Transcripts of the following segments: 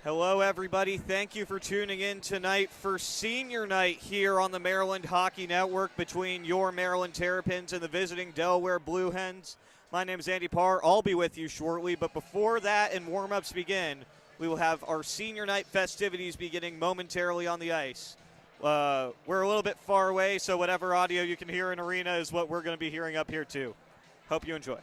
Hello, everybody. Thank you for tuning in tonight for senior night here on the Maryland Hockey Network between your Maryland Terrapins and the visiting Delaware Blue Hens. My name is Andy Parr. I'll be with you shortly, but before that and warm-ups begin, we will have our senior night festivities beginning momentarily on the ice. We're a little bit far away, so whatever audio you can hear in arena is what we're going to be hearing up here too. Hope you enjoy.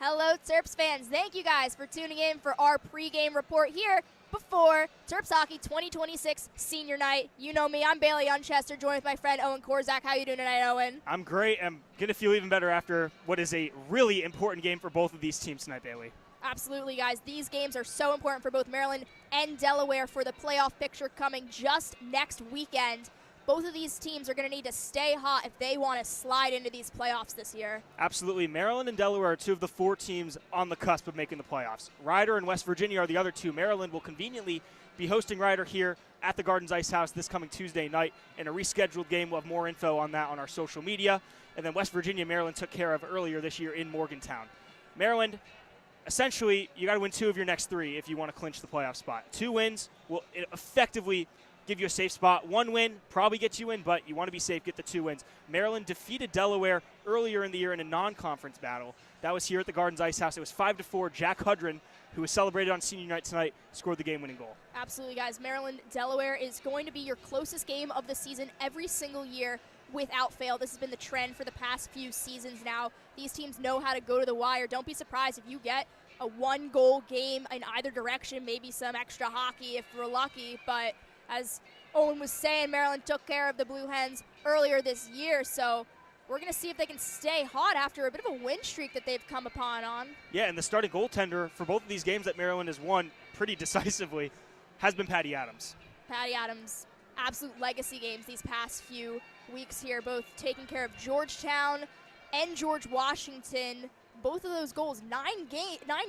Hello, Terps fans. Thank you guys for tuning in for our pregame report here before Terps Hockey 2026 Senior Night. You know me, I'm Bailey Unchester, joined with my friend Owen Korzak. How you doing tonight, Owen? I'm great. I'm going to feel even better after what is a really important game for both of these teams tonight, Bailey. Absolutely, guys. These games are so important for both Maryland and Delaware for the playoff picture coming just next weekend. Both of these teams are going to need to stay hot if they want to slide into these playoffs this year. Absolutely. Maryland and Delaware are two of the four teams on the cusp of making the playoffs. Ryder and West Virginia are the other two. Maryland will conveniently be hosting Ryder here at the Gardens Ice House this coming Tuesday night in a rescheduled game. We'll have more info on that on our social media. And then West Virginia, Maryland took care of earlier this year in Morgantown. Maryland, essentially, you got to win 2 of your next 3 if you want to clinch the playoff spot. 2 wins will effectively give you a safe spot. 1 win probably gets you in, but you want to be safe, get the 2 wins. Maryland defeated Delaware earlier in the year in a non-conference battle. That was here at the Gardens Ice House. It was 5-4. Jack Hudrin, who was celebrated on senior night tonight, scored the game-winning goal. Absolutely, guys. Maryland-Delaware is going to be your closest game of the season every single year without fail. This has been the trend for the past few seasons now. These teams know how to go to the wire. Don't be surprised if you get a 1-goal game in either direction, maybe some extra hockey if we're lucky, but as Owen was saying, Maryland took care of the Blue Hens earlier this year, so we're going to see if they can stay hot after a bit of a win streak that they've come upon on. Yeah, and the starting goaltender for both of these games that Maryland has won pretty decisively has been Patty Adams. Patty Adams, absolute legacy games these past few weeks here, both taking care of Georgetown and George Washington. Both of those goals, 9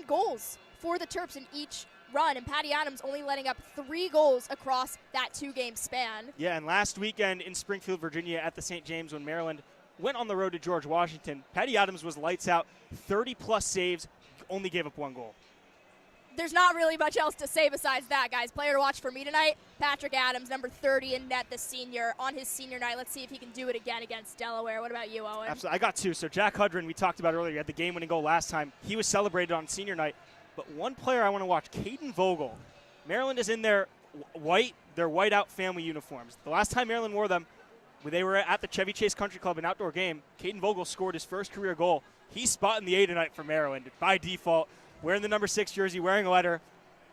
goals for the Terps in each run, and Patty Adams only letting up 3 goals across that 2-game span. Yeah, and last weekend in Springfield, Virginia at the St. James when Maryland went on the road to George Washington, Patty Adams was lights out, 30-plus saves, only gave up 1 goal. There's not really much else to say besides that, guys. Player to watch for me tonight, Patrick Adams, number 30 in net, the senior, on his senior night. Let's see if he can do it again against Delaware. What about you, Owen? Absolutely. I got 2. So Jack Hudrin, we talked about earlier, had the game-winning goal last time. He was celebrated on senior night. But one player I want to watch, Caden Vogel. Maryland is in their white-out family uniforms. The last time Maryland wore them, when they were at the Chevy Chase Country Club, an outdoor game, Caden Vogel scored his first career goal. He's spotting the A tonight for Maryland by default, wearing the number 6 jersey, wearing a letter.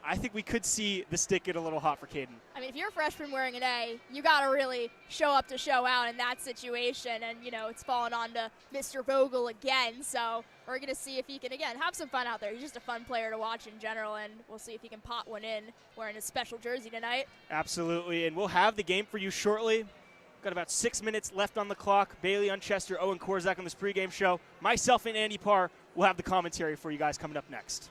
I think we could see the stick get a little hot for Caden. I mean, if you're a freshman wearing an A, you got to really show up to show out in that situation. And, you know, it's fallen on to Mr. Vogel again. So we're going to see if he can, again, have some fun out there. He's just a fun player to watch in general, and we'll see if he can pot one in wearing his special jersey tonight. Absolutely, and we'll have the game for you shortly. Got about 6 minutes left on the clock. Bailey Unchester, Owen Korzak on this pregame show. Myself and Andy Parr will have the commentary for you guys coming up next.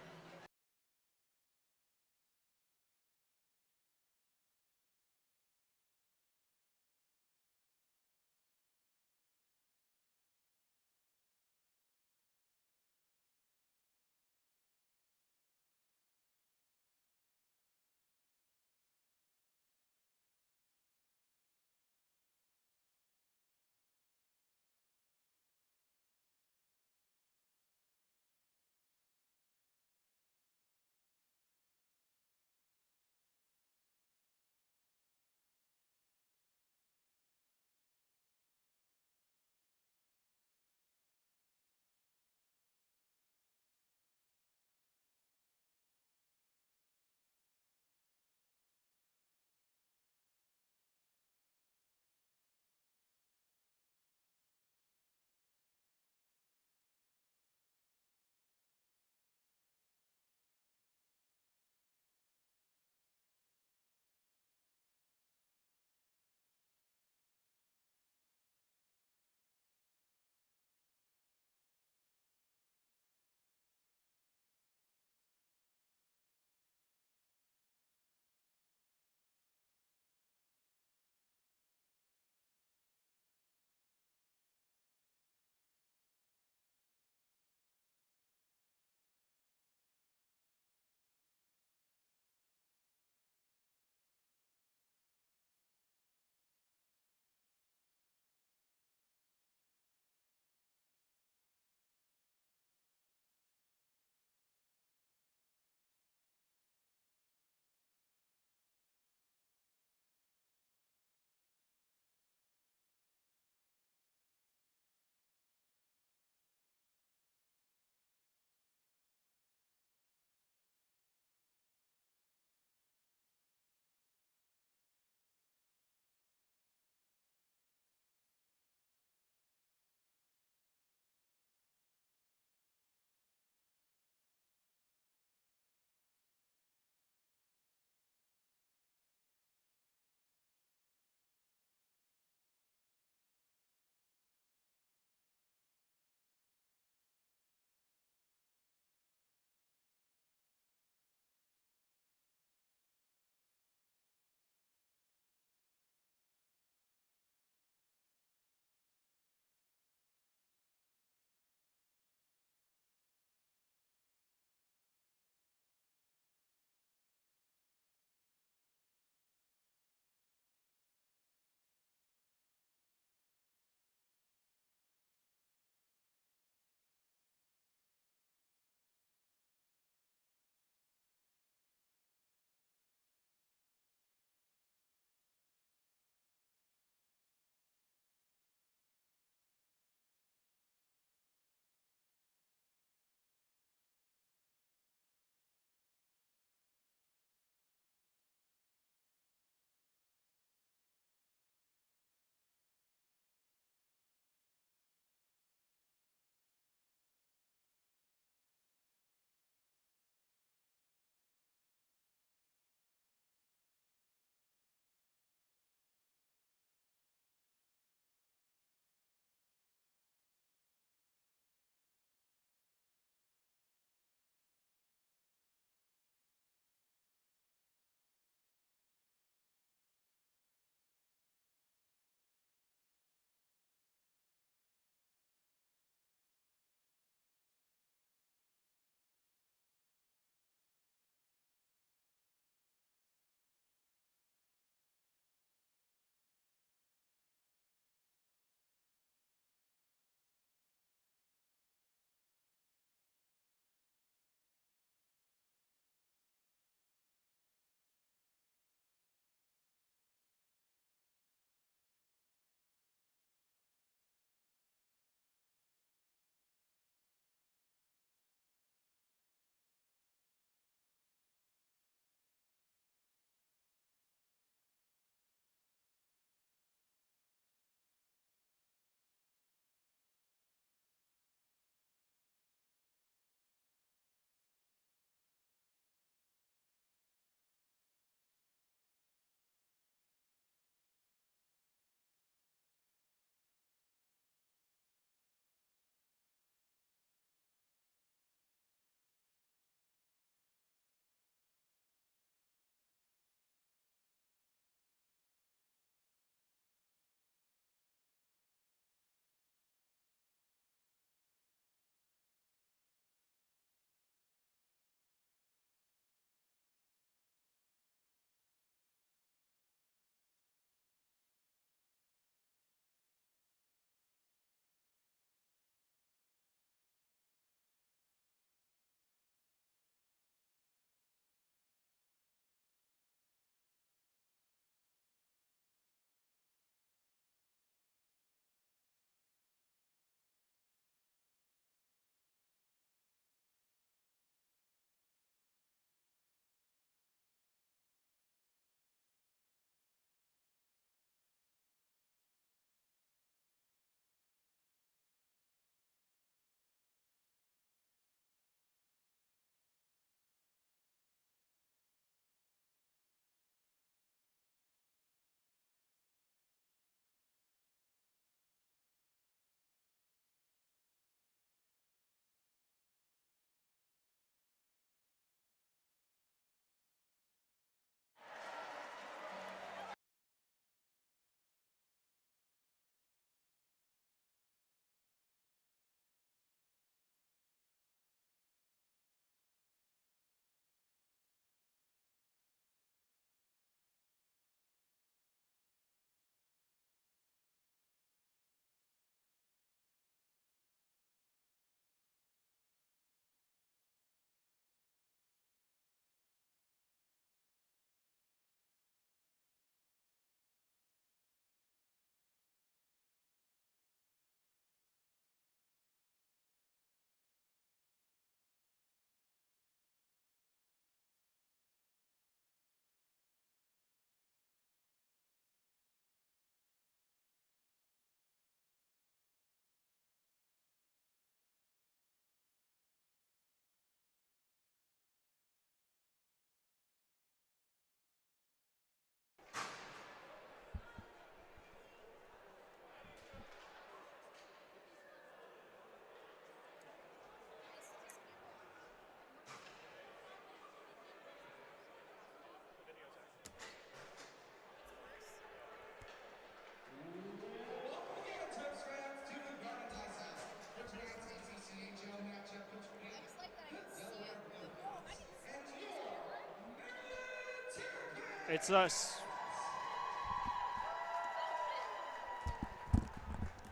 It's us.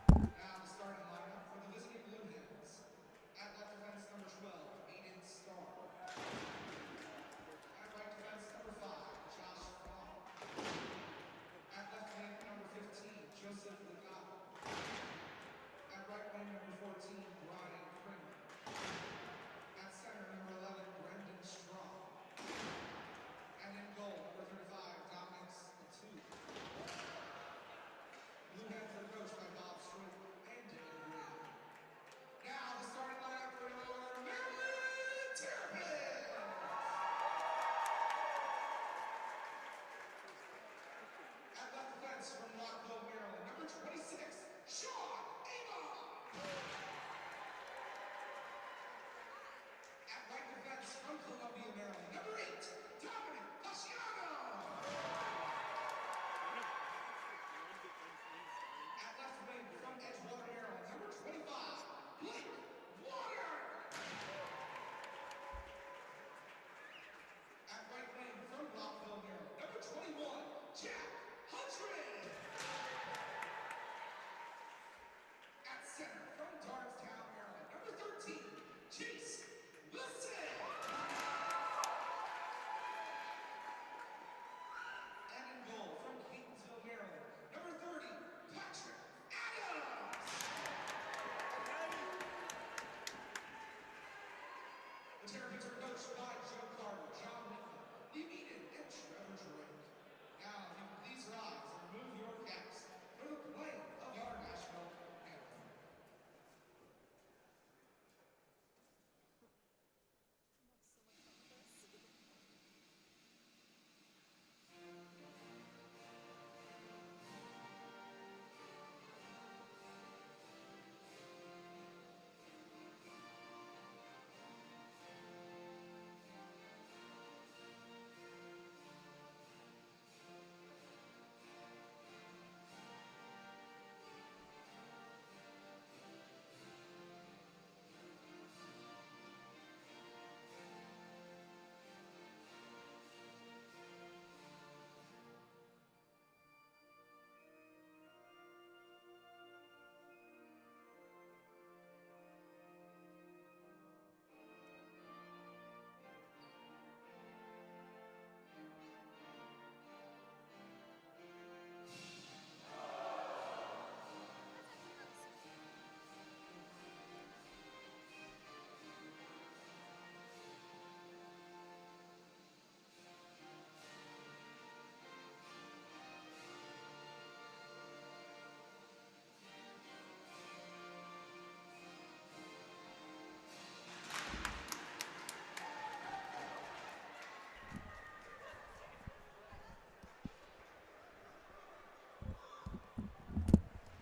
Now the starting lineup for the visiting Blue Hens. At left defense, number 12, Aiden Starr. At right defense, number 5, Josh Fromm. At left wing, number 15, Joseph Legato. At right wing, number 14, Brian Kramer. At center, number 11, Brendan Strong. And in goal, number 35, Dominic Spittoon. Blue Hens are coached by Bob Strait and David Green. Now the starting lineup for your Maryland Terrapins. At left defense from Rockville, Maryland, number 26, Sean Avon. At right defense from Columbia, Maryland, number 8, Dominic Fasciano. At left wing from Edgewater, Maryland, number 25, Blake Water. At right wing from Rockville, Maryland, number 21, Jack Hutchman. At center from Darnestown, Maryland, number 13, Chase Wilson. And in goal from Catonsville, Maryland, number 30, Patrick Adams. The Terrapins are coached by Joe Carter, John Whitman, Lee Eden, and Trevor Drake. Now, if you would please rise and remove your caps for the playing of our national anthem.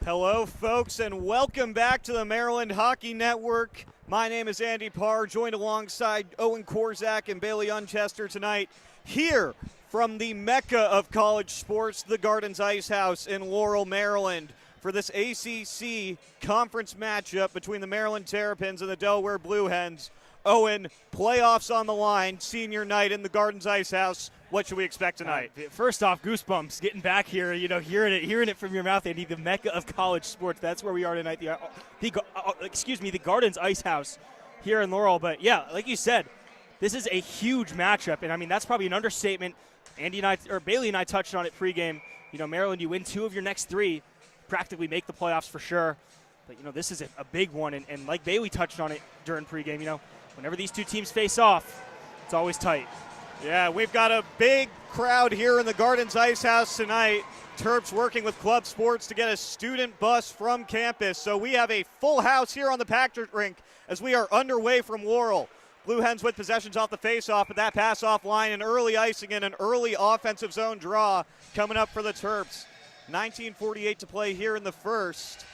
Hello, folks, and welcome back to the Maryland Hockey Network. My name is Andy Parr, joined alongside Owen Korzak and Bailey Unchester tonight here from the mecca of college sports, the Gardens Ice House in Laurel, Maryland, for this ACC conference matchup between the Maryland Terrapins and the Delaware Blue Hens. Owen, playoffs on the line, senior night in the Gardens Ice House. What should we expect tonight? First off, goosebumps getting back here. You know, hearing it from your mouth, Andy. The mecca of college sports. That's where we are tonight. The Gardens Ice House here in Laurel. But yeah, like you said, this is a huge matchup, and I mean that's probably an understatement. Bailey and I touched on it pregame. You know, Maryland, you win 2 of your next 3, practically make the playoffs for sure. But you know, this is a big one, and like Bailey touched on it during pregame. You know, whenever these 2 teams face off, it's always tight. Yeah, we've got a big crowd here in the Gardens Ice House tonight. Terps working with Club Sports to get a student bus from campus. So we have a full house here on the Patrick Rink as we are underway from Laurel. Blue Hens with possessions off the faceoff, but that pass off line and early icing and an early offensive zone draw coming up for the Terps. 19:48 to play here in the first,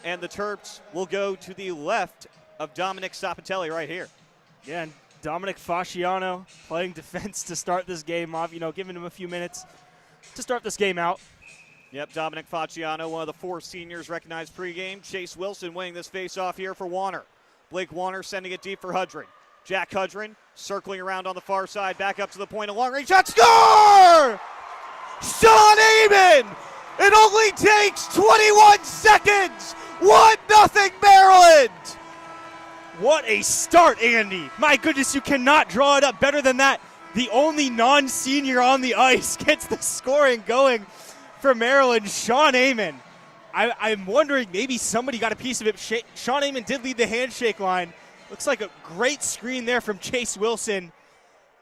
and the Terps will go to the left of Dominic Sapatelli right here. Yeah, and Dominic Fasciano playing defense to start this game off, you know, giving him a few minutes to start this game out. Yep, Dominic Fasciano, one of the 4 seniors recognized pregame. Chase Wilson winning this faceoff here for Warner. Blake Warner sending it deep for Hudrin. Jack Hudrin circling around on the far side, back up to the point of long range shot, score! Sean Amon! It only takes 21 seconds! 1-0 Maryland! What a start, Andy. My goodness, you cannot draw it up better than that. The only non-senior on the ice gets the scoring going for Maryland, Sean Amon. I'm wondering, maybe somebody got a piece of it. Sean Amon did lead the handshake line. Looks like a great screen there from Chase Wilson.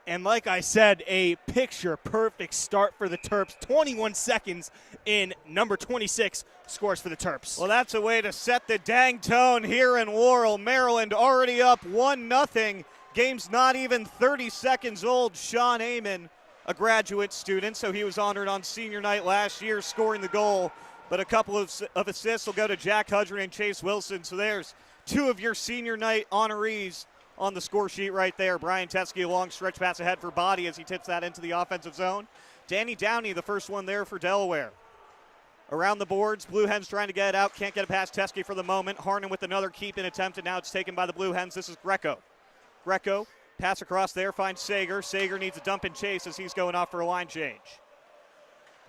And like I said, a picture-perfect start for the Terps. 21 seconds in, number 26 scores for the Terps. Well, that's a way to set the dang tone here in Laurel. Maryland already up 1-0. Game's not even 30 seconds old. Sean Amon, a graduate student, so he was honored on senior night last year, scoring the goal. But a couple of assists will go to Jack Hudron and Chase Wilson. So there's two of your senior night honorees on the score sheet right there. Brian Teskey, a long stretch pass ahead for Body as he tips that into the offensive zone. Danny Downey, the first one there for Delaware. Around the boards, Blue Hens trying to get it out. Can't get it past Teskey for the moment. Harnan with another keep-in attempt, and now it's taken by the Blue Hens. This is Greco. Greco, pass across there, finds Sager. Sager needs a dump and chase as he's going off for a line change.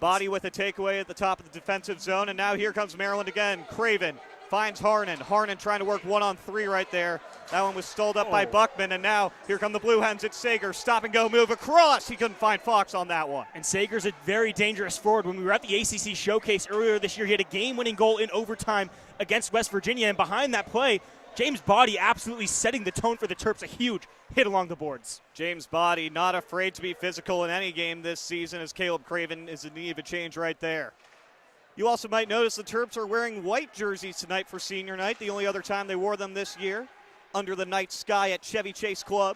Body with a takeaway at the top of the defensive zone, and now here comes Maryland again. Craven finds Harnan. Harnan trying to work 1-on-3 right there. That one was stalled up by Buckman, and now here come the Blue Hens. It's Sager. Stop and go move across. He couldn't find Fox on that one. And Sager's a very dangerous forward. When we were at the ACC Showcase earlier this year, he had a game-winning goal in overtime against West Virginia, and behind that play, James Body absolutely setting the tone for the Terps. A huge hit along the boards. James Body not afraid to be physical in any game this season, as Caleb Craven is in need of a change right there. You also might notice the Terps are wearing white jerseys tonight for senior night, the only other time they wore them this year, under the night sky at Chevy Chase Club.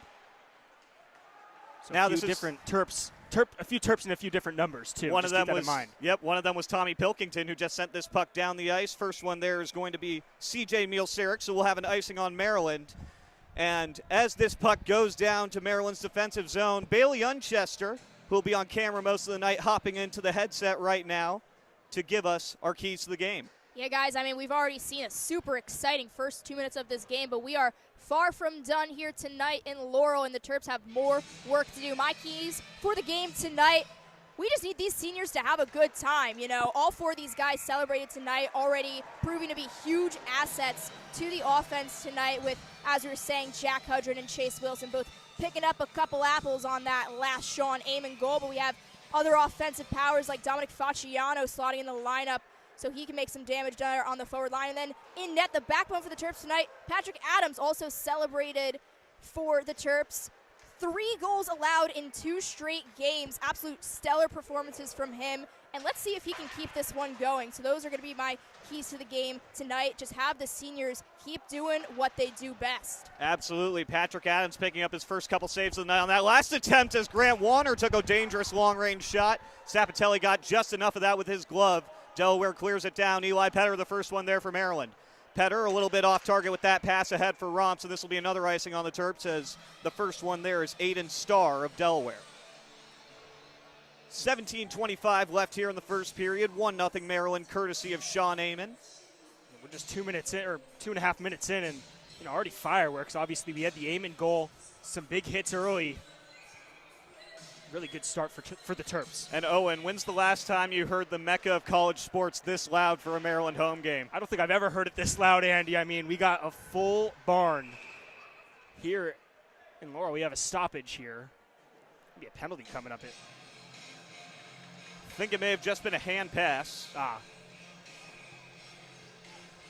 So now a few this different Terps, a few Terps in a few different numbers too. One Just of them keep that was in mind. Yep, one of them was Tommy Pilkington, who just sent this puck down the ice. First one there is going to be CJ Mielsarik, so we'll have an icing on Maryland. And as this puck goes down to Maryland's defensive zone, Bailey Unchester, who will be on camera most of the night, hopping into the headset right now to give us our keys to the game. Yeah, guys, I mean, we've already seen a super exciting first 2 minutes of this game, but we are far from done here tonight in Laurel, and the Terps have more work to do. My keys for the game tonight, we just need these seniors to have a good time. You know, all four of these guys celebrated tonight, already proving to be huge assets to the offense tonight with, as we were saying, Jack Hudron and Chase Wilson both picking up a couple apples on that last Sean Amon goal, but we have other offensive powers like Dominic Facciano slotting in the lineup so he can make some damage there on the forward line. And then in net, the backbone for the Terps tonight, Patrick Adams also celebrated for the Terps. 3 goals allowed in 2 straight games. Absolute stellar performances from him. And let's see if he can keep this one going. So those are going to be my keys to the game tonight. Just have the seniors keep doing what they do best. Absolutely. Patrick Adams picking up his first couple saves of the night on that last attempt as Grant Warner took a dangerous long-range shot. Sapatelli got just enough of that with his glove. Delaware clears it down. Eli Petter, the first one there for Maryland. Petter a little bit off target with that pass ahead for Romp, so this will be another icing on the Terps as the first one there is Aiden Starr of Delaware. 17:25 left here in the first period. 1-0 Maryland, courtesy of Sean Amon. We're just 2 minutes in, or 2.5 minutes in, and already fireworks. Obviously, we had the Amon goal, some big hits early. Really good start for the Terps. And Owen, when's the last time you heard the mecca of college sports this loud for a Maryland home game? I don't think I've ever heard it this loud, Andy. I mean, we got a full barn here in Laurel. We have a stoppage here. Maybe a penalty coming up. I think it may have just been a hand pass.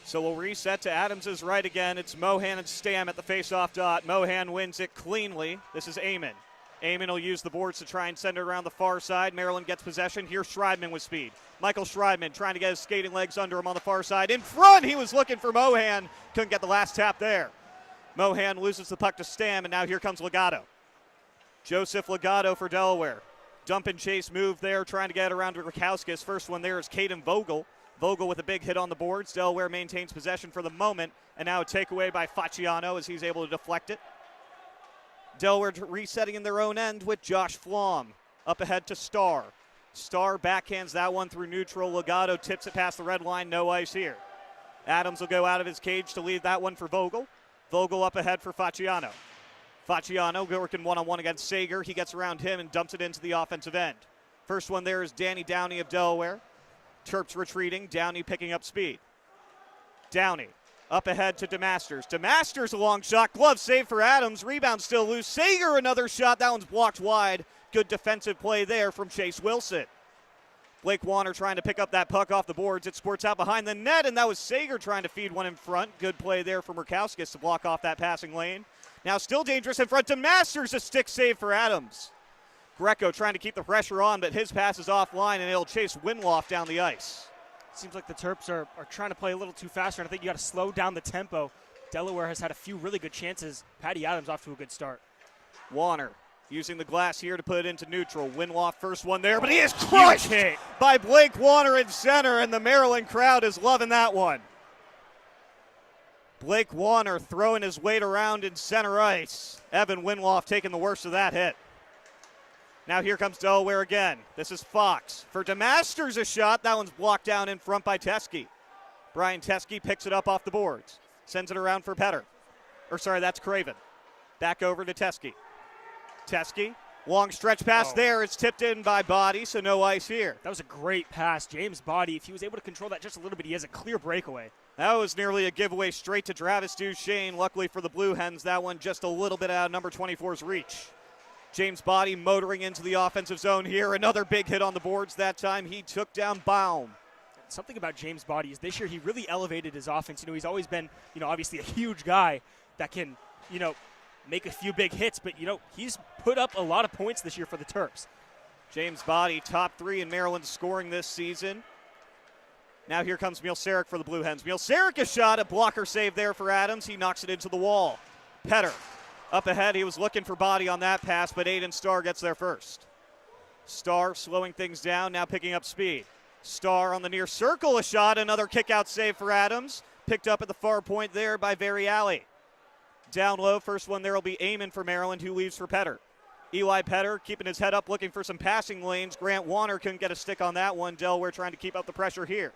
So we'll reset to Adams' right again. It's Mohan and Stam at the face-off dot. Mohan wins it cleanly. This is Amon. Amon will use the boards to try and send it around the far side. Maryland gets possession. Here's Schreibman with speed. Michael Schreibman trying to get his skating legs under him on the far side. In front, he was looking for Mohan. Couldn't get the last tap there. Mohan loses the puck to Stam, and now here comes Legato. Joseph Legato for Delaware. Dump and chase move there, trying to get around to Rakowskis. First one there is Caden Vogel. Vogel with a big hit on the boards. Delaware maintains possession for the moment, and now a takeaway by Facciano as he's able to deflect it. Delaware resetting in their own end with Josh Flom. Up ahead to Starr. Starr backhands that one through neutral. Legato tips it past the red line. No ice here. Adams will go out of his cage to lead that one for Vogel. Vogel up ahead for Facciano. Facciano working one-on-one against Sager. He gets around him and dumps it into the offensive end. First one there is Danny Downey of Delaware. Terps retreating, Downey picking up speed. Downey up ahead to DeMasters. DeMasters a long shot, glove save for Adams, rebound still loose. Sager another shot, that one's blocked wide. Good defensive play there from Chase Wilson. Blake Warner trying to pick up that puck off the boards. It squirts out behind the net, and that was Sager trying to feed one in front. Good play there from Murkowskis to block off that passing lane. Now still dangerous in front to Masters, a stick save for Adams. Greco trying to keep the pressure on, but his pass is offline, and it'll chase Winloff down the ice. Seems like the Terps are trying to play a little too faster, and I think you got to slow down the tempo. Delaware has had a few really good chances. Patty Adams off to a good start. Warner using the glass here to put it into neutral. Winloff first one there, but he is crushed by Blake Warner in center, and the Maryland crowd is loving that one. Blake Warner throwing his weight around in center ice. Evan Winloff taking the worst of that hit. Now here comes Delaware again. This is Fox. For DeMasters a shot. That one's blocked down in front by Teskey. Brian Teskey picks it up off the boards. Sends it around for Petter. That's Craven. Back over to Teskey. Teskey, long stretch pass there. It's tipped in by Body, so no ice here. That was a great pass. James Body, if he was able to control that just a little bit, he has a clear breakaway. That was nearly a giveaway straight to Travis Duchesne. Luckily for the Blue Hens, that one just a little bit out of number 24's reach. James Body motoring into the offensive zone here. Another big hit on the boards that time. He took down Baum. Something about James Body is this year he really elevated his offense. He's always been, obviously a huge guy that can, make a few big hits, but, he's put up a lot of points this year for the Terps. James Body, top 3 in Maryland scoring this season. Now here comes Mielsarik for the Blue Hens. Mielsarik a shot, a blocker save there for Adams. He knocks it into the wall. Petter up ahead. He was looking for Body on that pass, but Aiden Starr gets there first. Starr slowing things down, now picking up speed. Starr on the near circle, a shot, another kick-out save for Adams. Picked up at the far point there by Variali. Down low, first one there will be Eamon for Maryland, who leaves for Petter. Eli Petter keeping his head up, looking for some passing lanes. Grant Warner couldn't get a stick on that one. Delaware trying to keep up the pressure here.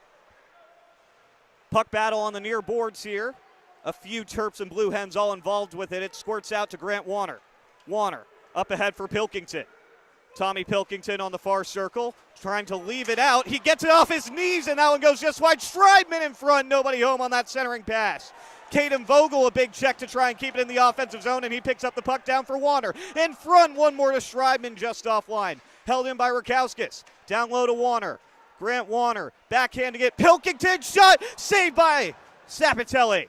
Puck battle on the near boards here. A few Terps and Blue Hens all involved with it. It squirts out to Grant Warner. Warner up ahead for Pilkington. Tommy Pilkington on the far circle, trying to leave it out. He gets it off his knees, and that one goes just wide. Schreibman in front, nobody home on that centering pass. Caden Vogel, a big check to try and keep it in the offensive zone, and he picks up the puck down for Warner. In front, one more to Schreibman just offline. Held in by Rukowskis. Down low to Warner. Grant Warner, backhanding it. Pilkington, shot, saved by Sapatelli.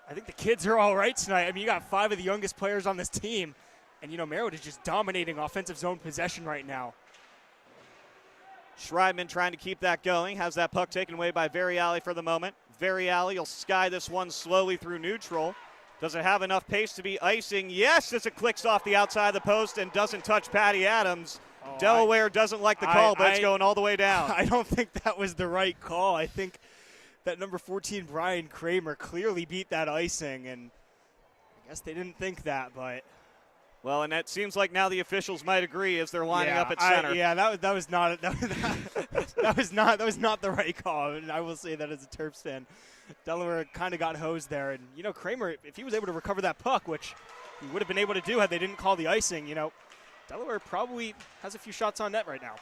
I think the kids are all right tonight. You got 5 of the youngest players on this team. And, Maryland is just dominating offensive zone possession right now. Schreibman trying to keep that going. Has that puck taken away by Variali for the moment. Variali will sky this one slowly through neutral. Does it have enough pace to be icing? Yes, as it clicks off the outside of the post and doesn't touch Patty Adams. Delaware doesn't like the call, but it's going all the way down. I don't think that was the right call. I think that number 14, Brian Kramer, clearly beat that icing, and I guess they didn't think that, but... Well, and it seems like now the officials might agree as they're lining up at center. That was not that was not the right call, and I will say that as a Terps fan. Delaware kind of got hosed there, and Kramer, if he was able to recover that puck, which he would have been able to do had they didn't call the icing, Delaware probably has a few shots on net right now.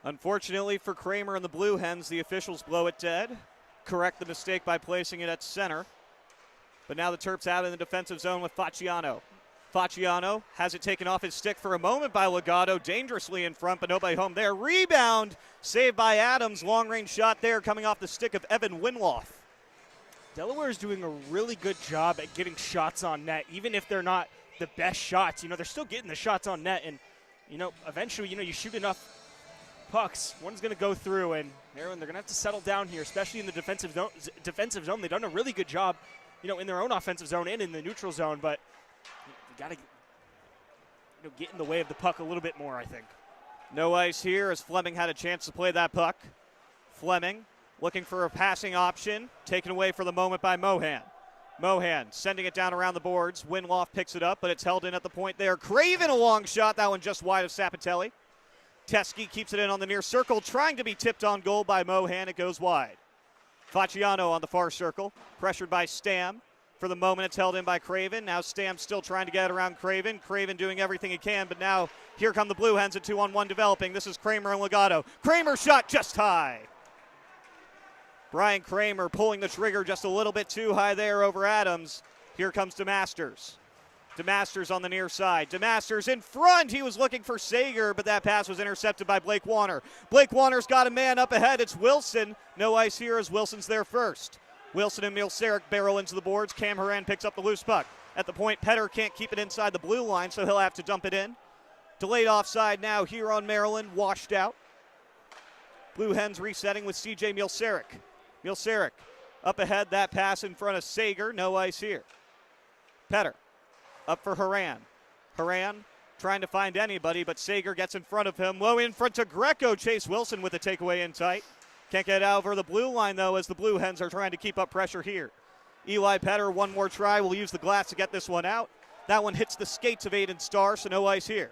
Unfortunately for Kramer and the Blue Hens, the officials blow it dead. Correct the mistake by placing it at center. But now the Terps out in the defensive zone with Facciano. Facciano has it taken off his stick for a moment by Legato, dangerously in front, but nobody home there. Rebound, saved by Adams. Long-range shot there coming off the stick of Evan Winloff. Delaware is doing a really good job at getting shots on net, even if they're not the best shots. They're still getting the shots on net, and, eventually, you shoot enough pucks, one's going to go through, and Maryland, they're going to have to settle down here, especially in the defensive zone. They've done a really good job, in their own offensive zone and in the neutral zone, but you got to get in the way of the puck a little bit more, I think. No ice here as Fleming had a chance to play that puck. Fleming looking for a passing option, taken away for the moment by Mohan. Mohan sending it down around the boards. Winloff picks it up, but it's held in at the point there. Craven a long shot, that one just wide of Sapatelli. Teskey keeps it in on the near circle, trying to be tipped on goal by Mohan. It goes wide. Facciano on the far circle, pressured by Stam. For the moment, it's held in by Craven. Now Stam still trying to get around Craven. Craven doing everything he can, but now Here come the Blue Hens at 2-on-1 developing. This is Kramer and Legato. Kramer shot just high. Brian Kramer pulling the trigger just a little bit too high there over Adams. Here comes DeMasters. DeMasters on the near side. DeMasters in front. He was looking for Sager, but that pass was intercepted by Blake Warner. Blake Warner's got a man up ahead. It's Wilson. No ice here as Wilson's there first. Wilson and Milseric barrel into the boards. Cam Horan picks up the loose puck. At the point, Petter can't keep it inside the blue line, so he'll have to dump it in. Delayed offside now here on Maryland, washed out. Blue Hens resetting with C.J. Milseric. Milseric up ahead, that pass in front of Sager. No ice here. Petter up for Horan. Horan trying to find anybody, but Sager gets in front of him. Low in front to Greco. Chase Wilson with the takeaway in tight. Can't get out over the blue line, though, as the Blue Hens are trying to keep up pressure here. Eli Petter, one more try, will use the glass to get this one out. That one hits the skates of Aiden Starr, so no ice here.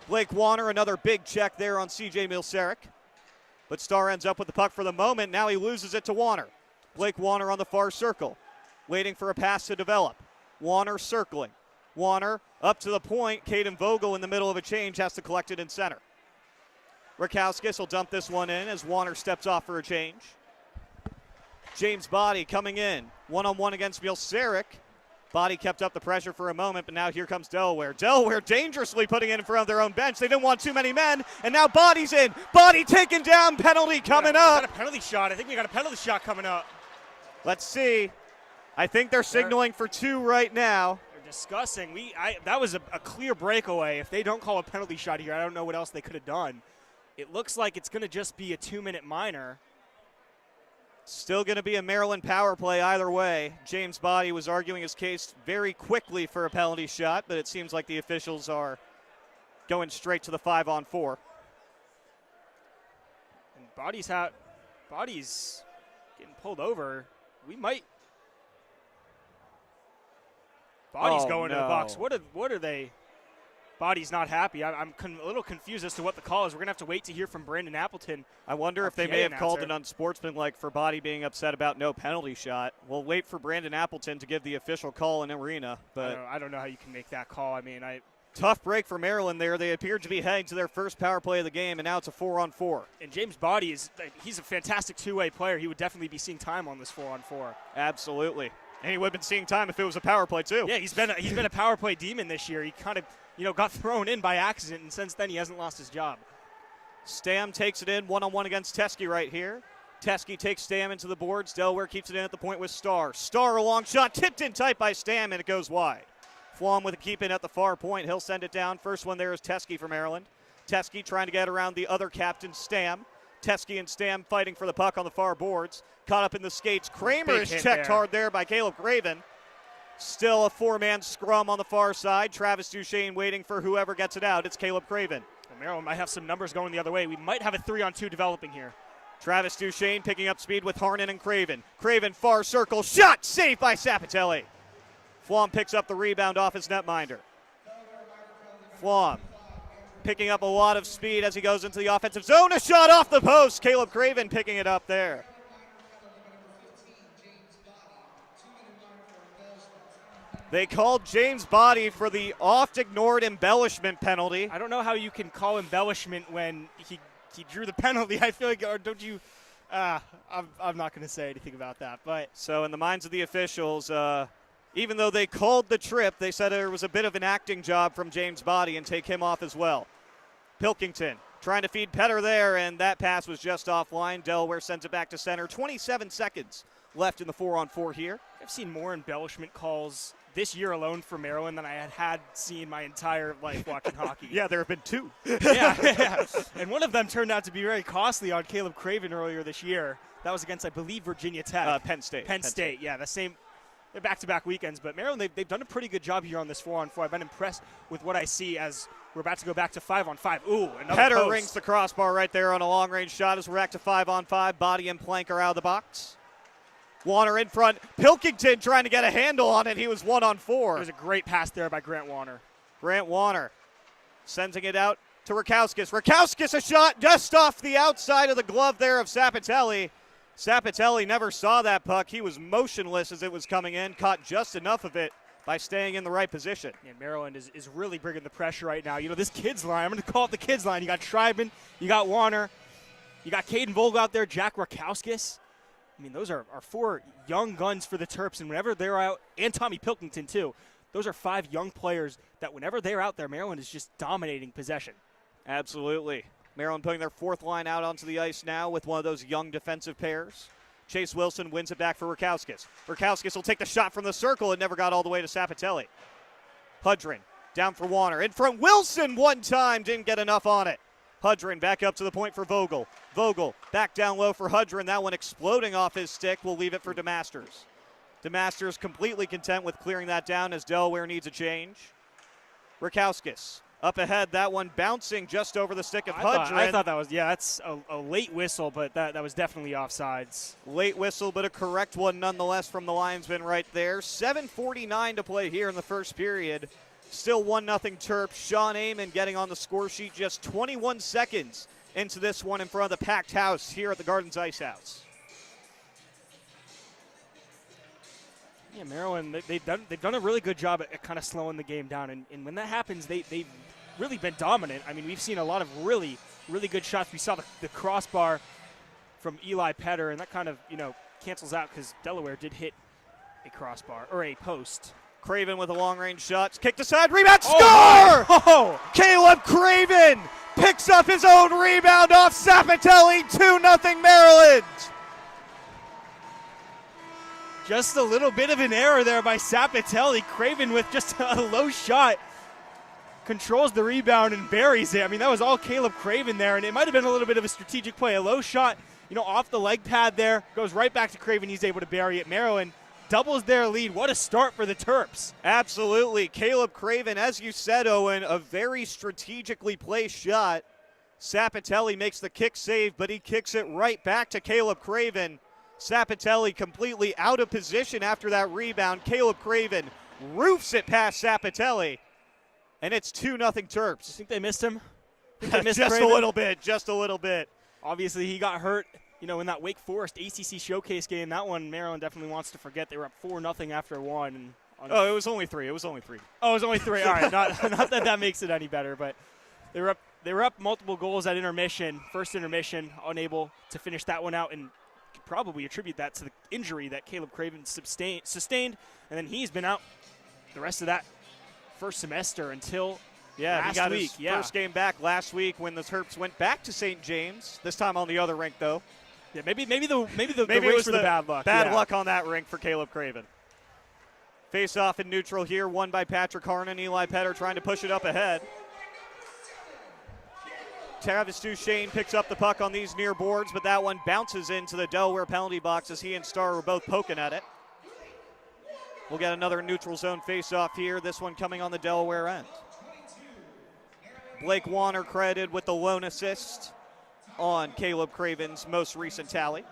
Blake Warner, another big check there on C.J. Milseric. But Starr ends up with the puck for the moment. Now he loses it to Warner. Blake Warner on the far circle, waiting for a pass to develop. Warner circling. Warner up to the point. Caden Vogel in the middle of a change has to collect it in center. Rakowskis will dump this one in as Warner steps off for a change. James Body coming in. One-on-one against Milseric. Body kept up the pressure for a moment, but now here comes Delaware. Delaware dangerously putting it in front of their own bench. They didn't want too many men, and now Body's in. Body taken down. Penalty coming up. We got a penalty shot. I think we got a penalty shot coming up. Let's see. I think they're signaling for 2 right now. They're discussing. That was a clear breakaway. If they don't call a penalty shot here, I don't know what else they could have done. It looks like it's going to just be a 2-minute minor. Still going to be a Maryland power play either way. James Body was arguing his case very quickly for a penalty shot, but it seems like the officials are going straight to the 5-on-4. And Body's getting pulled over. We might. Body's going to the box. What are they? Body's not happy. I'm a little confused as to what the call is. We're going to have to wait to hear from Brandon Appleton. I wonder if they may have called it unsportsmanlike for Body being upset about no penalty shot. We'll wait for Brandon Appleton to give the official call in arena. But I don't know how you can make that call. I mean, tough break for Maryland there. They appeared to be heading to their first power play of the game, and now it's a 4-on-4. And James Body he's a fantastic two-way player. He would definitely be seeing time on this 4-on-4. Absolutely. And he would have been seeing time if it was a power play, too. Yeah, he's been a power play demon this year. He kind of got thrown in by accident, and since then he hasn't lost his job. Stam takes it in, one-on-one against Teskey right here. Teskey takes Stam into the boards. Delaware keeps it in at the point with Starr. Starr, a long shot, tipped in tight by Stam, and it goes wide. Flom with a keep in at the far point. He'll send it down. First one there is Teskey for Maryland. Teskey trying to get around the other captain, Stam. Teskey and Stam fighting for the puck on the far boards. Caught up in the skates. Kramer is checked hard there by Caleb Craven. Still a 4-man scrum on the far side. Travis Duchesne waiting for whoever gets it out. It's Caleb Craven. Well, Maryland might have some numbers going the other way. We might have a 3-on-2 developing here. Travis Duchesne picking up speed with Harnan and Craven. Craven far circle. Shot saved by Sapatelli. Flom picks up the rebound off his netminder. Flom picking up a lot of speed as he goes into the offensive zone. A shot off the post. Caleb Craven picking it up there. They called James Body for the oft-ignored embellishment penalty. I don't know how you can call embellishment when he drew the penalty. I feel like, or don't you? I'm not going to say anything about that. But so in the minds of the officials, even though they called the trip, they said there was a bit of an acting job from James Body and take him off as well. Pilkington trying to feed Petter there, and that pass was just offline. Delaware sends it back to center. 27 seconds left in the 4-on-4 here. I've seen more embellishment calls this year alone for Maryland than I had seen my entire life watching hockey. Yeah, there have been 2. yeah. And one of them turned out to be very costly on Caleb Craven earlier this year. That was against, I believe, Virginia Tech. Penn State. Penn State, yeah, the same. They're back-to-back weekends. But Maryland, they've done a pretty good job here on this 4-on-4. I've been impressed with what I see as we're about to go back to 5-on-5. Ooh, another Petter post. rings the crossbar right there on a long-range shot as we're back to 5-on-5. Body and Plank are out of the box. Warner in front. Pilkington trying to get a handle on it. He was 1-on-4. It was a great pass there by Grant Warner. Grant Warner sending it out to Rakowskis. Rakowskis, a shot just off the outside of the glove there of Sapatelli. Sapatelli never saw that puck. He was motionless as it was coming in, caught just enough of it by staying in the right position. Yeah, Maryland is really bringing the pressure right now. You know, this kids line, I'm going to call it the kids line. You got Schreiben, you got Warner, you got Caden Vogel out there, Jack Rakowskis. I mean, those are 4 young guns for the Terps, and whenever they're out, and Tommy Pilkington too, those are 5 young players that whenever they're out there, Maryland is just dominating possession. Absolutely. Maryland putting their 4th line out onto the ice now with one of those young defensive pairs. Chase Wilson wins it back for Rakowskis. Rakowskis will take the shot from the circle. It never got all the way to Sapatelli. Hudrin down for Warner. In front, Wilson one time, didn't get enough on it. Hudrin back up to the point for Vogel. Vogel back down low for Hudrin. That one exploding off his stick. We'll leave it for DeMasters. DeMasters completely content with clearing that down as Delaware needs a change. Rakowskis up ahead, that one bouncing just over the stick of Hudrin. I thought that was, that's a late whistle, but that was definitely offsides. Late whistle, but a correct one nonetheless from the linesman right there. 7:49 to play here in the first period. Still 1-0 Terps. Sean Amon getting on the score sheet just 21 seconds into this one in front of the packed house here at the Gardens Ice House. Yeah, Maryland, they've done a really good job at kind of slowing the game down, and when that happens, they've really been dominant. I mean, we've seen a lot of really, really good shots. We saw the crossbar from Eli Petter, and that kind of, cancels out because Delaware did hit a crossbar, or a post. Craven with a long-range shot. Kicked aside, rebound, score! Oh! Caleb Craven picks up his own rebound off Sapatelli, 2-0 Maryland. Just a little bit of an error there by Sapatelli. Craven with just a low shot controls the rebound and buries it. I mean, that was all Caleb Craven there, and it might have been a little bit of a strategic play. A low shot, off the leg pad there, goes right back to Craven. He's able to bury it. Maryland doubles their lead. What a start for the Terps. Absolutely. Caleb Craven, as you said, Owen, a very strategically placed shot. Sapatelli makes the kick save, but he kicks it right back to Caleb Craven. Sapatelli completely out of position after that rebound. Caleb Craven roofs it past Sapatelli, and it's 2-0 Terps. You think they missed him? Missed just Craven? a little bit. Obviously, he got hurt, in that Wake Forest ACC showcase game. That one, Maryland definitely wants to forget. They were up 4-0 after one. It was only 3. Oh, it was only 3. All right, not that makes it any better, but they were up multiple goals at intermission. First intermission, unable to finish that one out, and probably attribute that to the injury that Caleb Craven sustained, and then he's been out the rest of that first semester until last he got week. his first game back last week when the Terps went back to St. James. This time on the other rink, though. Yeah, maybe the it was for the bad luck. Bad luck on that rink for Caleb Craven. Face off in neutral here, won by Patrick Harnan. Eli Petter trying to push it up ahead. Travis Duchesne picks up the puck on these near boards, but that one bounces into the Delaware penalty box as he and Starr were both poking at it. We'll get another neutral zone face-off here, this one coming on the Delaware end. Blake Warner credited with the lone assist on Caleb Craven's most recent tally.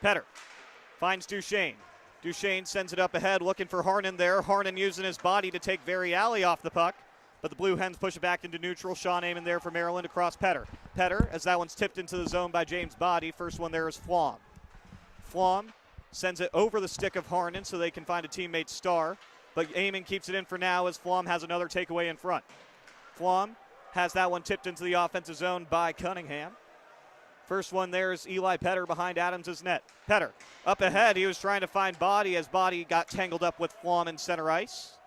Petter finds Duchesne. Duchesne sends it up ahead, looking for Harnan there. Harnan using his body to take Variali off the puck. But the Blue Hens push it back into neutral. Sean Amon there for Maryland across Petter. Petter, as that one's tipped into the zone by James Body. First one there is Flom. Flom sends it over the stick of Harnan so they can find a teammate Starr. But Amon keeps it in for now as Flom has another takeaway in front. Flom has that one tipped into the offensive zone by Cunningham. First one there is Eli Petter behind Adams' net. Petter up ahead. He was trying to find Body as Body got tangled up with Flom in center ice.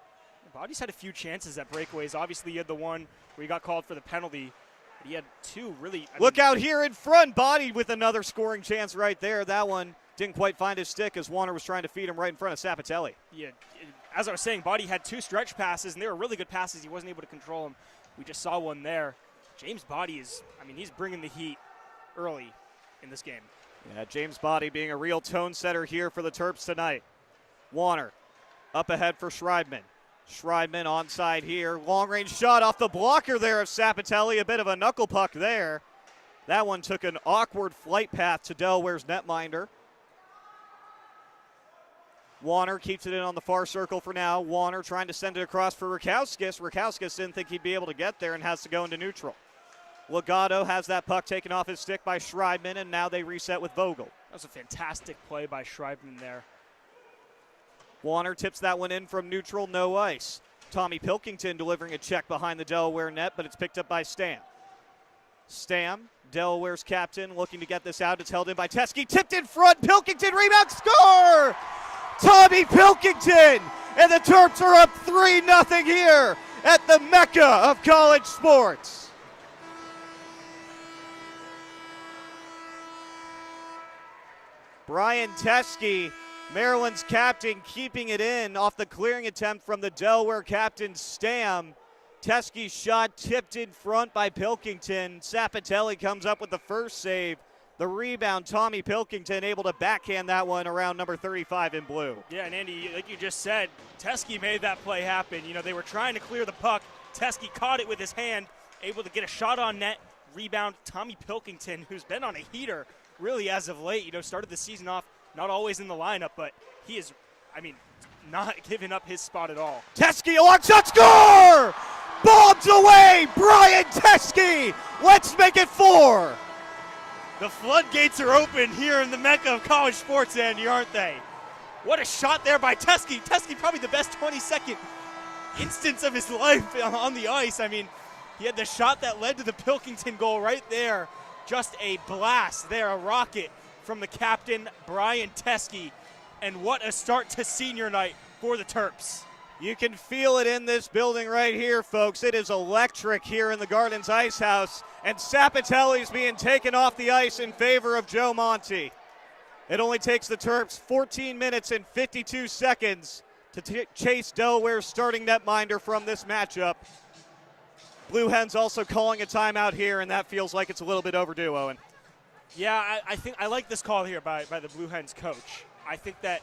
Body's had a few chances at breakaways. Obviously, he had the one where he got called for the penalty. But he had two really. Look out here in front. Body with another scoring chance right there. That one didn't quite find his stick as Warner was trying to feed him right in front of Sapatelli. Yeah, as I was saying, Body had 2 stretch passes, and they were really good passes. He wasn't able to control them. We just saw one there. James Body he's bringing the heat early in this game. Yeah, James Body being a real tone setter here for the Terps tonight. Warner up ahead for Schreibman. Schreibman onside here. Long-range shot off the blocker there of Sapatelli. A bit of a knuckle puck there. That one took an awkward flight path to Delaware's netminder. Warner keeps it in on the far circle for now. Warner trying to send it across for Rakowskis. Rakowskis didn't think he'd be able to get there and has to go into neutral. Legato has that puck taken off his stick by Schreibman, and now they reset with Vogel. That was a fantastic play by Schreibman there. Warner tips that one in from neutral, no ice. Tommy Pilkington delivering a check behind the Delaware net, but it's picked up by Stam. Stam, Delaware's captain, looking to get this out. It's held in by Teskey. Tipped in front. Pilkington, rebound, score! Tommy Pilkington! And the Terps are up 3-0 here at the Mecca of college sports. Brian Teskey, Maryland's captain, keeping it in off the clearing attempt from the Delaware captain, Stam. Teskey's shot tipped in front by Pilkington. Sapatelli comes up with the first save. The rebound, Tommy Pilkington able to backhand that one around number 35 in blue. Yeah, and Andy, like you just said, Teskey made that play happen. You know, they were trying to clear the puck. Teskey caught it with his hand, able to get a shot on net. Rebound, Tommy Pilkington, who's been on a heater really as of late. You know, started the season off not always in the lineup, but he is, not giving up his spot at all. Teskey, a long shot, score! Bombs away, Brian Teskey! Let's make it 4. The floodgates are open here in the Mecca of college sports, Andy, aren't they? What a shot there by Teskey. Teskey probably the best 22nd instance of his life on the ice. I mean, he had the shot that led to the Pilkington goal right there. Just a blast there, a rocket from the captain, Brian Teskey. And what a start to senior night for the Terps. You can feel it in this building right here, folks. It is electric here in the Gardens Ice House. And Sapatelli's being taken off the ice in favor of Joe Monty. It only takes the Terps 14 minutes and 52 seconds to chase Delaware's starting netminder from this matchup. Blue Hens also calling a timeout here, and that feels like it's a little bit overdue, Owen. Yeah, I think I like this call here by the Blue Hens coach. I think that,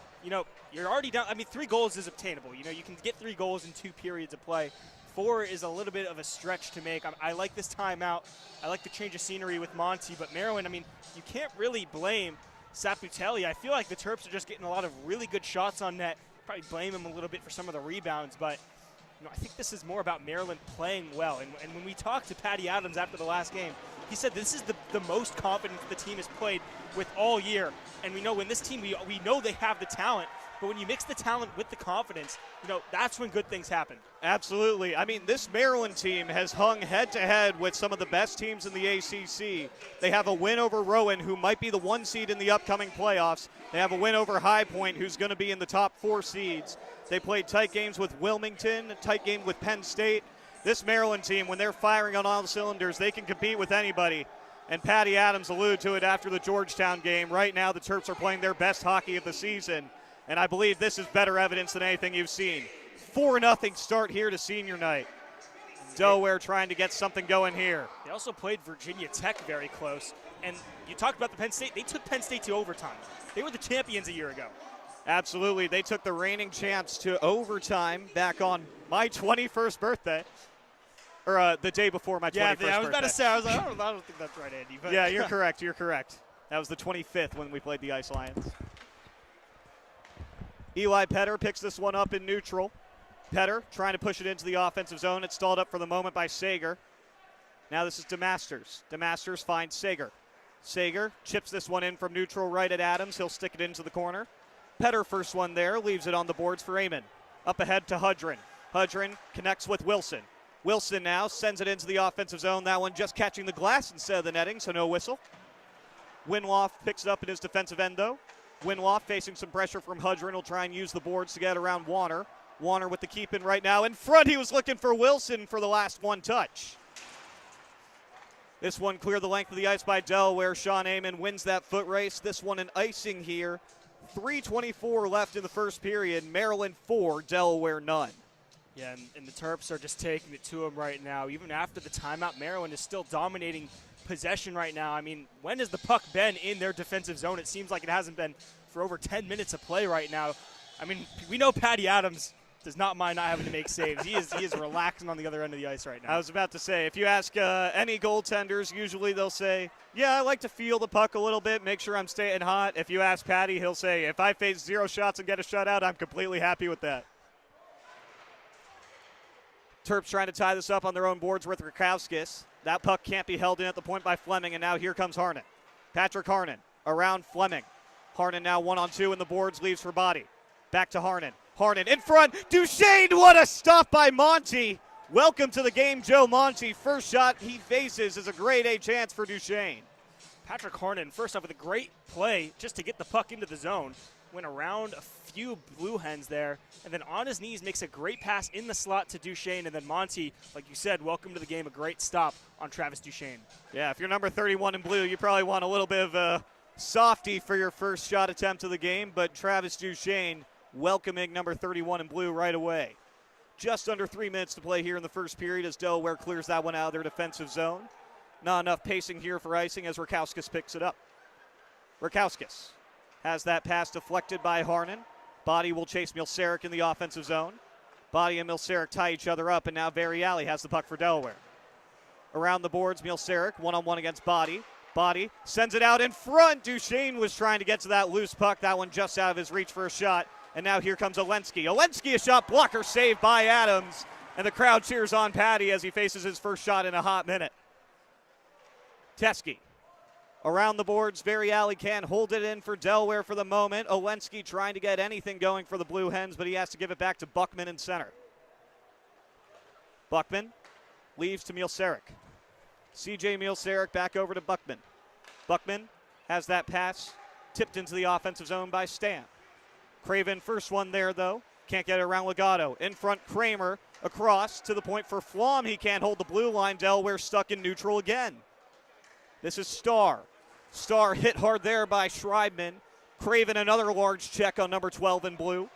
you're already down. 3 goals is obtainable. You can get 3 goals in 2 periods of play. 4 is a little bit of a stretch to make. I like this timeout. I like the change of scenery with Monty. But Maryland, you can't really blame Sapatelli. I feel like the Terps are just getting a lot of really good shots on net. Probably blame him a little bit for some of the rebounds. But I think this is more about Maryland playing well. And when we talked to Patty Adams after the last game, he said this is the most confident the team has played with all year. And we know when this team, we know they have the talent. But when you mix the talent with the confidence, that's when good things happen. Absolutely. This Maryland team has hung head-to-head with some of the best teams in the ACC. They have a win over Rowan, who might be the 1 seed in the upcoming playoffs. They have a win over High Point, who's going to be in the top 4 seeds. They played tight games with Wilmington, a tight game with Penn State. This Maryland team, when they're firing on all cylinders, they can compete with anybody. And Patty Adams alluded to it after the Georgetown game. Right now, the Terps are playing their best hockey of the season. And I believe this is better evidence than anything you've seen. 4-0 start here to senior night. Delaware trying to get something going here. They also played Virginia Tech very close. And you talked about the Penn State. They took Penn State to overtime. They were the champions a year ago. Absolutely. They took the reigning champs to overtime back on my 21st birthday. Or the day before my 21st birthday. Yeah, I was about to say, I don't think that's right, Andy. But yeah, you're correct. You're correct. That was the 25th when we played the Ice Lions. Eli Petter picks this one up in neutral. Petter trying to push it into the offensive zone. It's stalled up for the moment by Sager. Now this is DeMasters. DeMasters finds Sager. Sager chips this one in from neutral right at Adams. He'll stick it into the corner. Petter first one there, leaves it on the boards for Amon. Up ahead to Hudrin. Hudrin connects with Wilson. Wilson now sends it into the offensive zone. That one just catching the glass instead of the netting, so no whistle. Winloff picks it up in his defensive end, though. Winloff facing some pressure from Hudrin. Will try and use the boards to get around Warner. Warner with the keep in right now. In front, he was looking for Wilson for the last one touch. This one cleared the length of the ice by Delaware. Sean Amon wins that foot race. This one an icing here. 3:24 left in the first period. Maryland 4, Delaware none. Yeah, and the Terps are just taking it to them right now. Even after the timeout, Maryland is still dominating possession right now. When has the puck been in their defensive zone? It seems like it hasn't been for over 10 minutes of play right now. We know Patty Adams does not mind not having to make saves. He is relaxing on the other end of the ice right now. I was about to say, if you ask any goaltenders, usually they'll say, yeah, I like to feel the puck a little bit, make sure I'm staying hot. If you ask Patty, he'll say, if I face 0 shots and get a shutout, I'm completely happy with that. Terps trying to tie this up on their own boards with Rakowskis. That puck can't be held in at the point by Fleming, and now here comes Harnan. Patrick Harnan around Fleming. Harnan now 1-on-2 in the boards, leaves for Body. Back to Harnan. Harnan in front. Duchesne, what a stop by Monty. Welcome to the game, Joe Monty. First shot he faces is a grade A chance for Duchesne. Patrick Harnan, first off, with a great play just to get the puck into the zone. Went around a few Blue Hens there, and then on his knees makes a great pass in the slot to Duchesne, and then Monty, like you said, welcome to the game, a great stop on Travis Duchesne. Yeah, if you're number 31 in blue, you probably want a little bit of a softie for your first shot attempt of the game, but Travis Duchesne welcoming number 31 in blue right away. Just under 3 minutes to play here in the first period as Delaware clears that one out of their defensive zone. Not enough pacing here for icing as Rakowskis picks it up. Rakowskis has that pass deflected by Harnan. Body will chase Milseric in the offensive zone. Body and Milseric tie each other up, and now Variali has the puck for Delaware. Around the boards, Milseric one-on-one against Body. Body sends it out in front. Duchesne was trying to get to that loose puck. That one just out of his reach for a shot. And now here comes Olensky. Olensky, a shot blocker saved by Adams. And the crowd cheers on Patty as he faces his first shot in a hot minute. Teske. Around the boards, Variali can hold it in for Delaware for the moment. Olensky trying to get anything going for the Blue Hens, but he has to give it back to Buckman in center. Buckman leaves to Milseric. CJ Milseric back over to Buckman. Buckman has that pass tipped into the offensive zone by Stan. Craven first one there, though. Can't get it around Legato. In front, Kramer across to the point for Flom. He can't hold the blue line. Delaware stuck in neutral again. This is Starr. Starr hit hard there by Schreibman. Craven another large check on number 12 in blue.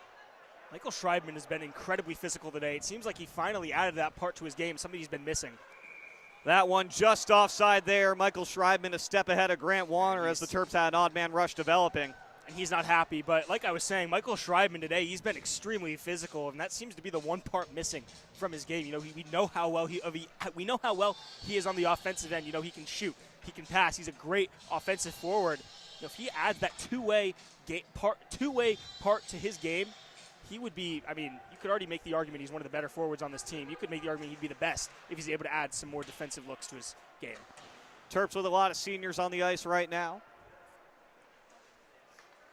Michael Schreibman has been incredibly physical today. It seems like he finally added that part to his game, something he's been missing. That one just offside there. Michael Schreibman a step ahead of Grant Warner as the Terps had an odd man rush developing. And he's not happy, but like I was saying, Michael Schreibman today, he's been extremely physical, and that seems to be the one part missing from his game. You know, we know how well he is on the offensive end. You know, he can shoot, he can pass. He's a great offensive forward. You know, if he adds that two-way part to his game, he would be. I mean, you could already make the argument he's one of the better forwards on this team. You could make the argument he'd be the best if he's able to add some more defensive looks to his game. Terps with a lot of seniors on the ice right now.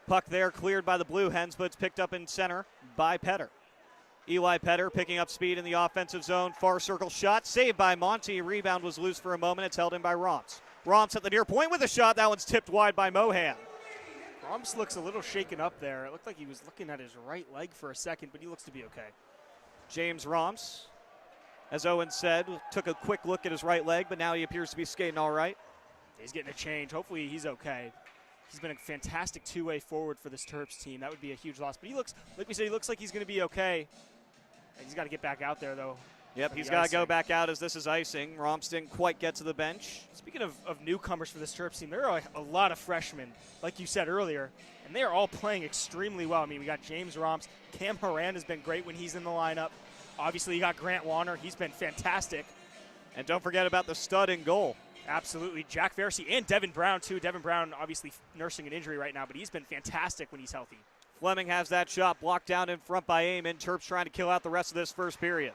Puck there cleared by the Blue Hens, but it's picked up in center by Petter. Eli Petter picking up speed in the offensive zone. Far circle shot saved by Monty. Rebound was loose for a moment. It's held in by Romps. Romps at the near point with a shot. That one's tipped wide by Mohan. Romps looks a little shaken up there. It looked like he was looking at his right leg for a second, but he looks to be okay. James Romps, as Owen said, took a quick look at his right leg, but now he appears to be skating all right. He's getting a change. Hopefully he's okay. He's been a fantastic two-way forward for this Terps team. That would be a huge loss. But he looks, like we said, he looks like he's going to be okay. And he's got to get back out there, though. Yep, he's got to go back out as this is icing. Romps didn't quite get to the bench. Speaking of newcomers for this Terps team, there are a lot of freshmen, like you said earlier, and they are all playing extremely well. I mean, we got James Romps. Cam Horan has been great when he's in the lineup. Obviously, you got Grant Warner. He's been fantastic. And don't forget about the stud in goal. Absolutely. Jack Versey and Devin Brown, too. Devin Brown obviously nursing an injury right now, but he's been fantastic when he's healthy. Fleming has that shot blocked down in front by Eamon. Terps trying to kill out the rest of this first period.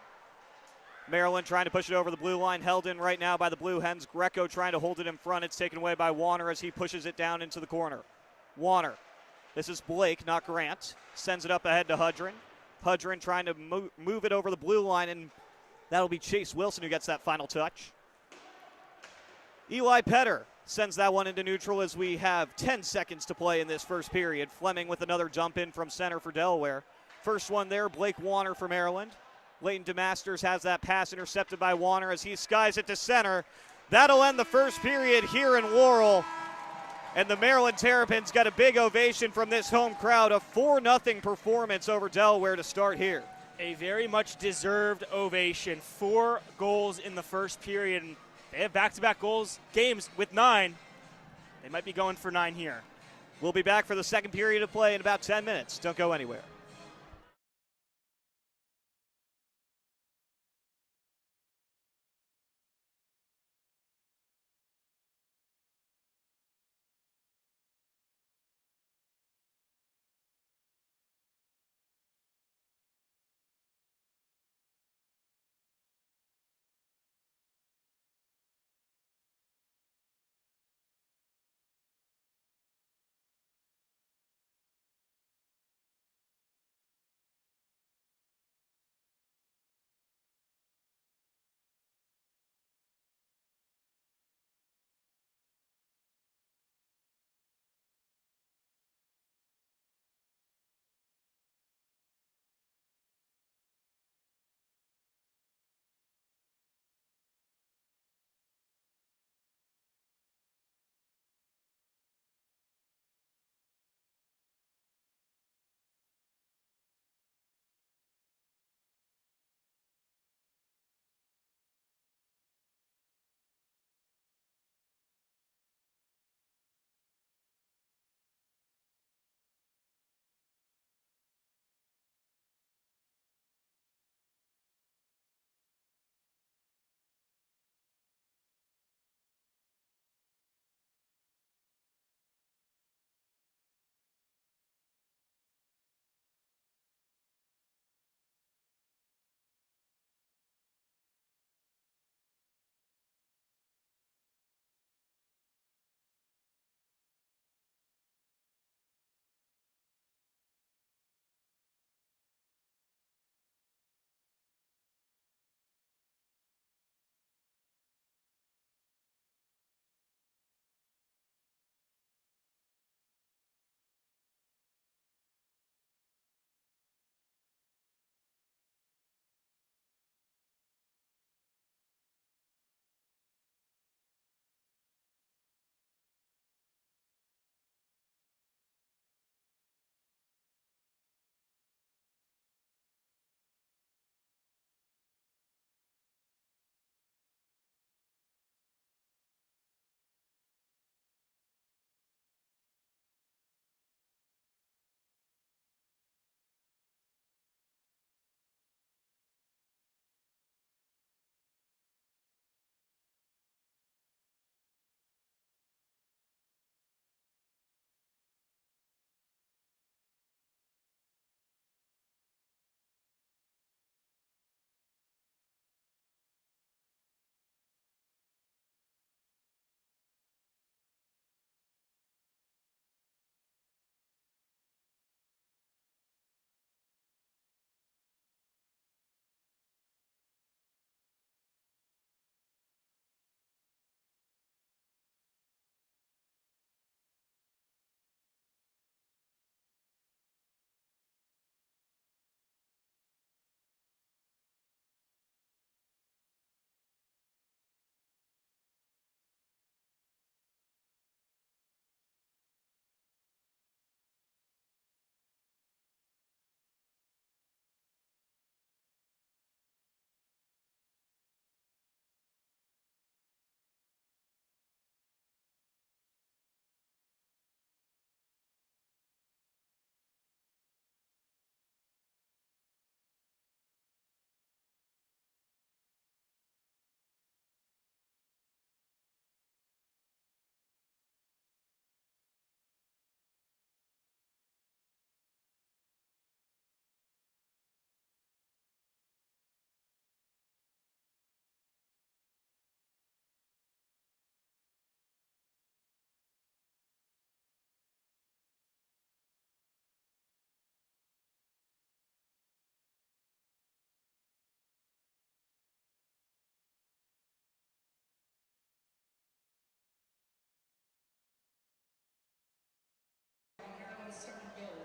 Maryland trying to push it over the blue line, held in right now by the Blue Hens. Greco trying to hold it in front. It's taken away by Warner as he pushes it down into the corner. Warner. This is Blake, not Grant. Sends it up ahead to Hudrin. Hudrin trying to move it over the blue line, and that'll be Chase Wilson who gets that final touch. Eli Petter sends that one into neutral as we have 10 seconds to play in this first period. Fleming with another jump in from center for Delaware. First one there, Blake Warner for Maryland. Leighton DeMasters has that pass intercepted by Warner as he skies it to center. That'll end the first period here in Laurel. And the Maryland Terrapins got a big ovation from this home crowd. A 4-0 performance over Delaware to start here. A very much deserved ovation. 4 goals in the first period. And they have back-to-back games with 9. They might be going for 9 here. We'll be back for the second period of play in about 10 minutes. Don't go anywhere.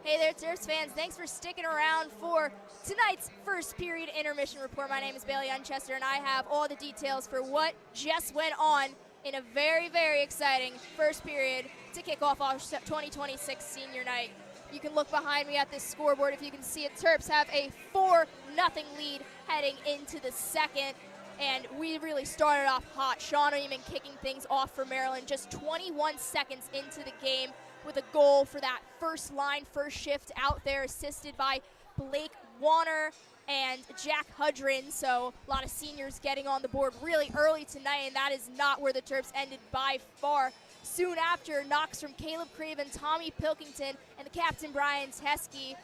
Hey there, Terps fans. Thanks for sticking around for tonight's first period intermission report. My name is Bailey Unchester, and I have all the details for what just went on in a very, very exciting first period to kick off our 2026 senior night. You can look behind me at this scoreboard if you can see it. Terps have a 4-0 lead heading into the second, and we really started off hot. Sean Eamon kicking things off for Maryland just 21 seconds into the game with a goal for that first line, first shift out there, assisted by Blake Warner and Jack Hudrin. So a lot of seniors getting on the board really early tonight, and that is not where the Terps ended by far. Soon after, knocks from Caleb Craven, Tommy Pilkington, and the captain Brian Teskey,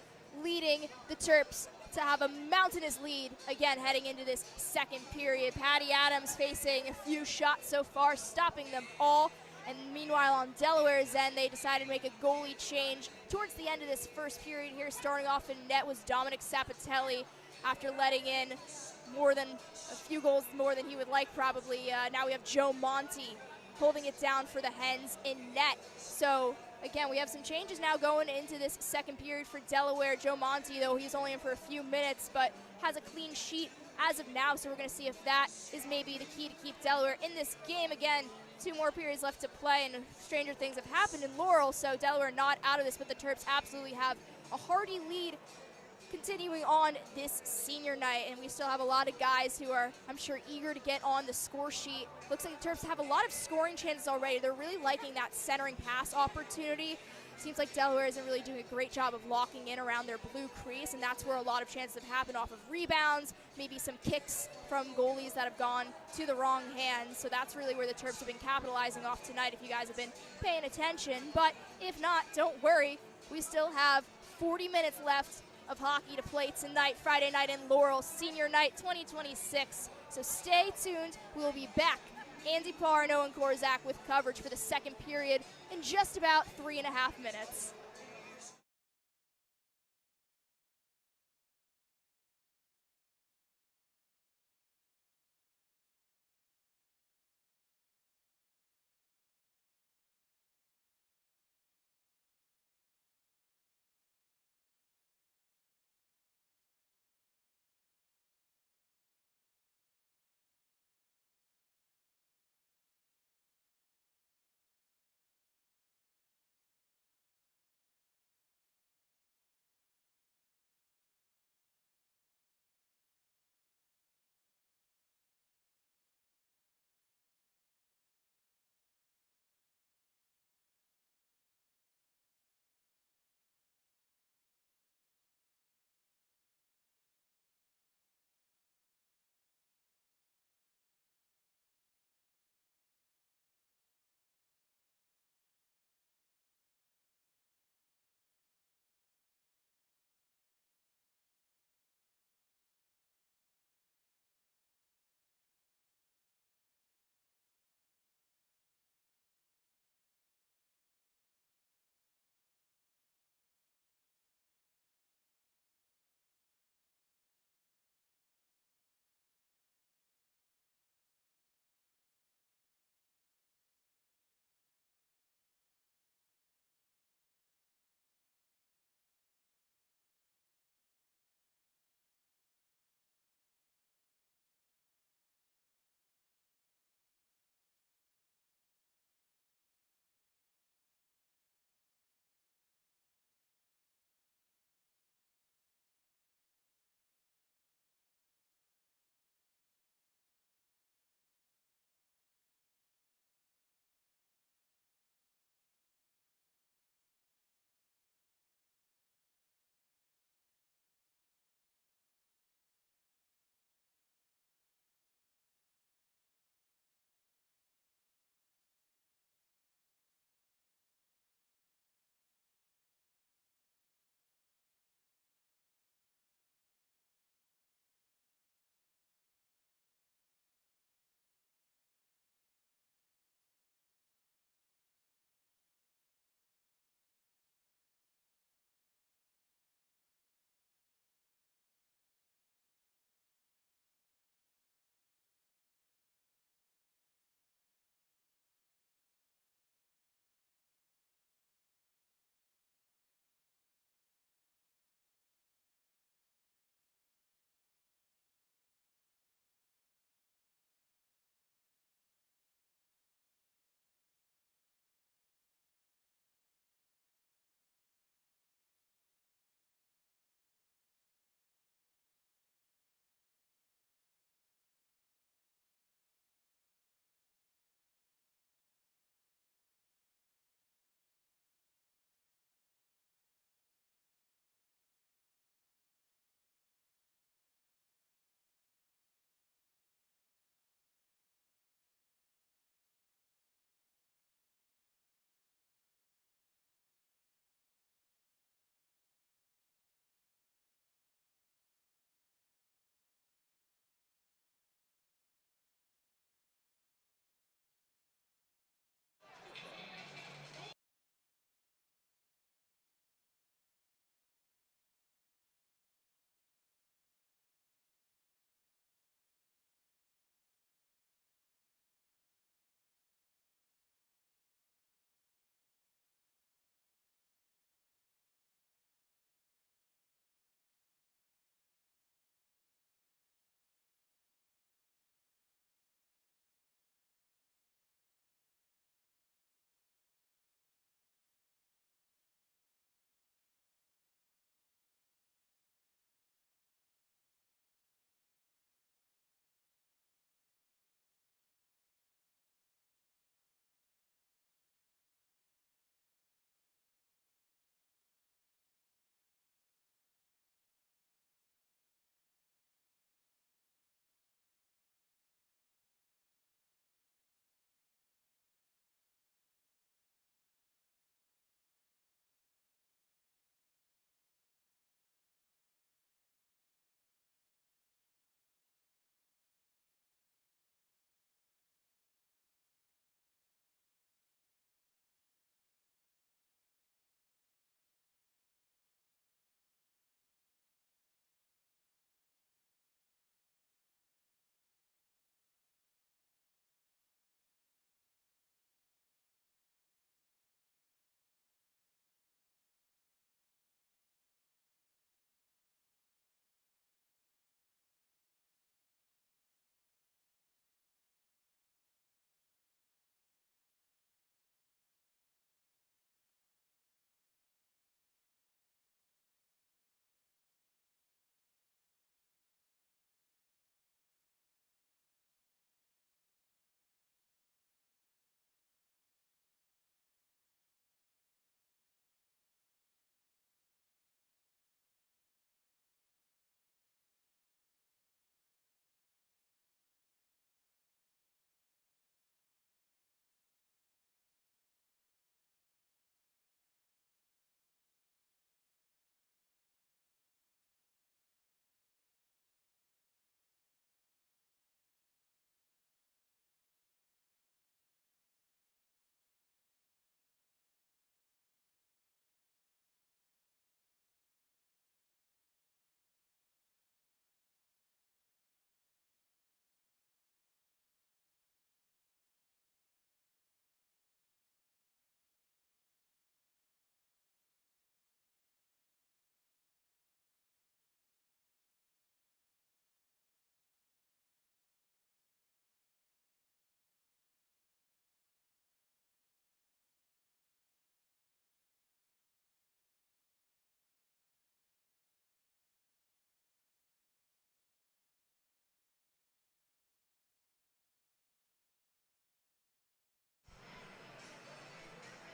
leading the Terps to have a mountainous lead again heading into this second period. Patty Adams facing a few shots so far, stopping them all. And meanwhile, on Delaware's end, they decided to make a goalie change towards the end of this first period here. Starting off in net was Dominic Sapatelli after letting in a few goals more than he would like probably. Now we have Joe Monty holding it down for the Hens in net. So again, we have some changes now going into this second period for Delaware. Joe Monty, though, he's only in for a few minutes, but has a clean sheet as of now. So we're going to see if that is maybe the key to keep Delaware in this game. Again, 2 more periods left to play, and stranger things have happened in Laurel, so Delaware not out of this, but the Terps absolutely have a hearty lead continuing on this senior night, and we still have a lot of guys who are, I'm sure, eager to get on the score sheet. Looks like the Terps have a lot of scoring chances already. They're really liking that centering pass opportunity. Seems like Delaware isn't really doing a great job of locking in around their blue crease, and that's where a lot of chances have happened off of rebounds, maybe some kicks from goalies that have gone to the wrong hands. So that's really where the Terps have been capitalizing off tonight, if you guys have been paying attention. But if not, don't worry. We still have 40 minutes left of hockey to play tonight, Friday night in Laurel, senior night 2026. So stay tuned. We'll be back. Andy Parr and Owen Korzak with coverage for the second period in just about 3.5 minutes.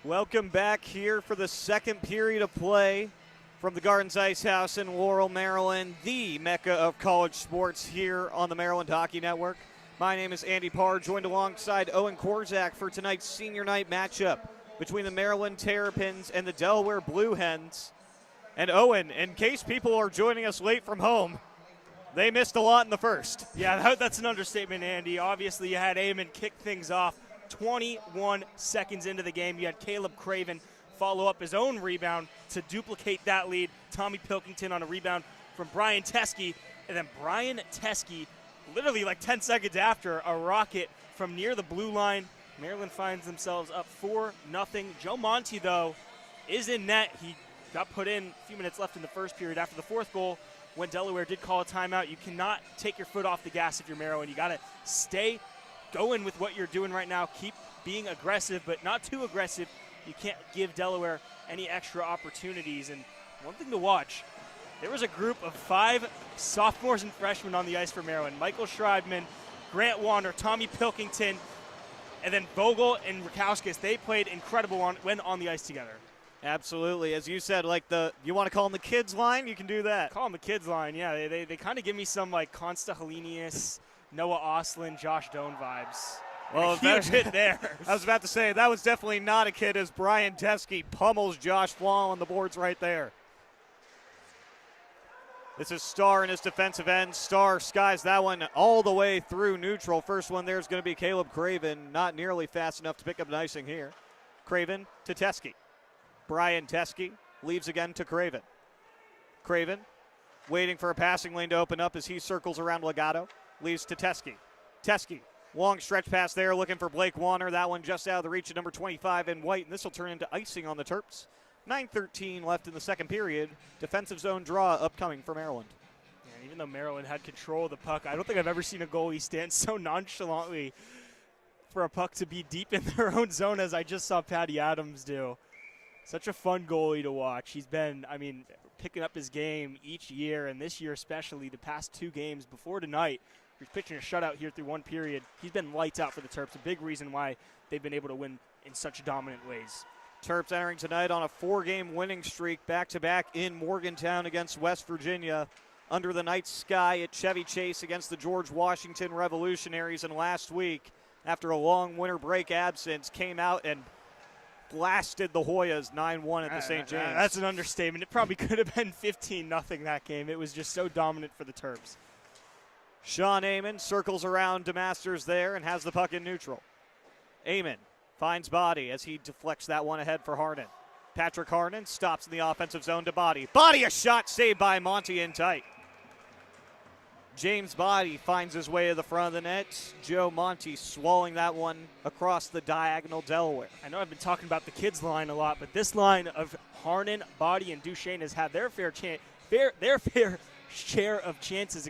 Welcome back here for the second period of play from the Gardens Ice House in Laurel, Maryland, the mecca of college sports here on the Maryland Hockey Network. My name is Andy Parr, joined alongside Owen Korzak for tonight's senior night matchup between the Maryland Terrapins and the Delaware Blue Hens. And Owen, in case people are joining us late from home, they missed a lot in the first. Yeah, that's an understatement, Andy. Obviously, you had Eamon kick things off 21 seconds into the game. You had Caleb Craven follow up his own rebound to duplicate that lead. Tommy Pilkington on a rebound from Brian Teske. And then Brian Teske, literally like 10 seconds after, a rocket from near the blue line. Maryland finds themselves up 4-0. Joe Monty, though, is in net. He got put in a few minutes left in the first period after the fourth goal. When Delaware did call a timeout, you cannot take your foot off the gas if you're Maryland. You got to stay going with what you're doing right now. Keep being aggressive, but not too aggressive. You can't give Delaware any extra opportunities. And one thing to watch, there was a group of 5 sophomores and freshmen on the ice for Maryland. Michael Schreibman, Grant Warner, Tommy Pilkington, and then Vogel and Rakowskis. They played incredible when on the ice together. Absolutely. As you said, like you want to call them the kids line, you can do that. Call them the kids line, yeah. They kind of give me some like Consta Helenius, Noah Oslin, Josh Doan vibes. Well, huge hit there. I was about to say, that was definitely not a kid as Brian Teske pummels Josh Flom on the boards right there. This is Starr in his defensive end. Starr skies that one all the way through neutral. First one there is going to be Caleb Craven, not nearly fast enough to pick up an icing here. Craven to Teske. Brian Teske leaves again to Craven. Craven waiting for a passing lane to open up as he circles around Legato. Leaves to Teske. Teske, long stretch pass there, looking for Blake Warner. That one just out of the reach of number 25 in white, and this will turn into icing on the Terps. 9:13 left in the second period. Defensive zone draw upcoming for Maryland. Yeah, even though Maryland had control of the puck, I don't think I've ever seen a goalie stand so nonchalantly for a puck to be deep in their own zone as I just saw Patty Adams do. Such a fun goalie to watch. He's been, picking up his game each year, and this year especially, the past 2 games before tonight. He's pitching a shutout here through one period. He's been lights out for the Terps, a big reason why they've been able to win in such dominant ways. Terps entering tonight on a 4-game winning streak back-to-back in Morgantown against West Virginia, under the night sky at Chevy Chase against the George Washington Revolutionaries, and last week, after a long winter break absence, came out and blasted the Hoyas 9-1 at the St. James. That's an understatement. It probably could have been 15-0 that game. It was just so dominant for the Terps. Sean Amon circles around DeMasters there and has the puck in neutral. Amon finds Body as he deflects that one ahead for Harnan. Patrick Harnan stops in the offensive zone to Body. Body, a shot saved by Monty in tight. James Body finds his way to the front of the net. Joe Monty swallowing that one across the diagonal Delaware. I know I've been talking about the kids line a lot, but this line of Harnan, Body, and Duchesne has had their fair share of chances,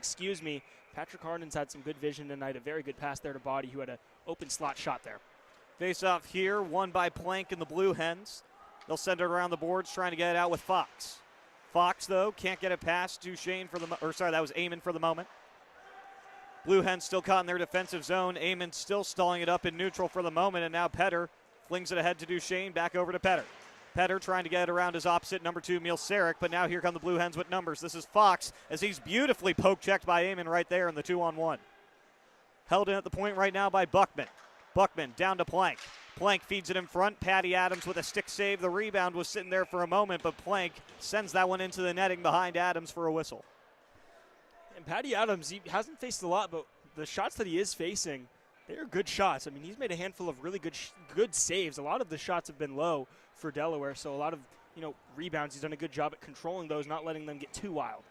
Patrick Harnan's had some good vision tonight, a very good pass there to Body, who had an open slot shot there. Face-off here, won by Plank and the Blue Hens. They'll send it around the boards, trying to get it out with Fox. Fox, though, can't get it past Duchesne that was Amon for the moment. Blue Hens still caught in their defensive zone. Amon still stalling it up in neutral for the moment, and now Petter flings it ahead to Duchesne, back over to Petter. Petter trying to get it around his opposite, number 2, Emil Sarek, but now here come the Blue Hens with numbers. This is Fox, as he's beautifully poke-checked by Amon right there in the 2-on-1. Held in at the point right now by Buckman. Buckman down to Plank. Plank feeds it in front. Patty Adams with a stick save. The rebound was sitting there for a moment, but Plank sends that one into the netting behind Adams for a whistle. And Patty Adams, he hasn't faced a lot, but the shots that he is facing, they're good shots. He's made a handful of really good saves. A lot of the shots have been low for Delaware, so a lot of rebounds. He's done a good job at controlling those, not letting them get too wild.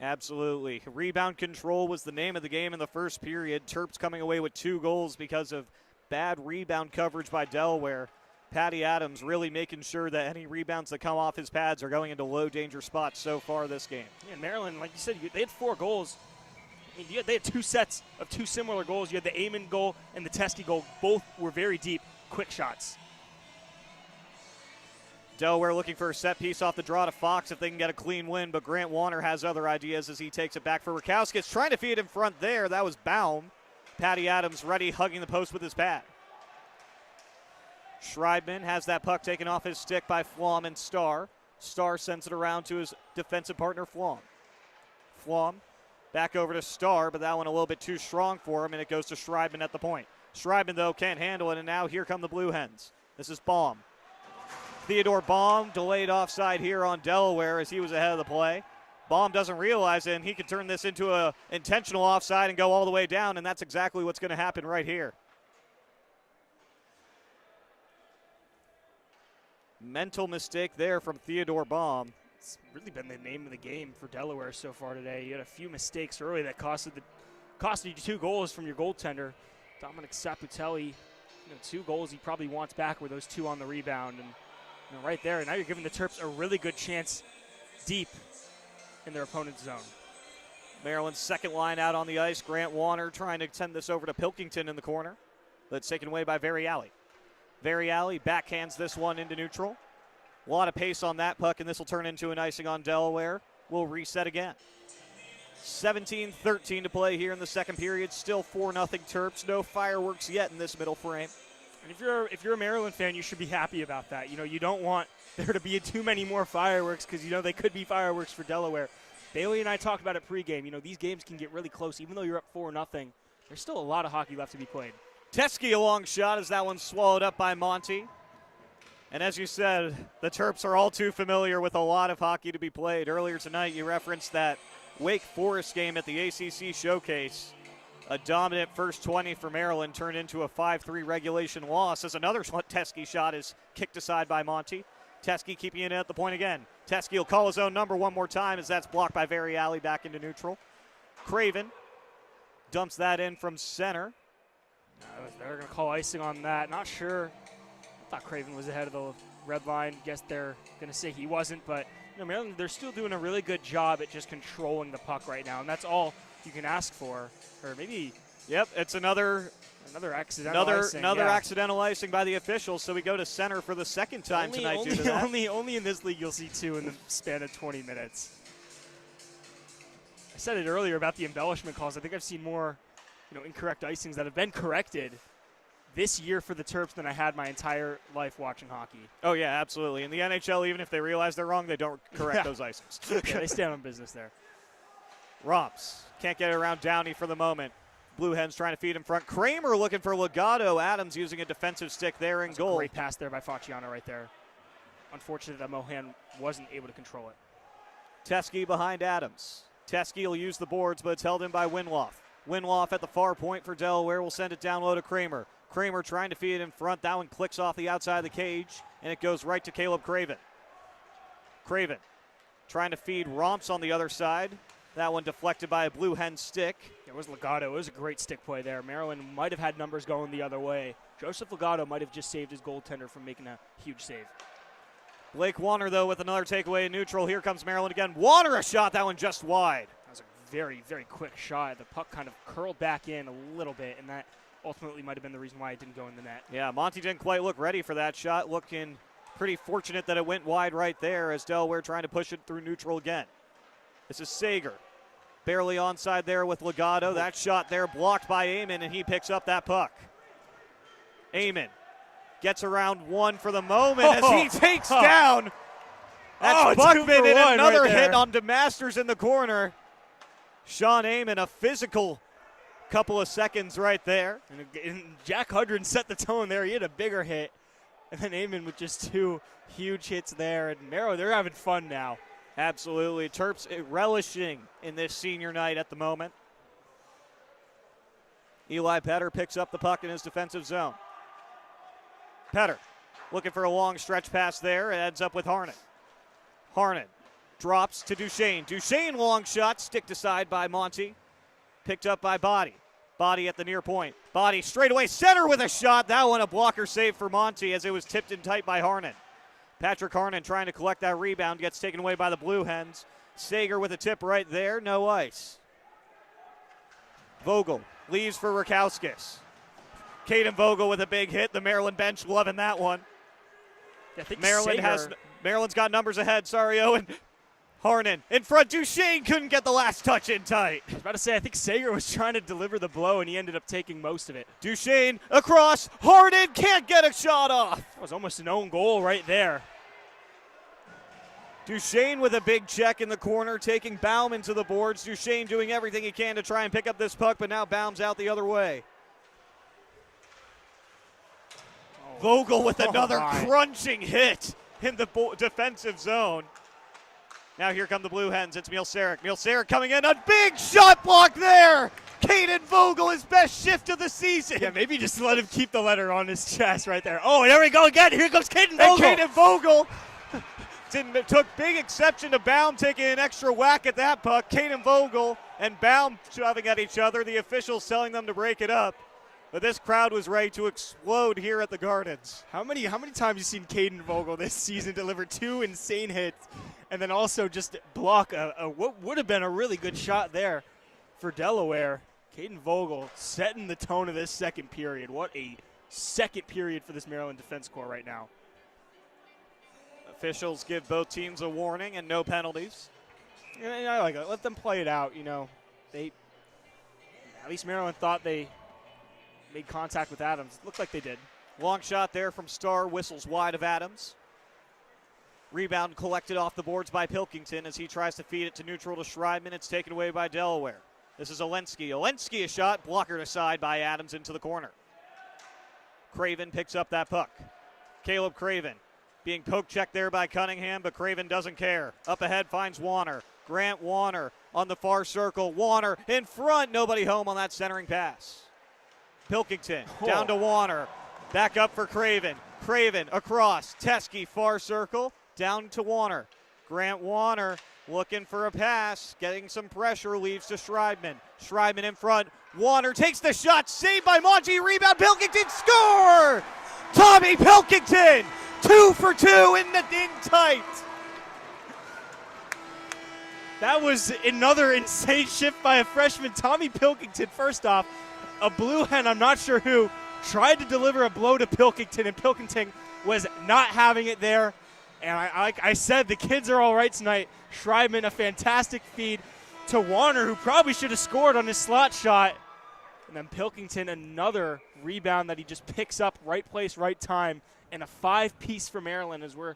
Absolutely. Rebound control was the name of the game in the first period. Terps coming away with 2 goals because of bad rebound coverage by Delaware. Patty Adams really making sure that any rebounds that come off his pads are going into low danger spots so far this game. Yeah, Maryland, like you said, they had 4 goals. They had 2 sets of 2 similar goals. You had the Amon goal and the Teske goal. Both were very deep, quick shots. Delaware looking for a set piece off the draw to Fox if they can get a clean win, but Grant Warner has other ideas as he takes it back for Rakowskis. Trying to feed in front there. That was Baum. Patty Adams ready, hugging the post with his pad. Schreibman has that puck taken off his stick by Flom and Starr. Starr sends it around to his defensive partner, Flom. Flom back over to Starr, but that one a little bit too strong for him, and it goes to Schreibman at the point. Schreibman, though, can't handle it, and now here come the Blue Hens. This is Baum. Theodore Baum delayed offside here on Delaware as he was ahead of the play. Baum doesn't realize it, and he can turn this into an intentional offside and go all the way down, and that's exactly what's going to happen right here. Mental mistake there from Theodore Baum. It's really been the name of the game for Delaware so far today. You had a few mistakes early that costed you 2 goals from your goaltender, Dominic Saputelli. 2 goals he probably wants back were those 2 on the rebound, and right there. And now you're giving the Terps a really good chance deep in their opponent's zone. Maryland's second line out on the ice. Grant Warner trying to send this over to Pilkington in the corner. That's taken away by Variali. Variali backhands this one into neutral. A lot of pace on that puck, and this will turn into an icing on Delaware. We'll reset again. 17-13 to play here in the second period. Still 4-0 Terps. No fireworks yet in this middle frame. And if you're a Maryland fan, you should be happy about that. You don't want there to be too many more fireworks because they could be fireworks for Delaware. Bailey and I talked about it pregame. These games can get really close. Even though you're up 4-0, there's still a lot of hockey left to be played. Teskey a long shot as that one's swallowed up by Monty. And as you said, the Terps are all too familiar with a lot of hockey to be played. Earlier tonight, you referenced that Wake Forest game at the ACC Showcase. A dominant first 20 for Maryland turned into a 5-3 regulation loss as another Teskey shot is kicked aside by Monty. Teskey keeping it at the point again. Teskey will call his own number one more time as that's blocked by Variali back into neutral. Craven dumps that in from center. They're going to call icing on that. Not sure. I thought Craven was ahead of the red line. Guess they're going to say he wasn't, but Maryland, they're still doing a really good job at just controlling the puck right now, and that's all you can ask for. Or maybe. Yep, it's another accidental icing. Another accidental icing by the officials, so we go to center for the second time tonight due to that. Only in this league you'll see 2 in the span of 20 minutes. I said it earlier about the embellishment calls. I think I've seen more incorrect icings that have been corrected this year for the Terps than I had my entire life watching hockey. Oh, yeah, absolutely. In the NHL, even if they realize they're wrong, they don't correct those icings. Yeah, they stand on business there. Romps can't get it around Downey for the moment. Blue Hens trying to feed in front. Kramer looking for Legato. Adams using a defensive stick there in goal. Great pass there by Facciano right there. Unfortunate that Mohan wasn't able to control it. Teskey behind Adams. Teskey will use the boards, but it's held in by Winloff. Winloff at the far point for Delaware will send it down low to Kramer. Kramer trying to feed it in front. That one clicks off the outside of the cage, and it goes right to Caleb Craven. Craven trying to feed Romps on the other side. That one deflected by a Blue Hen stick. It was Legato. It was a great stick play there. Maryland might have had numbers going the other way. Joseph Legato might have just saved his goaltender from making a huge save. Blake Warner, though, with another takeaway in neutral. Here comes Maryland again. Warner a shot. That one just wide. That was a very, very quick shot. The puck kind of curled back in a little bit, and that ultimately might have been the reason why it didn't go in the net. Yeah, Monty didn't quite look ready for that shot. Looking pretty fortunate that it went wide right there as Delaware trying to push it through neutral again. This is Sager. Barely onside there with Legato. That shot there blocked by Amon, and he picks up that puck. Amon gets around one for the moment as he takes down. That's Buckman and another right hit on DeMasters in the corner. Sean Amon, a physical couple of seconds right there. And Jack Hudron set the tone there. He had a bigger hit. And then Amon with just 2 huge hits there. And Maryland, they're having fun now. Absolutely. Terps relishing in this senior night at the moment. Eli Petter picks up the puck in his defensive zone. Petter looking for a long stretch pass there. It ends up with Harnan. Harnan drops to Duchesne. Duchesne long shot, sticked aside by Monty. Picked up by Body. Body at the near point. Body straight away center with a shot. That one a blocker save for Monty as it was tipped in tight by Harnan. Patrick Harnan trying to collect that rebound, gets taken away by the Blue Hens. Sager with a tip right there, no ice. Vogel leaves for Rakowskis. Caden Vogel with a big hit. The Maryland bench loving that one. I think Maryland's got numbers ahead. Sorry, Owen. Harnan in front. Duchesne couldn't get the last touch in tight. I was about to say, I think Sager was trying to deliver the blow, and he ended up taking most of it. Duchesne across. Harnan can't get a shot off. That was almost an own goal right there. Duchesne with a big check in the corner, taking Baum into the boards. Duchesne doing everything he can to try and pick up this puck, but now Baum's out the other way. Vogel with another crunching hit in the defensive zone. Now here come the Blue Hens. It's Mielsarek. Mielsarek coming in. A big shot block there. Caden Vogel, his best shift of the season. Yeah, maybe just let him keep the letter on his chest right there. Oh, there we go again. Here comes Caden Vogel. And Caden Vogel took big exception to Baum taking an extra whack at that puck. Caden Vogel and Baum shoving at each other. The officials telling them to break it up. But this crowd was ready to explode here at the Gardens. How many times have you seen Caden Vogel this season deliver 2 insane hits and then also just block what would have been a really good shot there for Delaware? Caden Vogel setting the tone of this second period. What a second period for this Maryland defense corps right now. Officials give both teams a warning and no penalties. And I like it. Let them play it out. You know, at least Maryland thought they made contact with Adams. Looked like they did. Long shot there from Starr, whistles wide of Adams. Rebound collected off the boards by Pilkington as he tries to feed it to neutral to Schreibman. It's taken away by Delaware. This is Olensky. Olensky a shot, blockered aside by Adams into the corner. Craven picks up that puck. Caleb Craven being poke checked there by Cunningham, but Craven doesn't care. Up ahead finds Warner. Grant Warner on the far circle. Warner in front, nobody home on that centering pass. Pilkington down to Warner. Back up for Craven. Craven across. Teskey far circle. Down to Warner. Grant Warner looking for a pass. Getting some pressure. Leaves to Schreibman. Schreibman in front. Warner takes the shot. Saved by Monty. Rebound. Pilkington score! Tommy Pilkington. 2 for 2 in tight. That was another insane shift by a freshman. Tommy Pilkington, first off, a Blue Hen, I'm not sure who, tried to deliver a blow to Pilkington, and Pilkington was not having it there. And like I said, the kids are all right tonight. Schreibman, a fantastic feed to Warner, who probably should have scored on his slot shot. And then Pilkington, another rebound that he just picks up, right place, right time, and a 5-piece for Maryland as we're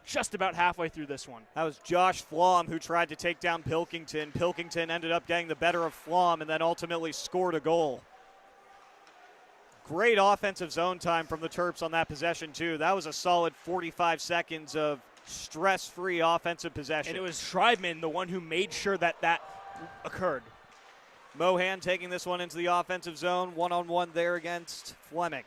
just about halfway through this one. That was Josh Flom who tried to take down Pilkington. Pilkington ended up getting the better of Flom and then ultimately scored a goal. Great offensive zone time from the Terps on that possession, too. That was a solid 45 seconds of stress-free offensive possession. And it was Schreibman, the one who made sure that occurred. Mohan taking this one into the offensive zone. One-on-one there against Fleming.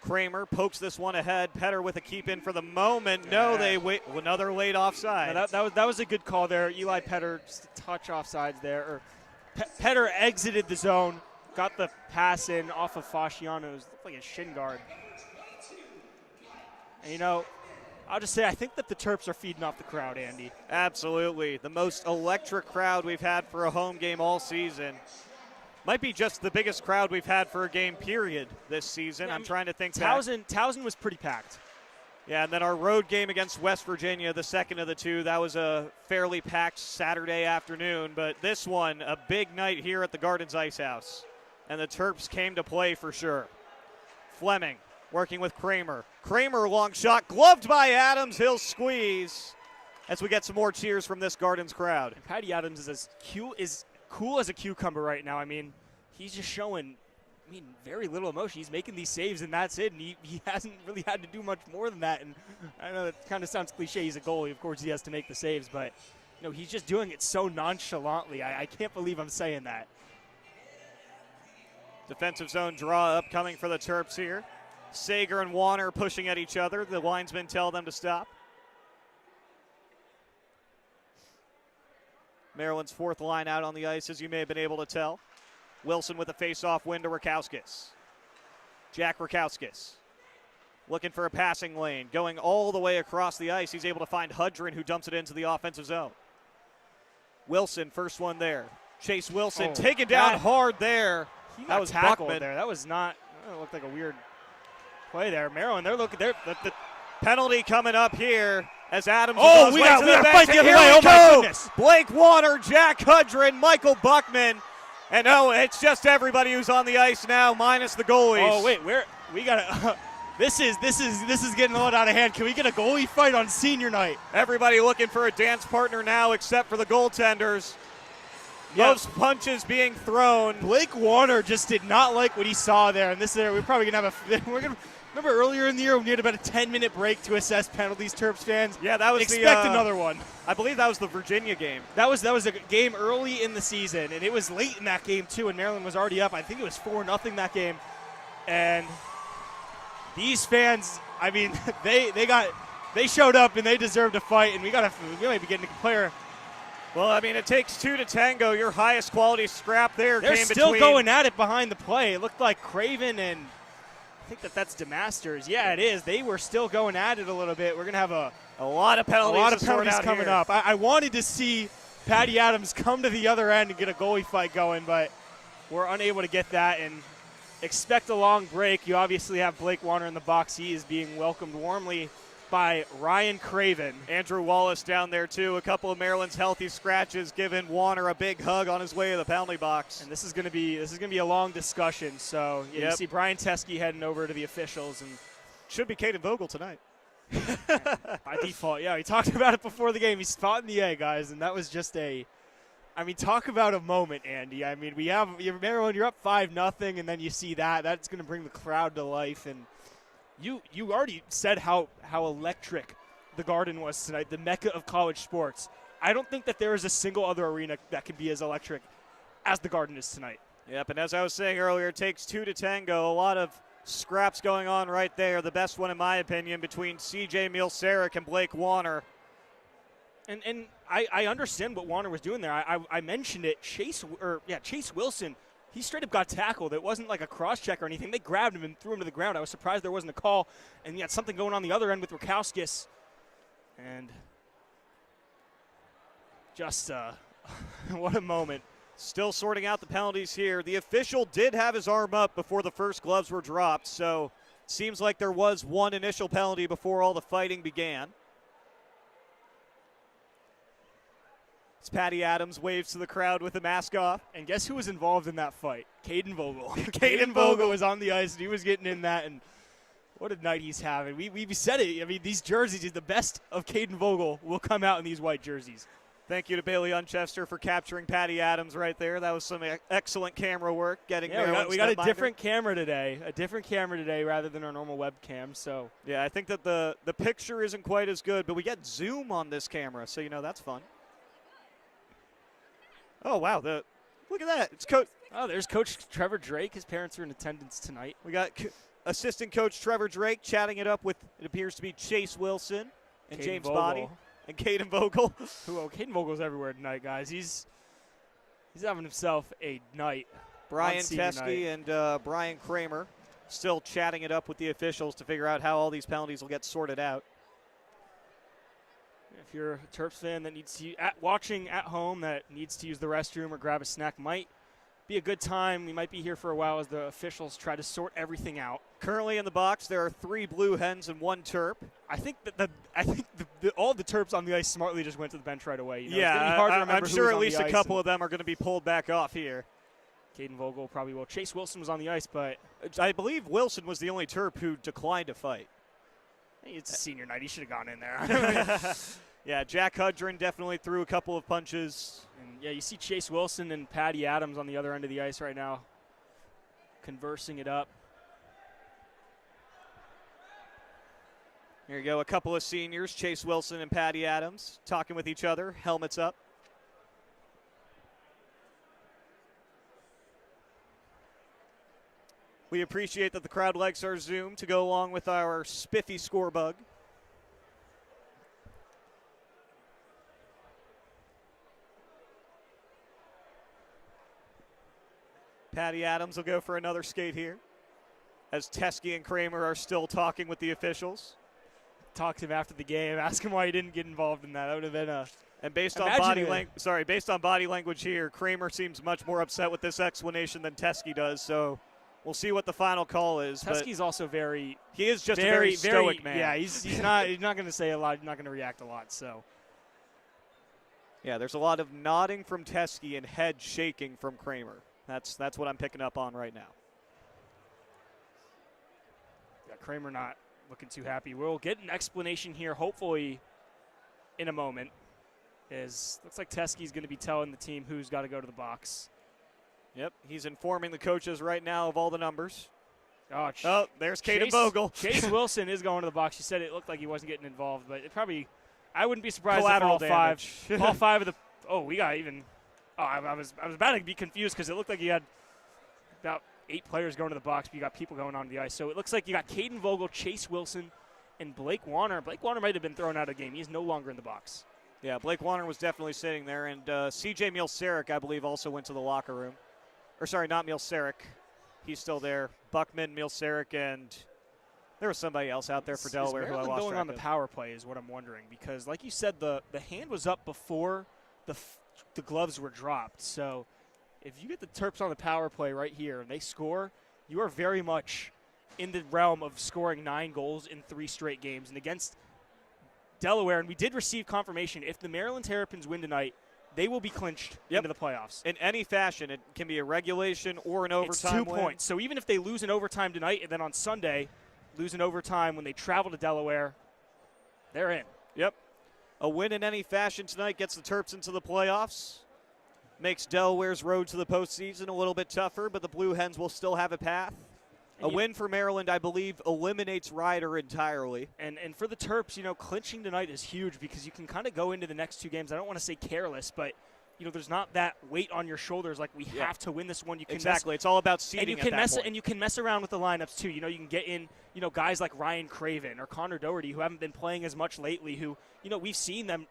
Kramer pokes this one ahead. Petter with a keep in for the moment. No, they wait. Another late offside. No, that was a good call there. Eli Petter just a touch offsides there. Or Petter exited the zone. Got the pass in off of Fasciano's, looked like a shin guard. And, you know, I'll just say I think that the Terps are feeding off the crowd, Andy. Absolutely. The most electric crowd we've had for a home game all season. Might be just the biggest crowd we've had for a game, period, this season. Yeah, I'm trying to think. Towson was pretty packed. Yeah, and then our road game against West Virginia, the second of the two, that was a fairly packed Saturday afternoon. But this one, a big night here at the Gardens Ice House. And the Terps came to play for sure. Fleming working with Kramer. Kramer, long shot, gloved by Adams. He'll squeeze as we get some more cheers from this Gardens crowd. And Patty Adams is cool as a cucumber right now. I mean, he's just showing, very little emotion. He's making these saves, and that's it. And he hasn't really had to do much more than that. And I know that kind of sounds cliche. He's a goalie. Of course, he has to make the saves. But, he's just doing it so nonchalantly. I can't believe I'm saying that. Defensive zone draw upcoming for the Terps here. Sager and Warner pushing at each other. The linesmen tell them to stop. Maryland's fourth line out on the ice, as you may have been able to tell. Wilson with a face-off win to Rakowskis. Jack Rakowskis looking for a passing lane. Going all the way across the ice. He's able to find Hudrin, who dumps it into the offensive zone. Wilson, first one there. Chase Wilson taken down hard there. That was tackled there. That was not. That looked like a weird play there. Maryland, the penalty coming up here. as Adams Oh, goes we way got to a the bench, fight the and other here way. we Oh, my go. goodness. Blake Warner, Jack Hudrin, Michael Buckman. And no, it's just everybody who's on the ice now, minus the goalies. Oh, wait, we got to this is getting a lot out of hand. Can we get a goalie fight on senior night? Everybody looking for a dance partner now except for the goaltenders. Most punches being thrown. Blake Warner just did not like what he saw there, and we're probably gonna have remember earlier in the year when we had about a 10-minute break to assess penalties, Terps fans? Yeah, that was expect another one. I believe that was the Virginia game. That was a game early in the season, and it was late in that game too, and Maryland was already up. I think it was 4-0 that game, and these fans, I mean, they showed up and they deserved a fight, and we might be getting a player. Well, I mean, it takes two to tango. Your highest quality scrap there They're came still between. going at it behind the play. It looked like Craven and I think that's DeMasters. Yeah, it is. They were still going at it a little bit. We're going to have a lot of penalties, coming up. I wanted to see Patty Adams come to the other end and get a goalie fight going, but we're unable to get that. And expect a long break. You obviously have Blake Warner in the box. He is being welcomed warmly by Ryan Craven. Andrew Wallace down there, too. A couple of Maryland's healthy scratches giving Warner a big hug on his way to the penalty box. And this is going to be a long discussion. So you see Brian Teskey heading over to the officials, and should be Caden Vogel tonight. By default, yeah. We talked about it before the game. He's fought in the A, guys, and that was just talk about a moment, Andy. I mean, Maryland, you're up 5-0, and then you see that. That's going to bring the crowd to life. And you already said how electric the Garden was tonight, the mecca of college sports. I don't think that there is a single other arena that can be as electric as the Garden is tonight. Yep, and as I was saying earlier, it takes two to tango. A lot of scraps going on right there. The best one, in my opinion, between C.J. Mielsarek and Blake Warner. And I understand what Warner was doing there. I mentioned it. Chase Wilson, he straight up got tackled. It wasn't like a cross-check or anything. They grabbed him and threw him to the ground. I was surprised there wasn't a call. And you had something going on the other end with Rukowskis. And just what a moment. Still sorting out the penalties here. The official did have his arm up before the first gloves were dropped, so it seems like there was one initial penalty before all the fighting began. As Patty Adams waves to the crowd with the mask off. And guess who was involved in that fight? Caden Vogel. Caden Vogel was on the ice, and he was getting in that, and what a night he's having. We said it. I mean, these jerseys, the best of Caden Vogel will come out in these white jerseys. Thank you to Bailey Unchester for capturing Patty Adams right there. That was some excellent camera work. We got a different camera today, rather than our normal webcam. So yeah, I think that the picture isn't quite as good, but we get zoom on this camera, so that's fun. Oh wow, look at that! It's Coach. Oh, there's Coach Trevor Drake. His parents are in attendance tonight. We got assistant coach Trevor Drake chatting it up with it appears to be Chase Wilson and James Body. And Caden Vogel. Caden Vogel's everywhere tonight, guys. He's having himself a night. Brian Teskey and Brian Kramer still chatting it up with the officials to figure out how all these penalties will get sorted out. If you're a Terps fan that needs to watching at home that needs to use the restroom or grab a snack, might be a good time. We might be here for a while as the officials try to sort everything out. Currently in the box, there are 3 Blue Hens and 1 Terp. I think all the Terps on the ice smartly just went to the bench right away. Yeah, it's gonna be hard to remember I'm sure who was at on least the a ice, couple of them are going to be pulled back off here. Caden Vogel probably will. Chase Wilson was on the ice, but I believe Wilson was the only Terp who declined to fight. Hey, it's senior night. He should have gone in there. Yeah, Jack Hudrin definitely threw a couple of punches. And yeah, you see Chase Wilson and Patty Adams on the other end of the ice right now, conversing it up. Here you go, a couple of seniors, Chase Wilson and Patty Adams, talking with each other, helmets up. We appreciate that the crowd likes our Zoom to go along with our spiffy score bug. Patty Adams will go for another skate here, as Teskey and Kramer are still talking with the officials. Talk to him after the game. Ask him why he didn't get involved in that. That would have been a. And based on body language here, Kramer seems much more upset with this explanation than Teskey does. So We'll see what the final call is. but Teskey's also he is just a very stoic man. Yeah, he's not going to say a lot. He's not going to react a lot. So Yeah, there's a lot of nodding from Teskey and head shaking from Kramer. That's what I'm picking up on right now. yeah, Kramer not looking too happy. We'll get an explanation here, hopefully, in a moment. Looks like Teskey's going to be telling the team who's got to go to the box. Yep, he's informing the coaches right now of all the numbers. Oh, there's Caden Vogel. Chase Wilson is going to the box. He said it looked like he wasn't getting involved, but it probably – I wouldn't be surprised if Collateral all damage. all five of the – oh, we got even – oh, I was about to be confused because it looked like you had about 8 players going to the box, but you got people going onto the ice. So it looks like you got Caden Vogel, Chase Wilson, and Blake Warner. Blake Warner might have been thrown out of the game. He's no longer in the box. Yeah, Blake Warner was definitely sitting there, and C.J. Mielsarek, I believe, also went to the locker room. Or sorry, not Mielsarek. He's still there. Buckman, Mielsarek, and there was somebody else out there for Delaware who I Maryland lost going track on the of. power play is what I'm wondering, because like you said, the hand was up before the gloves were dropped. So if you get the Terps on the power play right here and they score, you are very much in the realm of scoring 9 goals in 3 straight games. And against Delaware, and we did receive confirmation, if the Maryland Terrapins win tonight, they will be clinched into the playoffs. In any fashion. It can be a regulation or an overtime It's 2 win. points. So even if they lose in overtime tonight and then on Sunday lose in overtime when they travel to Delaware, they're in. Yep. A win in any fashion tonight gets the Terps into the playoffs. Makes Delaware's road to the postseason a little bit tougher, but the Blue Hens will still have a path. A win for Maryland, I believe, eliminates Ryder entirely. And for the Terps, you know, clinching tonight is huge because you can kind of go into the next 2 games. I don't want to say careless, but, you know, there's not that weight on your shoulders like we have to win this one. You can exactly. It's all about seeding and you can mess around with the lineups too. You know, you can get in, you know, guys like Ryan Craven or Connor Doherty who haven't been playing as much lately, who, you know, we've seen them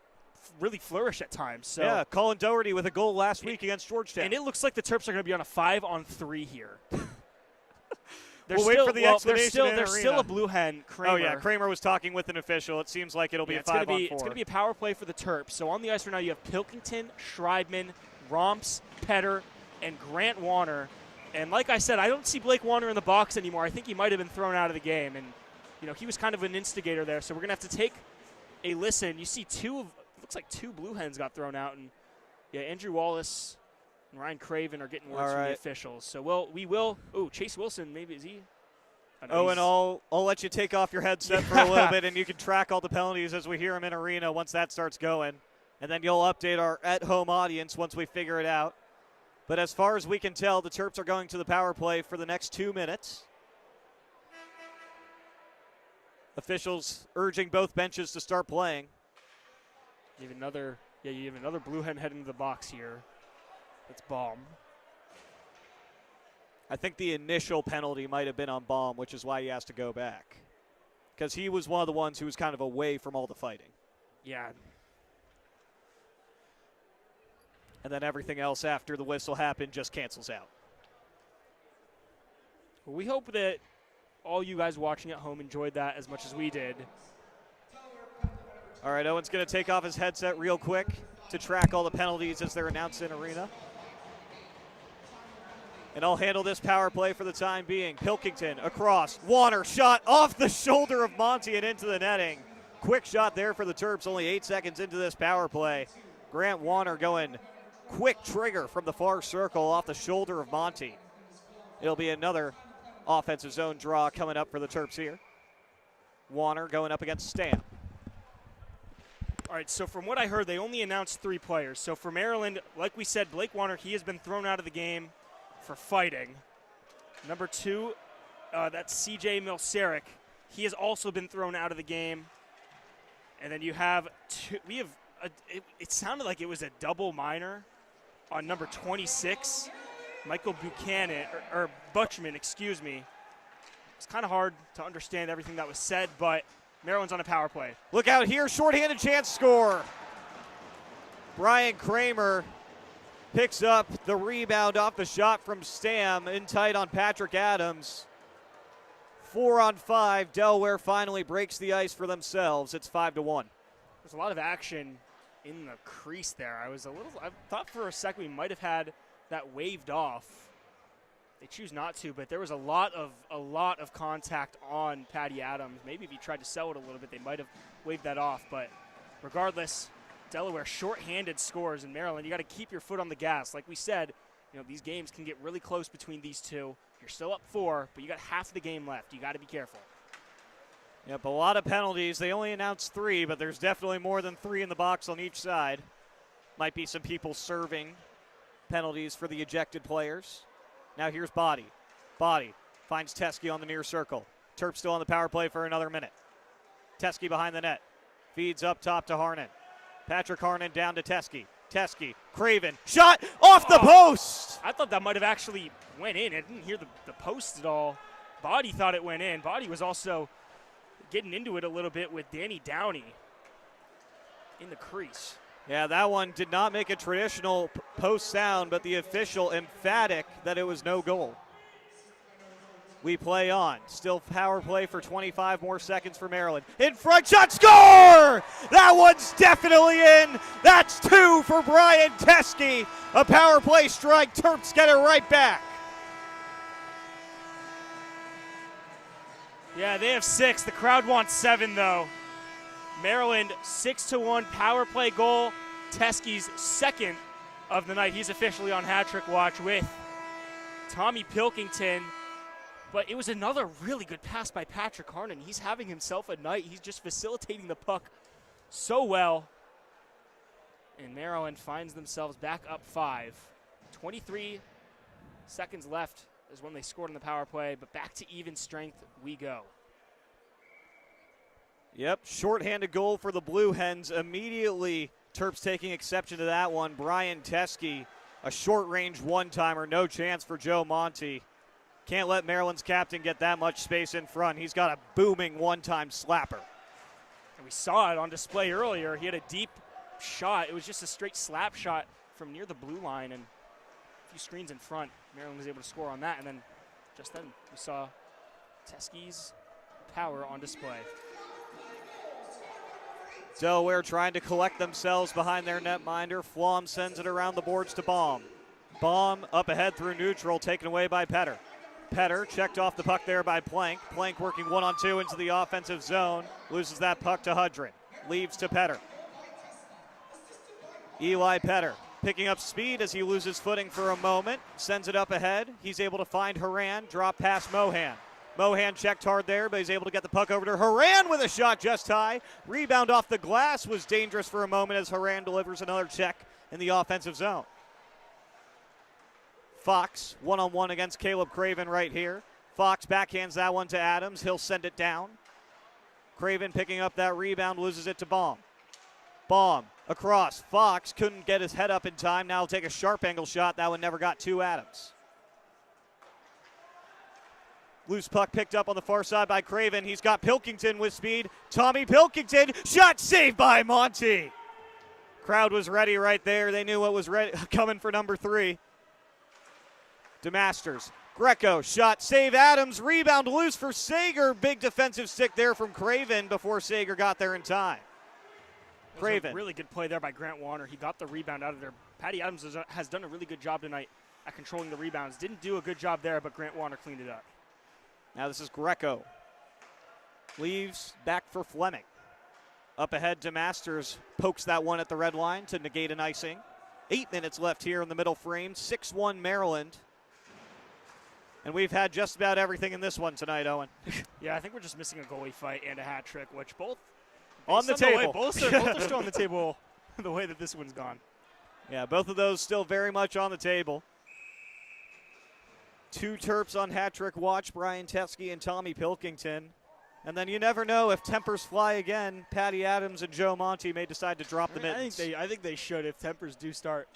really flourish at times. So yeah, Colin Doherty with a goal last week against Georgetown. And it looks like the Terps are going to be on a 5-on-3 here. We'll wait for the explanation. There's still a Blue Hen, Kramer. Oh, yeah, Kramer was talking with an official. It seems like it'll be a 5-on-4. It's going to be a power play for the Terps. So on the ice right now you have Pilkington, Schreibman, Romps, Petter, and Grant Warner. And like I said, I don't see Blake Warner in the box anymore. I think he might have been thrown out of the game. And, you know, he was kind of an instigator there. So we're going to have to take a listen. You see looks like 2 Blue Hens got thrown out. And, yeah, Andrew Wallace and Ryan Craven are getting words from the officials. So we will. Oh, Chase Wilson, maybe is he? And I'll let you take off your headset for a little bit, and you can track all the penalties as we hear them in arena once that starts going. And then you'll update our at-home audience once we figure it out. But as far as we can tell, the Terps are going to the power play for the next 2 minutes. Officials urging both benches to start playing. You have another Blue Hen heading to the box here. It's Baum. I think the initial penalty might have been on Baum, which is why he has to go back. Because he was one of the ones who was kind of away from all the fighting. Yeah. And then everything else after the whistle happened just cancels out. Well, we hope that all you guys watching at home enjoyed that as much as we did. All right, Owen's going to take off his headset real quick to track all the penalties as they're announced in arena. And I'll handle this power play for the time being. Pilkington across. Warner shot off the shoulder of Monty and into the netting. Quick shot there for the Terps, only 8 seconds into this power play. Grant Warner going quick trigger from the far circle off the shoulder of Monty. It'll be another offensive zone draw coming up for the Terps here. Warner going up against Stamp. All right, so from what I heard, they only announced 3 players. So for Maryland, like we said, Blake Warner, he has been thrown out of the game for fighting. Number 2, that's C.J. Mielsarek. He has also been thrown out of the game. And then you have it sounded like it was a double minor on number 26, Michael Buchanan, or Butchman, excuse me. It's kind of hard to understand everything that was said, but Maryland's on a power play. Look out here, shorthanded chance score. Brian Kramer picks up the rebound off the shot from Stam, in tight on Patrick Adams. 4-on-5, Delaware finally breaks the ice for themselves. It's 5-1. There's a lot of action in the crease there. I thought for a second we might have had that waved off. They choose not to, but there was a lot of contact on Patty Adams. Maybe if he tried to sell it a little bit, they might have waved that off. But regardless, Delaware shorthanded scores in Maryland. You got to keep your foot on the gas. Like we said, these games can get really close between these two. You're still up 4, but you got half the game left. You got to be careful. Yep, a lot of penalties. They only announced 3, but there's definitely more than 3 in the box on each side. Might be some people serving penalties for the ejected players. Now here's Body. Body finds Teske on the near circle. Terp still on the power play for another minute. Teske behind the net. Feeds up top to Harnan. Patrick Harnan down to Teske. Teske, Craven, shot off the post! I thought that might have actually went in. I didn't hear the post at all. Body thought it went in. Body was also getting into it a little bit with Danny Downey in the crease. Yeah, that one did not make a traditional post sound, but the official emphatic that it was no goal. We play on. Still power play for 25 more seconds for Maryland. In front, shot, score! That one's definitely in. That's 2 for Brian Teske. A power play strike. Terps get it right back. Yeah, they have 6. The crowd wants 7, though. Maryland 6-1 power play goal. Teske's second of the night. He's officially on hat trick watch with Tommy Pilkington. But it was another really good pass by Patrick Harnan. He's having himself a night. He's just facilitating the puck so well. And Maryland finds themselves back up 5. 23 seconds left is when they scored on the power play, but back to even strength we go. Yep, shorthanded goal for the Blue Hens. Immediately, Terps taking exception to that one. Brian Teske, a short-range one-timer, no chance for Joe Monty. Can't let Maryland's captain get that much space in front. He's got a booming one-time slapper. And we saw it on display earlier. He had a deep shot. It was just a straight slap shot from near the blue line and a few screens in front. Maryland was able to score on that. And then just then we saw Teske's power on display. Delaware trying to collect themselves behind their netminder. Flom sends it around the boards to Baum. Baum up ahead through neutral, taken away by Petter. Petter checked off the puck there by Plank. Plank working 1-on-2 into the offensive zone. Loses that puck to Hudrin. Leaves to Petter. Eli Petter picking up speed as he loses footing for a moment. Sends it up ahead. He's able to find Haran. Drop past Mohan. Mohan checked hard there, but he's able to get the puck over to Haran with a shot just high. Rebound off the glass was dangerous for a moment as Haran delivers another check in the offensive zone. Fox, 1-on-1 against Caleb Craven right here. Fox backhands that one to Adams. He'll send it down. Craven picking up that rebound, loses it to Baum. Baum across. Fox couldn't get his head up in time. Now he'll take a sharp angle shot. That one never got to Adams. Loose puck picked up on the far side by Craven. He's got Pilkington with speed. Tommy Pilkington, shot saved by Monty. Crowd was ready right there. They knew what was coming for number 3. DeMasters, Greco, shot, save Adams, rebound loose for Sager. Big defensive stick there from Craven before Sager got there in time. Craven. A really good play there by Grant Warner. He got the rebound out of there. Patty Adams has done a really good job tonight at controlling the rebounds. Didn't do a good job there, but Grant Warner cleaned it up. Now this is Greco. Leaves back for Fleming. Up ahead to Masters. Pokes that one at the red line to negate an icing. 8 minutes left here in the middle frame. 6-1 Maryland. And we've had just about everything in this one tonight, Owen. Yeah, I think we're just missing a goalie fight and a hat trick, which both on the table. Both are still on the table the way that this one's gone. Yeah, both of those still very much on the table. 2 Terps on hat trick watch, Brian Teske and Tommy Pilkington. And then you never know if tempers fly again. Patty Adams and Joe Monty may decide to drop the mittens. I think they should if tempers do start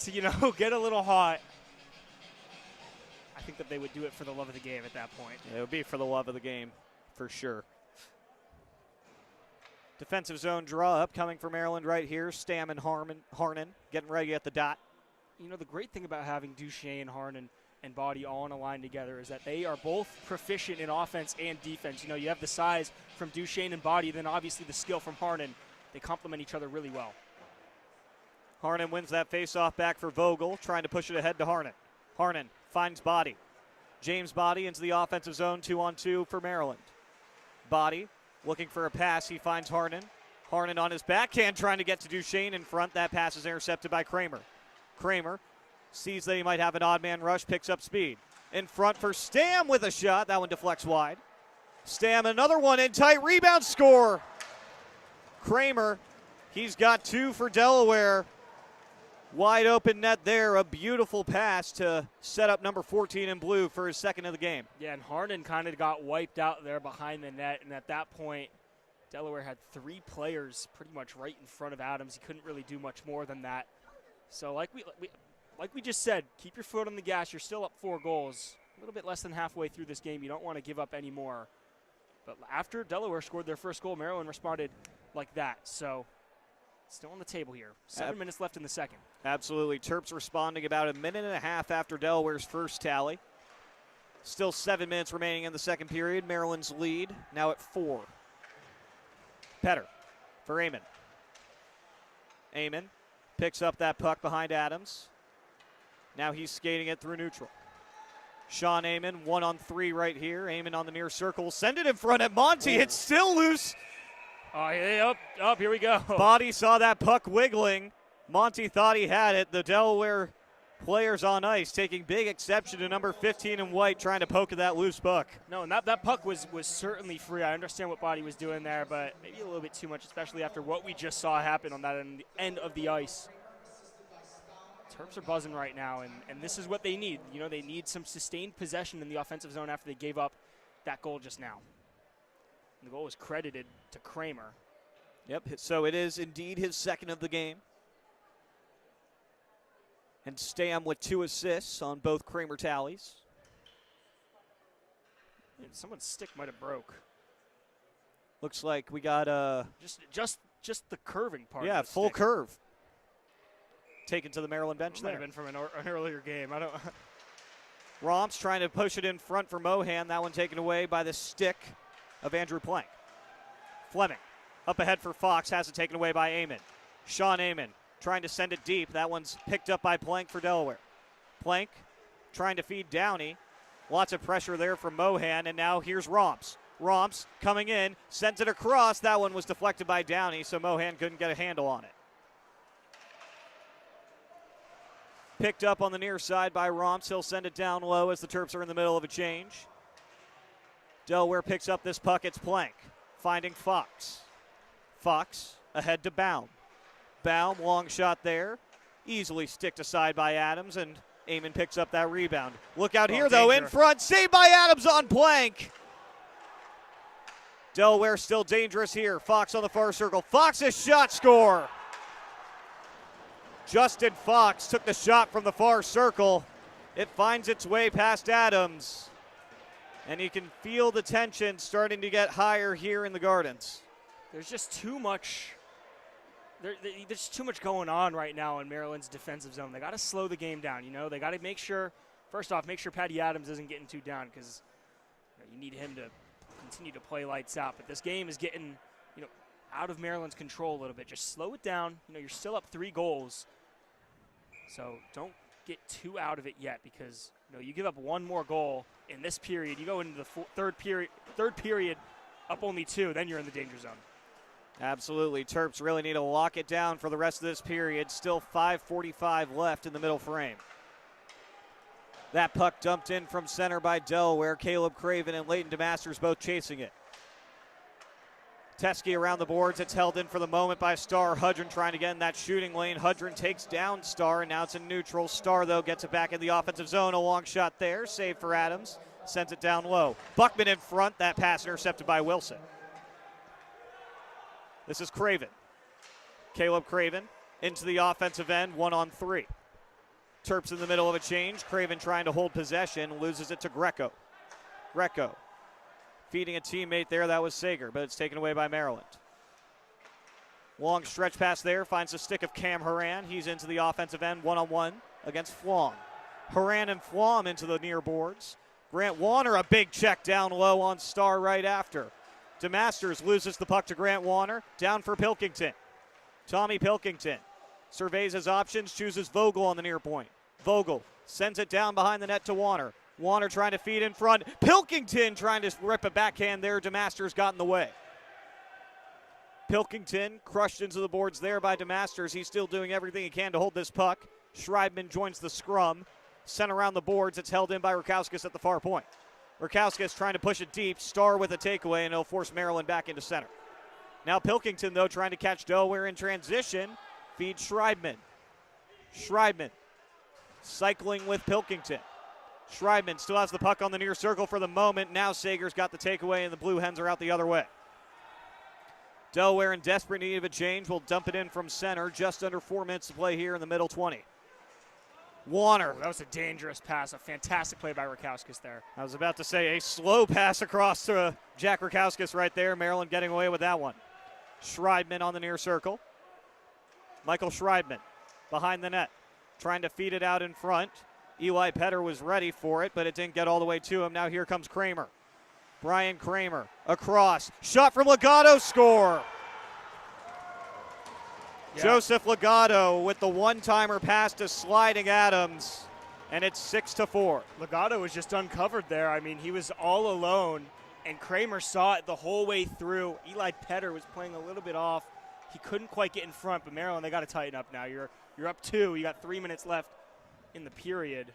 to, get a little hot. I think that they would do it for the love of the game at that point. Yeah, it would be for the love of the game, for sure. Defensive zone draw up coming for Maryland right here. Stam and Harnan getting ready at the dot. The great thing about having Duchesne, Harnan, and Body all on a line together is that they are both proficient in offense and defense. You have the size from Duchesne and Body, then obviously the skill from Harnan. They complement each other really well. Harnan wins that faceoff back for Vogel, trying to push it ahead to Harnan. Harnan finds Body. James Body into the offensive zone, 2-on-2 for Maryland. Body looking for a pass. He finds Harnan. Harnan on his backhand trying to get to Duchesne in front. That pass is intercepted by Kramer. Kramer sees that he might have an odd man rush, picks up speed. In front for Stam with a shot. That one deflects wide. Stam, another one in tight. Rebound score. Kramer, he's got 2 for Delaware. Wide open net there. A beautiful pass to set up number 14 in blue for his second of the game. Yeah, and Harnan kind of got wiped out there behind the net, and at that point, Delaware had 3 players pretty much right in front of Adams. He couldn't really do much more than that. So like we just said, keep your foot on the gas. You're still up 4 goals. A little bit less than halfway through this game. You don't want to give up any more. But after Delaware scored their first goal, Maryland responded like that. So still on the table here. 7 minutes left in the second. Absolutely. Terps responding about a minute and a half after Delaware's first tally. Still 7 minutes remaining in the second period. Maryland's lead now at 4. Petter for Amon. Amon picks up that puck behind Adams. Now he's skating it through neutral. Sean Amon, 1-on-3 right here. Amon on the near circle. Send it in front at Monty. It's still loose. Oh, yeah, up, here we go. Body saw that puck wiggling. Monty thought he had it. The Delaware players on ice taking big exception to number 15 in white trying to poke at that loose puck. No, and that puck was certainly free. I understand what Body was doing there, but maybe a little bit too much, especially after what we just saw happen on that end of the ice. Terps are buzzing right now, and this is what they need. You know, they need some sustained possession in the offensive zone after they gave up that goal just now. And the goal was credited to Kramer. Yep, so it is indeed his second of the game. And Stam with 2 assists on both Kramer tallies. Someone's stick might have broke. Looks like we got just the curving part. Yeah, of the full stick. curve. Taken to the Maryland bench Might there. have been from an earlier game. I don't. Romps trying to push it in front for Mohan. That one taken away by the stick of Andrew Plank. Fleming up ahead for Fox. Has it taken away by Amon. Sean Amon trying to send it deep. That one's picked up by Plank for Delaware. Plank trying to feed Downey. Lots of pressure there from Mohan. And now here's Romps. Romps coming in. Sends it across. That one was deflected by Downey, so Mohan couldn't get a handle on it. Picked up on the near side by Romps. He'll send it down low as the Terps are in the middle of a change. Delaware picks up this puck. It's Plank finding Fox. Fox ahead to Baum. Baum, long shot there. Easily sticked aside by Adams, and Amon picks up that rebound. Look out here, though, in front. Saved by Adams on Plank. Delaware still dangerous here. Fox on the far circle. Fox's shot score. Justin Fox took the shot from the far circle. It finds its way past Adams. And you can feel the tension starting to get higher here in the Gardens. There's just too much. There's too much going on right now in Maryland's defensive zone. They got to slow the game down. You know, they got to make sure Patty Adams isn't getting too down, because you need him to continue to play lights out. But this game is getting, out of Maryland's control a little bit. Just slow it down. You're still up 3 goals. So don't get too out of it yet, because you give up 1 more goal in this period. You go into the third period up only 2, then you're in the danger zone. Absolutely. Terps really need to lock it down for the rest of this period. Still 5:45 left in the middle frame. That puck dumped in from center by Delaware. Caleb Craven and Leighton DeMasters both chasing it. Teskey around the boards. It's held in for the moment by Starr. Hudron trying to get in that shooting lane. Hudron takes down Starr, and now it's in neutral. Starr, though, gets it back in the offensive zone. A long shot there. Save for Adams. Sends it down low. Buckman in front. That pass intercepted by Wilson. This is Craven. Caleb Craven into the offensive end, 1-on-3. Terps in the middle of a change. Craven trying to hold possession. Loses it to Greco. Greco feeding a teammate there. That was Sager, but it's taken away by Maryland. Long stretch pass there. Finds the stick of Cam Horan. He's into the offensive end, 1-on-1 against Flom. Horan and Flom into the near boards. Grant Warner, a big check down low on Starr right after. DeMasters loses the puck to Grant Warner. Down for Pilkington. Tommy Pilkington surveys his options, chooses Vogel on the near point. Vogel sends it down behind the net to Warner. Warner trying to feed in front. Pilkington trying to rip a backhand there. DeMasters got in the way. Pilkington crushed into the boards there by DeMasters. He's still doing everything he can to hold this puck. Schreibman joins the scrum. Sent around the boards. It's held in by Rakowskis at the far point. Rakowskis trying to push it deep. Starr with a takeaway, and he'll force Maryland back into center. Now Pilkington, though, trying to catch Delaware in transition. Feeds Schreibman. Schreibman cycling with Pilkington. Schreibman still has the puck on the near circle for the moment. Now Sager's got the takeaway, and the Blue Hens are out the other way. Delaware in desperate need of a change will dump it in from center. Just under 4 minutes to play here in the middle 20. Warner. Oh, that was a dangerous pass. A fantastic play by Rakowskis there. I was about to say a slow pass across to Jack Rakowskis right there. Maryland getting away with that one. Schreibman on the near circle. Michael Schreibman behind the net. Trying to feed it out in front. Eli Petter was ready for it, but it didn't get all the way to him. Now here comes Kramer. Brian Kramer across. Shot from Legato, score. Yeah. Joseph Legato with the one-timer pass to Sliding Adams, and it's 6-4. Legato was just uncovered there. I mean, he was all alone, and Kramer saw it the whole way through. Eli Petter was playing a little bit off. He couldn't quite get in front, but Maryland, they got to tighten up now. You're up 2. You got 3 minutes left in the period.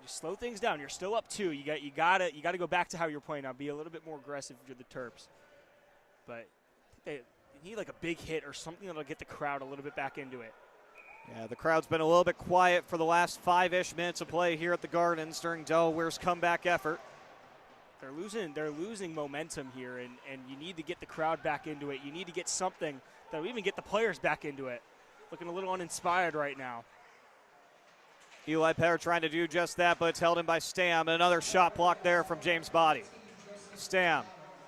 You slow things down. You're still up 2. You got to go back to how you're playing now. Be a little bit more aggressive if you're the Terps. But they need like a big hit or something that'll get the crowd a little bit back into it. Yeah, the crowd's been a little bit quiet for the last 5-ish minutes of play here at the Gardens during Delaware's comeback effort. They're losing momentum here, and you need to get the crowd back into it. You need to get something that will even get the players back into it. Looking a little uninspired right now. Eli Petter trying to do just that, but it's held in by Stam. Another shot block there from James Body. Stam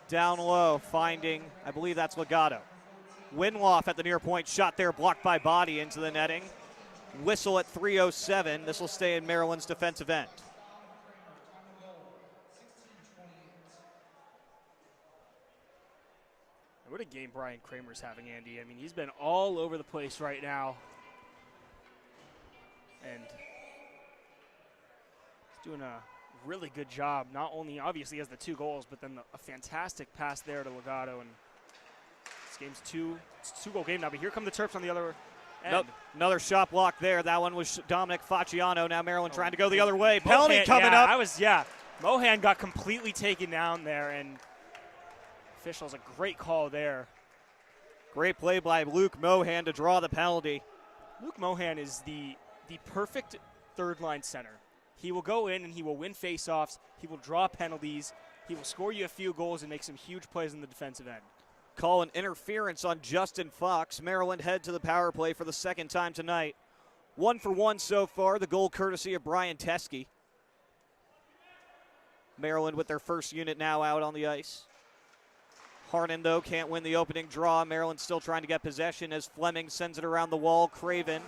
down low, finding, I believe that's Legato. Winloff at the near point, shot there, blocked by Body into the netting. Whistle at 3:07. This will stay in Maryland's defensive end. What a game Brian Kramer's having, Andy. I mean, he's been all over the place right now. And he's doing a really good job. Not only, obviously, has the 2 goals, but then a fantastic pass there to Legato. And this game's it's a 2-goal game now, but here come the Terps on the other end. Nope. Another shot block there. That one was Dominic Facciano. Now Maryland trying to go the other way. Penalty coming up. Mohan got completely taken down there, and officials, a great call there. Great play by Luke Mohan to draw the penalty. Luke Mohan is the perfect third-line center. He will go in and he will win faceoffs. He will draw penalties. He will score you a few goals and make some huge plays in the defensive end. Call an interference on Justin Fox. Maryland head to the power play for the second time tonight. 1 for 1 so far. The goal courtesy of Brian Teskey. Maryland with their first unit now out on the ice. Harnan, though, can't win the opening draw. Maryland still trying to get possession as Fleming sends it around the wall. Craven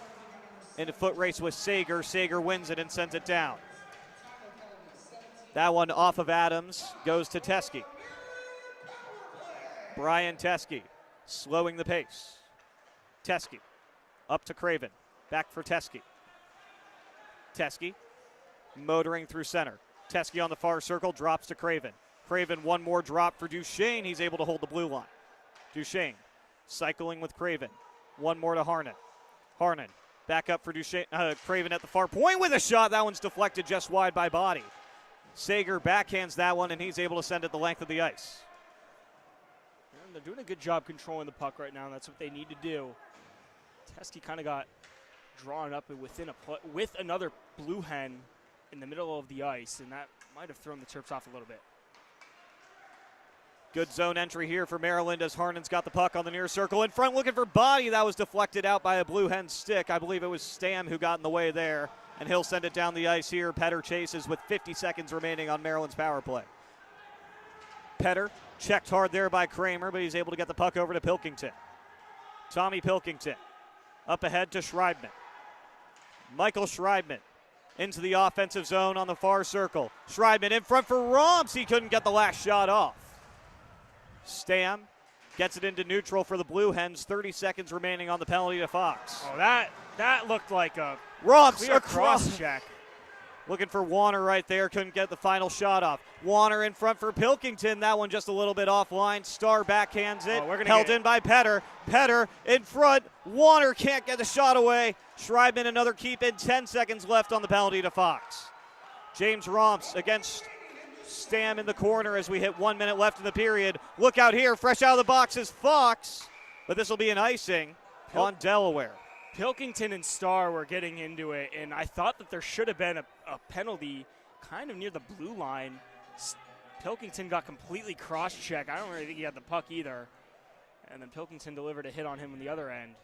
in a foot race with Sager. Sager wins it and sends it down. That one off of Adams goes to Teskey. Brian Teskey slowing the pace. Teskey up to Craven. Back for Teskey. Teskey motoring through center. Teskey on the far circle, drops to Craven. Craven, one more drop for Duchesne. He's able to hold the blue line. Duchesne cycling with Craven. One more to Harnan. Harnan back up for Duchesne. Craven at the far point with a shot. That one's deflected just wide by Body. Sager backhands that one, and he's able to send it the length of the ice. And they're doing a good job controlling the puck right now, and that's what they need to do. Teskey kind of got drawn up with another blue hen in the middle of the ice, and that might have thrown the Terps off a little bit. Good zone entry here for Maryland as Harnan's got the puck on the near circle in front, looking for Body. That was deflected out by a blue hen stick. I believe it was Stam who got in the way there, and he'll send it down the ice here. Petter chases with 50 seconds remaining on Maryland's power play. Petter checked hard there by Kramer, but he's able to get the puck over to Pilkington. Tommy Pilkington up ahead to Schreibman. Michael Schreibman into the offensive zone on the far circle. Schreibman in front for Romps. He couldn't get the last shot off. Stam gets it into neutral for the Blue Hens. 30 seconds remaining on the penalty to Fox. Oh, that That looked like a Romps clear across. cross check. Looking for Warner right there. Couldn't get the final shot off. Warner in front for Pilkington. That one just a little bit offline. Star backhands it. Oh, we're gonna Held get it. in by Petter. Petter in front. Warner can't get the shot away. Schreibman another keep in. 10 seconds left on the penalty to Fox. James Romps against Stam in the corner as we hit 1 minute left in the period. Look out here. Fresh out of the box is Fox. But this will be an icing on Delaware. Pilkington and Starr were getting into it, and I thought that there should have been a penalty kind of near the blue line. Pilkington got completely cross-checked. I don't really think he had the puck either. And then Pilkington delivered a hit on him on the other end.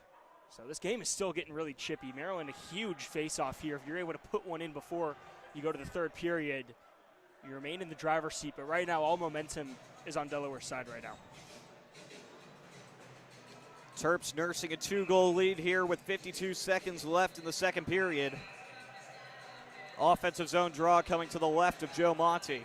So this game is still getting really chippy. Maryland, a huge face-off here. If you're able to put one in before you go to the third period, you remain in the driver's seat. But right now, all momentum is on Delaware's side right now. Terps nursing a 2-goal lead here with 52 seconds left in the second period. Offensive zone draw coming to the left of Joe Monty.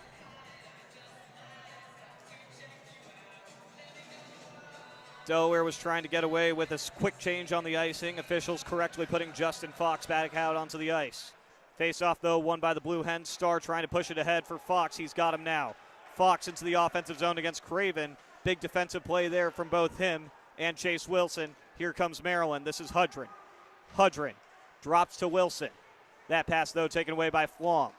Delaware was trying to get away with a quick change on the icing. Officials correctly putting Justin Fox back out onto the ice. Face-off, though, won by the Blue Hens. Star trying to push it ahead for Fox. He's got him now. Fox into the offensive zone against Craven. Big defensive play there from both him and Chase Wilson. Here comes Maryland. This is Hudrin. Hudrin drops to Wilson. That pass, though, taken away by Flom.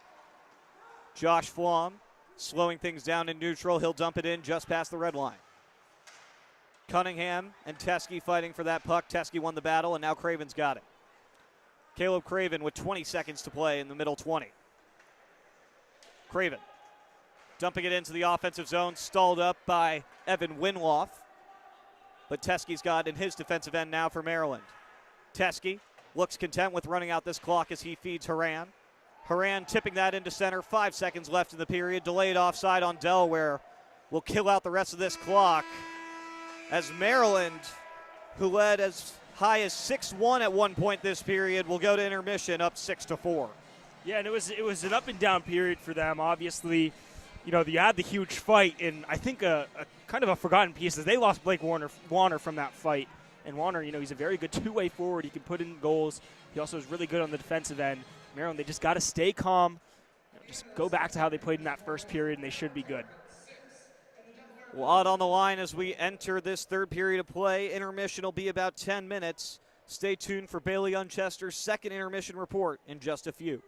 Josh Flom slowing things down in neutral. He'll dump it in just past the red line. Cunningham and Teskey fighting for that puck. Teskey won the battle, and now Craven's got it. Caleb Craven with 20 seconds to play in the middle 20. Craven dumping it into the offensive zone, stalled up by Evan Winloff. But Teskey's got in his defensive end now for Maryland. Teskey looks content with running out this clock as he feeds Haran. Haran tipping that into center. 5 seconds left in the period. Delayed offside on Delaware will kill out the rest of this clock as Maryland, who led as high as 6-1 at one point this period, will go to intermission up 6-4. Yeah, and it was an up and down period for them. Obviously, you know, you had the huge fight, and I think a kind of a forgotten piece is they lost Blake Warner from that fight. And Warner, you know, he's a very good two-way forward. He can put in goals. He also is really good on the defensive end. Maryland, they just got to stay calm. You know, just go back to how they played in that first period, and they should be good. A lot on the line as we enter this third period of play. Intermission will be about 10 minutes. Stay tuned for Bailey Unchester's second intermission report in just a few.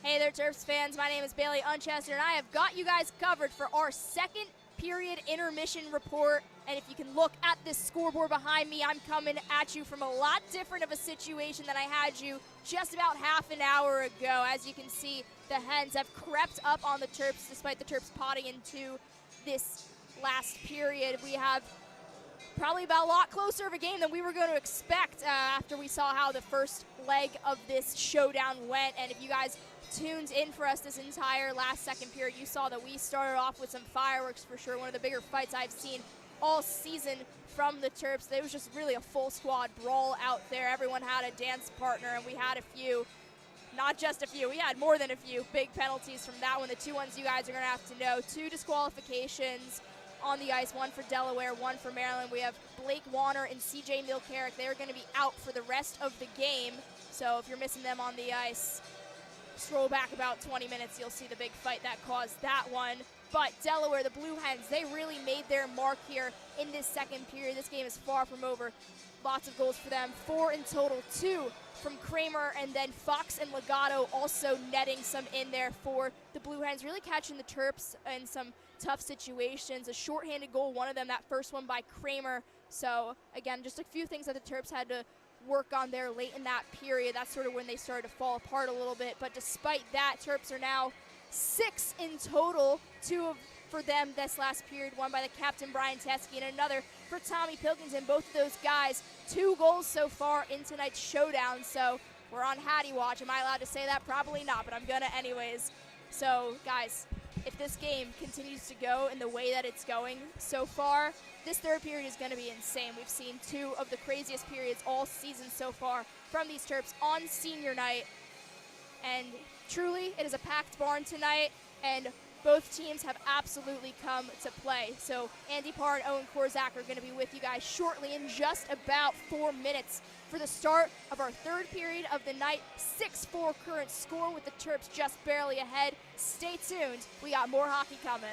Hey there, Terps fans. My name is Bailey Unchester, and I have got you guys covered for our second period intermission report. And if you can look at this scoreboard behind me, I'm coming at you from a lot different of a situation than I had you just about half an hour ago. As you can see, the Hens have crept up on the Terps despite the Terps potting into this last period. We have probably about a lot closer of a game than we were going to expect after we saw how the first leg of this showdown went. And if you guys tuned in for us this entire last second period, you saw that we started off with some fireworks for sure. One of the bigger fights I've seen all season from the Terps. It was just really a full squad brawl out there. Everyone had a dance partner, and we had a few, not just a few, we had more than a few big penalties from that one. The two ones you guys are going to have to know. 2 disqualifications on the ice, 1 for Delaware, 1 for Maryland. We have Blake Warner and CJ Milcarrick. They're going to be out for the rest of the game. So if you're missing them on the ice, scroll back about 20 minutes, you'll see the big fight that caused that one. But Delaware, the Blue Hens, they really made their mark here in this second period. This game is far from over. Lots of goals for them, 4 in total, 2 from Kramer, and then Fox and Legato also netting some in there for the Blue Hens, really catching the Terps in some tough situations. A shorthanded goal, one of them, that first one by Kramer. So again, just a few things that the Terps had to work on there late in that period. That's sort of when they started to fall apart a little bit. But despite that, Terps are now 6 in total, 2 for them this last period, one by the captain Brian Teskey and another for Tommy Pilkington. Both of those guys, 2 goals so far in tonight's showdown. So we're on Hattie watch. Am I allowed to say that? Probably not, but I'm gonna anyways. So guys, if this game continues to go in the way that it's going so far, this third period is going to be insane. We've seen 2 of the craziest periods all season so far from these Terps on senior night. And truly, it is a packed barn tonight, and both teams have absolutely come to play. So Andy Parr and Owen Korzak are going to be with you guys shortly in just about 4 minutes for the start of our third period of the night. 6-4 current score with the Terps just barely ahead. Stay tuned. We got more hockey coming.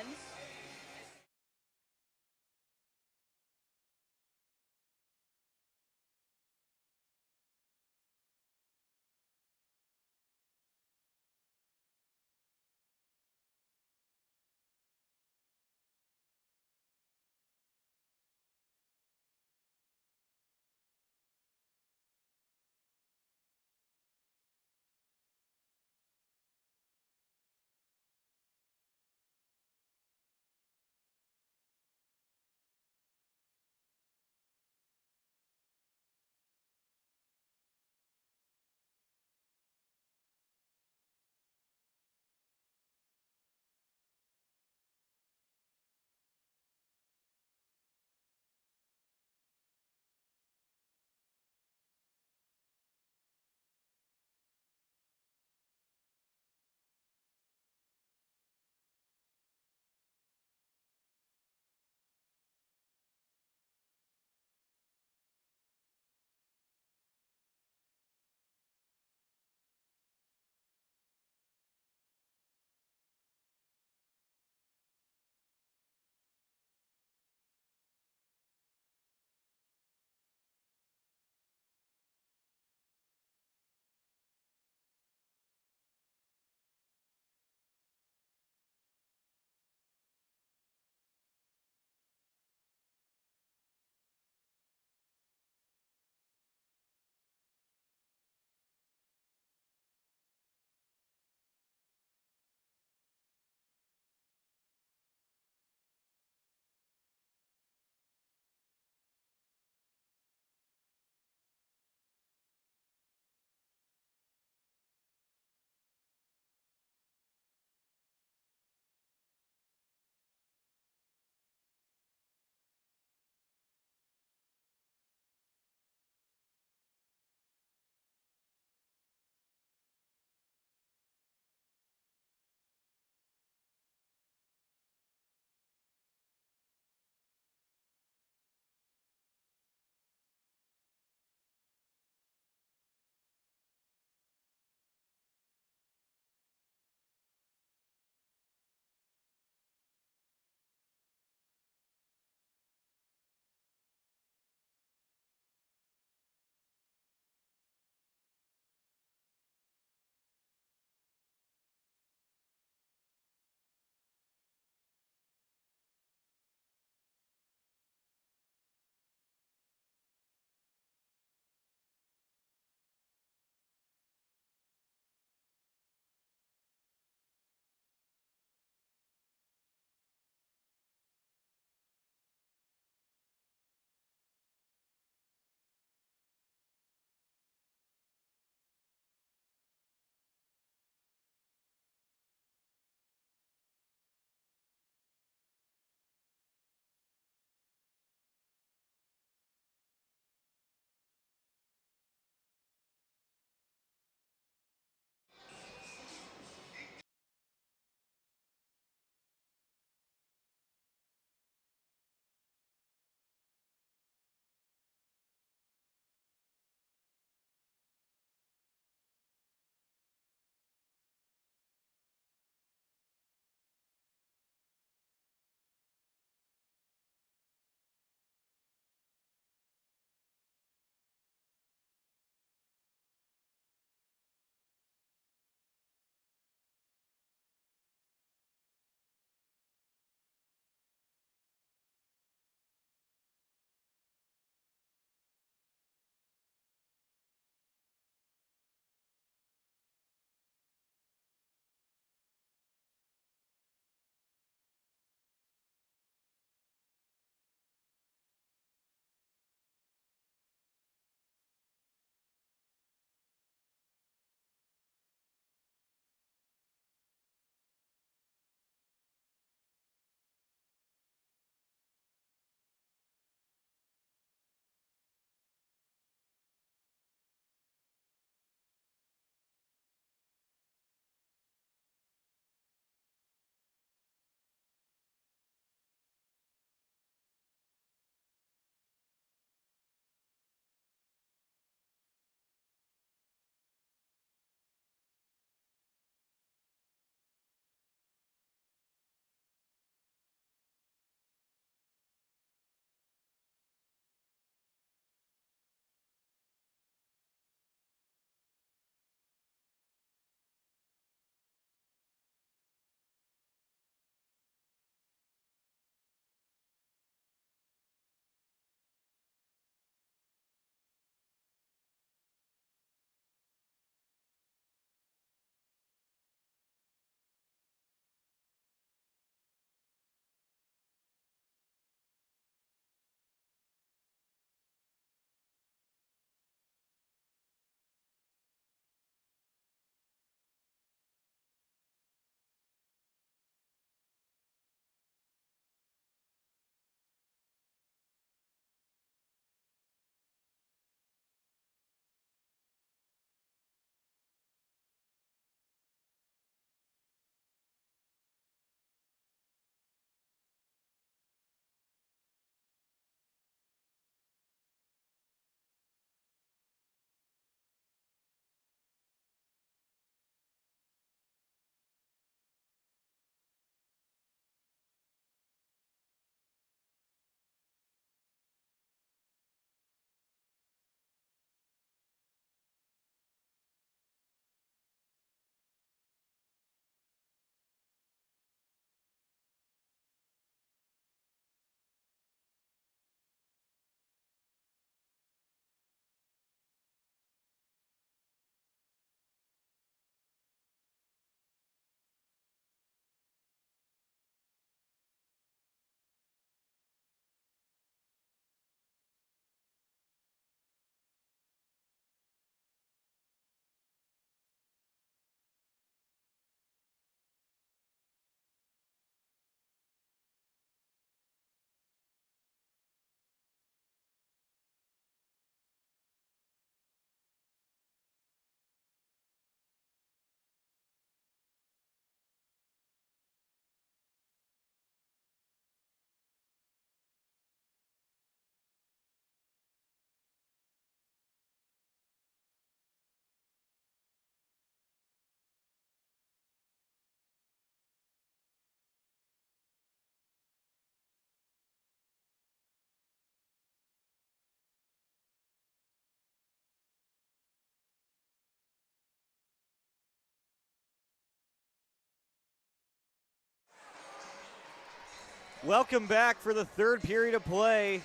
Welcome back for the third period of play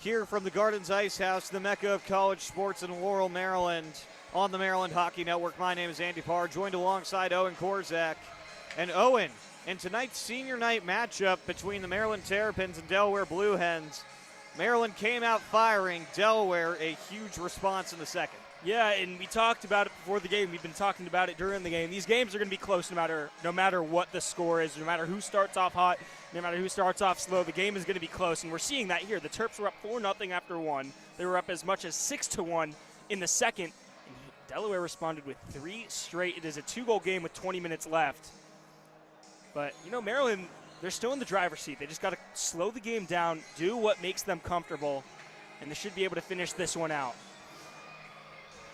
here from the Gardens Ice House, the mecca of college sports in Laurel, Maryland, on the Maryland Hockey Network. My name is Andy Parr, joined alongside Owen Korzak. And Owen, in tonight's senior night matchup between the Maryland Terrapins and Delaware Blue Hens, Maryland came out firing. Delaware a huge response in the second. Yeah, and we talked about it before the game. We've been talking about it during the game. These games are going to be close no matter what the score is, no matter who starts off hot, no matter who starts off slow. The game is going to be close, and we're seeing that here. The Terps were up 4-0 after one. They were up as much as 6-1 in the second, and Delaware responded with 3 straight. It is a 2-goal game with 20 minutes left. But, Maryland, they're still in the driver's seat. They just got to slow the game down, do what makes them comfortable, and they should be able to finish this one out.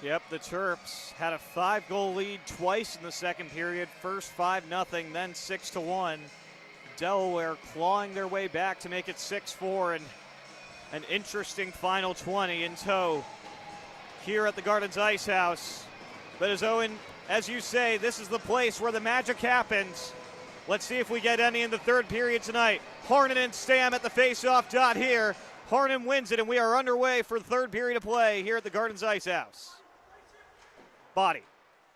Yep, the Terps had a 5-goal lead twice in the second period. First 5-0, then 6-1. Delaware clawing their way back to make it 6-4, and an interesting final 20 in tow here at the Gardens Ice House. But as Owen, as you say, this is the place where the magic happens. Let's see if we get any in the third period tonight. Harnan and Stam at the face-off dot here. Harnan wins it, and we are underway for the third period of play here at the Gardens Ice House. Body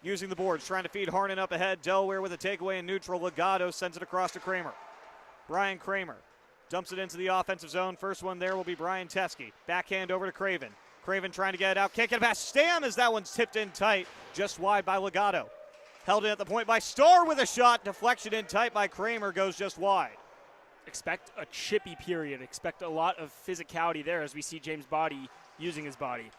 using the boards, trying to feed Harnan up ahead. Delaware with a takeaway in neutral. Legato sends it across to Kramer. Brian Kramer dumps it into the offensive zone. First one there will be Brian Teskey. Backhand over to Craven. Craven trying to get it out. Can't get it past Stam as that one's tipped in tight. Just wide by Legato. Held in at the point by Starr with a shot. Deflection in tight by Kramer, goes just wide. Expect a chippy period. Expect a lot of physicality there as we see James Body using his body.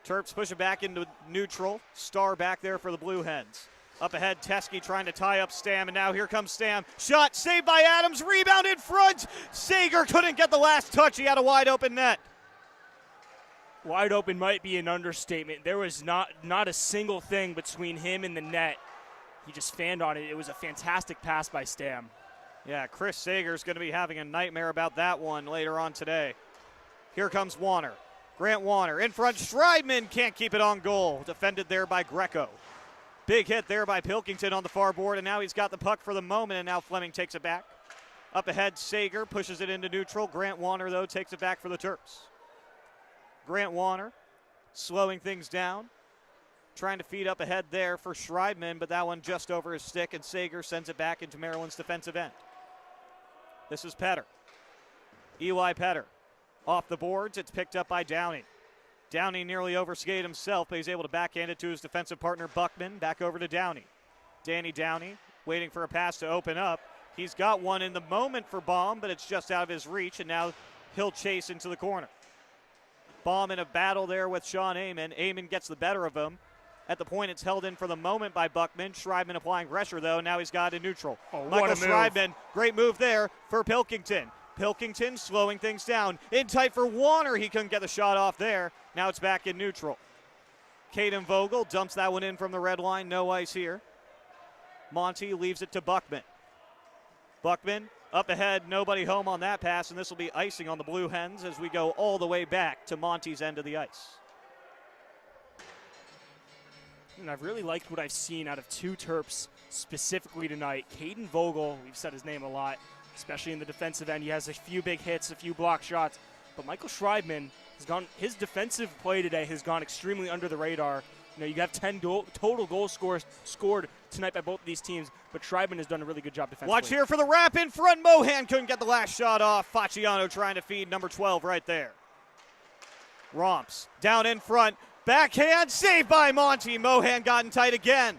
Terps push it back into neutral. Starr back there for the Blue Hens. Up ahead, Teskey trying to tie up Stam, and now here comes Stam. Shot saved by Adams, rebound in front. Sager couldn't get the last touch. He had a wide open net. Wide open might be an understatement. There was not a single thing between him and the net. He just fanned on it. It was a fantastic pass by Stam. Yeah, Chris Sager's going to be having a nightmare about that one later on today. Here comes Warner. Grant Warner in front. Schreibman can't keep it on goal. Defended there by Greco. Big hit there by Pilkington on the far board, and now he's got the puck for the moment, and now Fleming takes it back. Up ahead, Sager pushes it into neutral. Grant Warner, though, takes it back for the Terps. Grant Warner slowing things down. Trying to feed up ahead there for Schreibman, but that one just over his stick, and Sager sends it back into Maryland's defensive end. This is Petter. Eli Petter. Off the boards, it's picked up by Downey. Downey nearly overskated himself, but he's able to backhand it to his defensive partner, Buckman. Back over to Downey. Danny Downey waiting for a pass to open up. He's got one in the moment for Baum, but it's just out of his reach, and now he'll chase into the corner. Baum in a battle there with Sean Amon. Amon gets the better of him. At the point, it's held in for the moment by Buckman. Schreibman applying pressure, though. Now he's got it in neutral. Michael Schreibman, great move there for Pilkington. Pilkington slowing things down. In tight for Warner. He couldn't get the shot off there. Now it's back in neutral. Caden Vogel dumps that one in from the red line. No ice here. Monty leaves it to Buckman. Buckman up ahead. Nobody home on that pass, and this will be icing on the Blue Hens as we go all the way back to Monty's end of the ice. And I've really liked what I've seen out of two Terps specifically tonight. Caden Vogel, we've said his name a lot, especially in the defensive end. He has a few big hits, a few block shots. But Michael Schreibman has gone, his defensive play today has gone extremely under the radar. You have 10 total goals scored tonight by both of these teams, but Schreibman has done a really good job defensively. Watch here for the wrap in front. Mohan couldn't get the last shot off. Facciano trying to feed number 12 right there. Romps down in front. Backhand saved by Monty. Mohan got in tight again.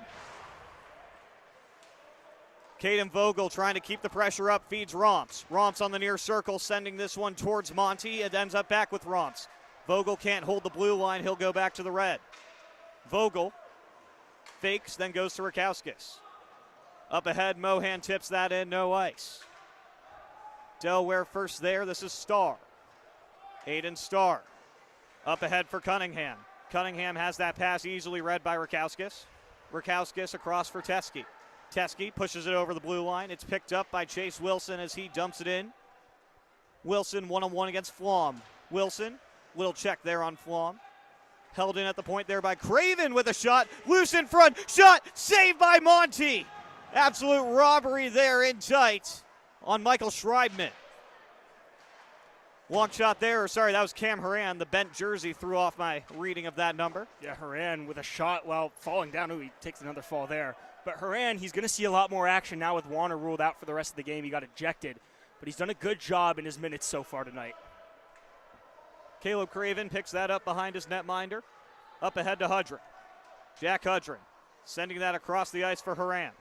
Caden Vogel trying to keep the pressure up, feeds Romps. Romps on the near circle, sending this one towards Monty. It ends up back with Romps. Vogel can't hold the blue line. He'll go back to the red. Vogel fakes, then goes to Rakowskis. Up ahead, Mohan tips that in, no ice. Delaware first there. This is Starr. Aiden Starr. Up ahead for Cunningham. Cunningham has that pass easily read by Rakowskis. Rakowskis across for Teskey. Teskey pushes it over the blue line. It's picked up by Chase Wilson as he dumps it in. Wilson one-on-one against Flom. Wilson, little check there on Flom. Held in at the point there by Craven with a shot. Loose in front. Shot saved by Monty. Absolute robbery there in tight on Michael Schreibman. Long shot there, or sorry, that was Cam Horan. The bent jersey threw off my reading of that number. Yeah, Horan with a shot while falling down. Ooh, he takes another fall there. But Horan, he's going to see a lot more action now with Warner ruled out for the rest of the game. He got ejected, but he's done a good job in his minutes so far tonight. Caleb Craven picks that up behind his netminder. Up ahead to Hudrin. Jack Hudrin sending that across the ice for Horan.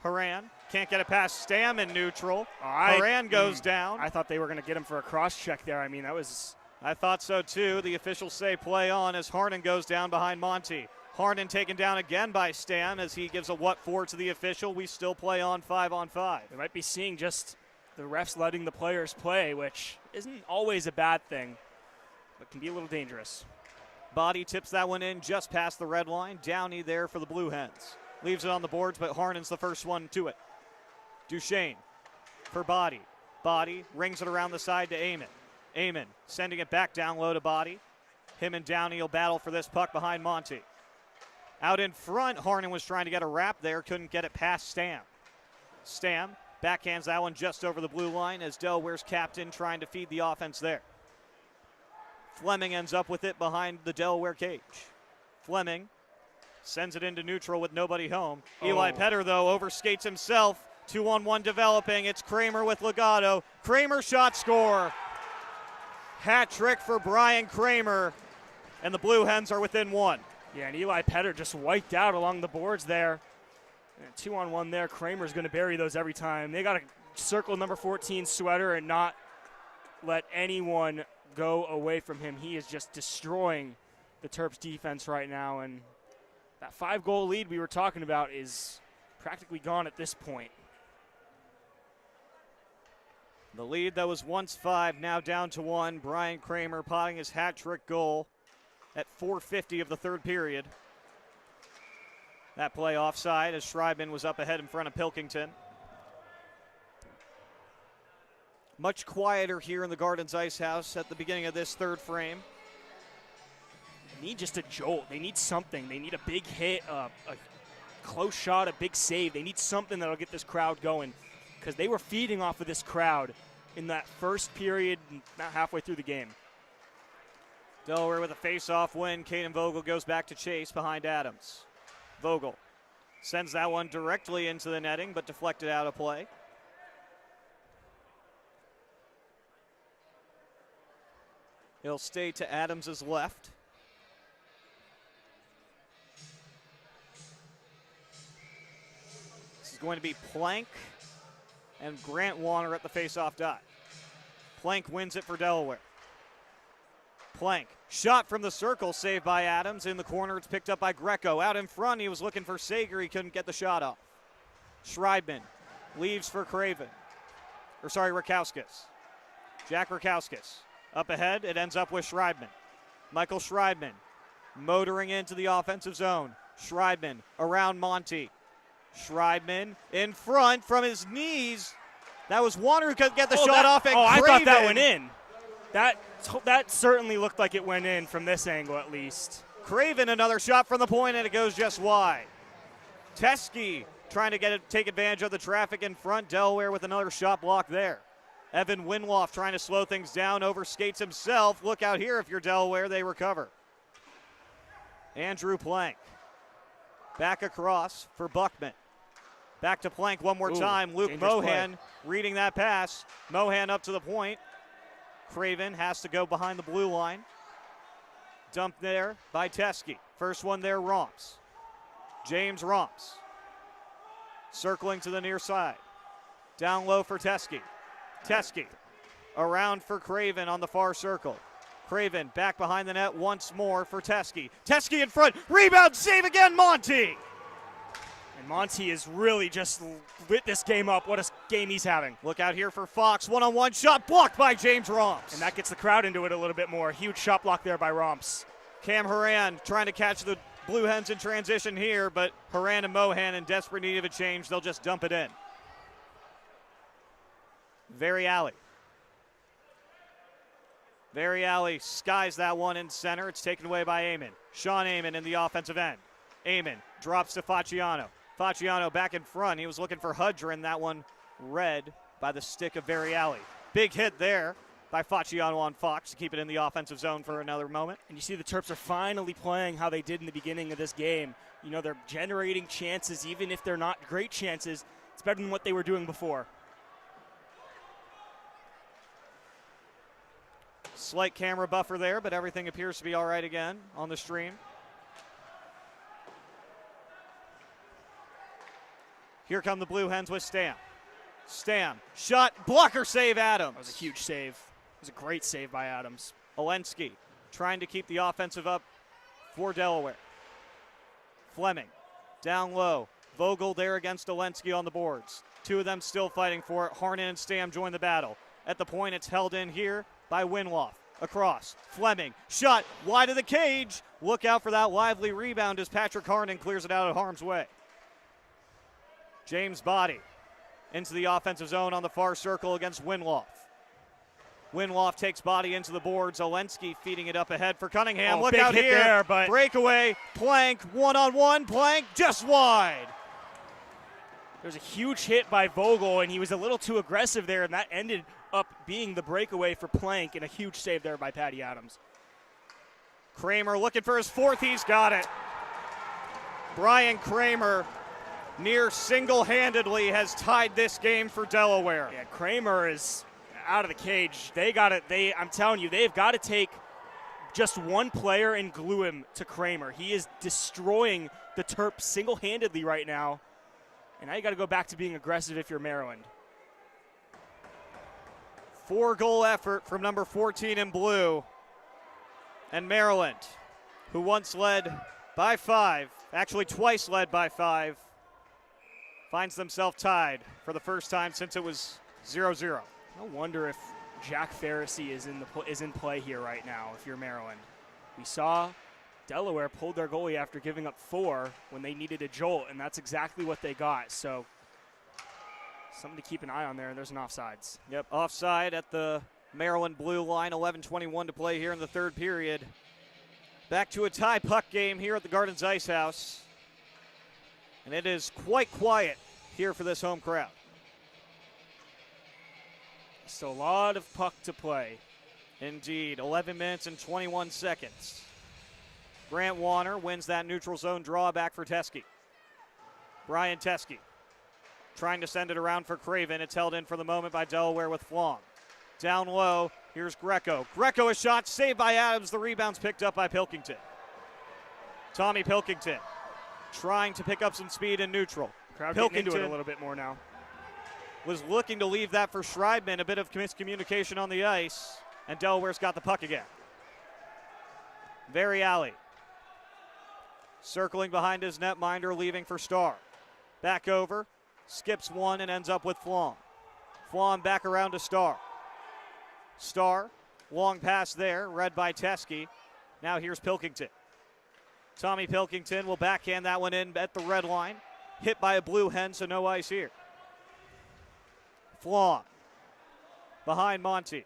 Horan can't get it past Stam in neutral. Horan goes down. I thought they were going to get him for a cross check there. I mean, that was... I thought so too. The officials say play on as Harnan goes down behind Monty. Harnan taken down again by Stam as he gives a what for to the official. We still play on 5-on-5. We might be seeing just the refs letting the players play, which isn't always a bad thing, but can be a little dangerous. Body tips that one in just past the red line. Downey there for the Blue Hens. Leaves it on the boards, but Harnan's the first one to it. Duchesne for Body. Body rings it around the side to Amon. Amon sending it back down low to Body. Him and Downey will battle for this puck behind Monty. Out in front, Harnan was trying to get a wrap there, couldn't get it past Stam. Stam backhands that one just over the blue line as Delaware's captain trying to feed the offense there. Fleming ends up with it behind the Delaware cage. Fleming sends it into neutral with nobody home. Eli Petter, though, overskates himself. 2-on-1 developing. It's Kramer with Legato. Kramer shot score. Hat trick for Brian Kramer. And the Blue Hens are within one. Yeah, and Eli Petter just wiped out along the boards there. And 2-on-1 there. Kramer's going to bury those every time. They got to circle number 14 sweater and not let anyone go away from him. He is just destroying the Terps defense right now, and that 5-goal lead we were talking about is practically gone at this point. The lead that was once 5, now down to 1. Brian Kramer potting his hat trick goal at 4:50 of the third period. That play offside as Schreiben was up ahead in front of Pilkington. Much quieter here in the Gardens Ice House at the beginning of this third frame. They need just a jolt. They need something. They need a big hit, a close shot, a big save. They need something that'll get this crowd going, because they were feeding off of this crowd in that first period, not halfway through the game. Delaware with a face-off win. Caden Vogel goes back to chase behind Adams. Vogel sends that one directly into the netting, but deflected out of play. He'll stay to Adams' left. This is going to be Plank and Grant Warner at the face-off dot. Plank wins it for Delaware. Plank, shot from the circle, saved by Adams. In the corner, it's picked up by Greco. Out in front, he was looking for Sager. He couldn't get the shot off. Schreibman leaves for Craven. Rakowskis. Jack Rakowskis. Up ahead, it ends up with Schreibman. Michael Schreibman motoring into the offensive zone. Schreibman around Monty. Schreibman in front from his knees. That was Warner who could get the shot off, and I Craven. thought that went in. That certainly looked like it went in from this angle at least. Craven, another shot from the point, and it goes just wide. Teskey trying to take advantage of the traffic in front. Delaware with another shot block there. Evan Winloff trying to slow things down, overskates himself. Look out here if you're Delaware, they recover. Andrew Plank back across for Buckman. Back to Plank one more time. Luke Mohan reading that pass. Mohan up to the point. Craven has to go behind the blue line. Dumped there by Teskey. First one there, Romps. James Romps. Circling to the near side. Down low for Teskey. Teskey around for Craven on the far circle. Craven back behind the net once more for Teskey. Teskey in front. Rebound, save again, Monty. And Monty is really just lit this game up. What a game he's having. Look out here for Fox. One-on-one shot blocked by James Romps. And that gets the crowd into it a little bit more. Huge shot block there by Romps. Cam Horan trying to catch the Blue Hens in transition here, but Horan and Mohan in desperate need of a change. They'll just dump it in. Very Alley skies that one in center. It's taken away by Amon. Sean Amon in the offensive end. Amon drops to Facciano. Facciano back in front. He was looking for Hudrin. That one read by the stick of Variali. Big hit there by Facciano on Fox to keep it in the offensive zone for another moment. And you see the Terps are finally playing how they did in the beginning of this game. You know, they're generating chances, even if they're not great chances. It's better than what they were doing before. Slight camera buffer there, but everything appears to be all right again on the stream. Here come the Blue Hens with Stam. Stam, shot, blocker save, Adams. That was a huge save. It was a great save by Adams. Olensky trying to keep the offensive up for Delaware. Fleming down low. Vogel there against Olensky on the boards. Two of them still fighting for it. Harnan and Stam join the battle. At the point, it's held in here by Winloff. Across. Fleming, shot wide of the cage. Look out for that lively rebound as Patrick Harnan clears it out of harm's way. James Body into the offensive zone on the far circle against Winloff. Winloff takes Body into the boards. Olensky feeding it up ahead for Cunningham. Oh, look big out hit here. there, but breakaway. Plank, one-on-one. Plank just wide. There's a huge hit by Vogel, and he was a little too aggressive there, and that ended up being the breakaway for Plank, and a huge save there by Patty Adams. Kramer looking for his fourth. He's got it. Brian Kramer near single-handedly has tied this game for Delaware. Yeah, Kramer is out of the cage. I'm telling you, they've got to take just one player and glue him to Kramer. He is destroying the Terps single-handedly right now. And now you got to go back to being aggressive if you're Maryland. 4-goal effort from number 14 in blue. And Maryland, who once led by 5, actually twice led by 5, finds themselves tied for the first time since it was 0-0. No wonder if Jack Pharisee is in play here right now if you're Maryland. We saw Delaware pulled their goalie after giving up 4 when they needed a jolt, and that's exactly what they got. So something to keep an eye on there, and there's an offsides. Yep, offside at the Maryland blue line, 11:21 to play here in the third period. Back to a tie puck game here at the Gardens Ice House. And it is quite quiet here for this home crowd. So a lot of puck to play. Indeed, 11 minutes and 21 seconds. Grant Warner wins that neutral zone drawback for Teske. Brian Teske trying to send it around for Craven. It's held in for the moment by Delaware with Flom. Down low, here's Greco. Greco, a shot saved by Adams. The rebound's picked up by Pilkington. Tommy Pilkington trying to pick up some speed in neutral. Crowd getting into it a little bit more now. Was looking to leave that for Schreibman. A bit of miscommunication on the ice, and Delaware's got the puck again. Variali circling behind his netminder, leaving for Starr. Back over, skips one and ends up with Flom. Flom back around to Starr. Starr, long pass there, read by Teske. Now here's Pilkington. Tommy Pilkington will backhand that one in at the red line. Hit by a blue hen, so no ice here. Flom behind Monty.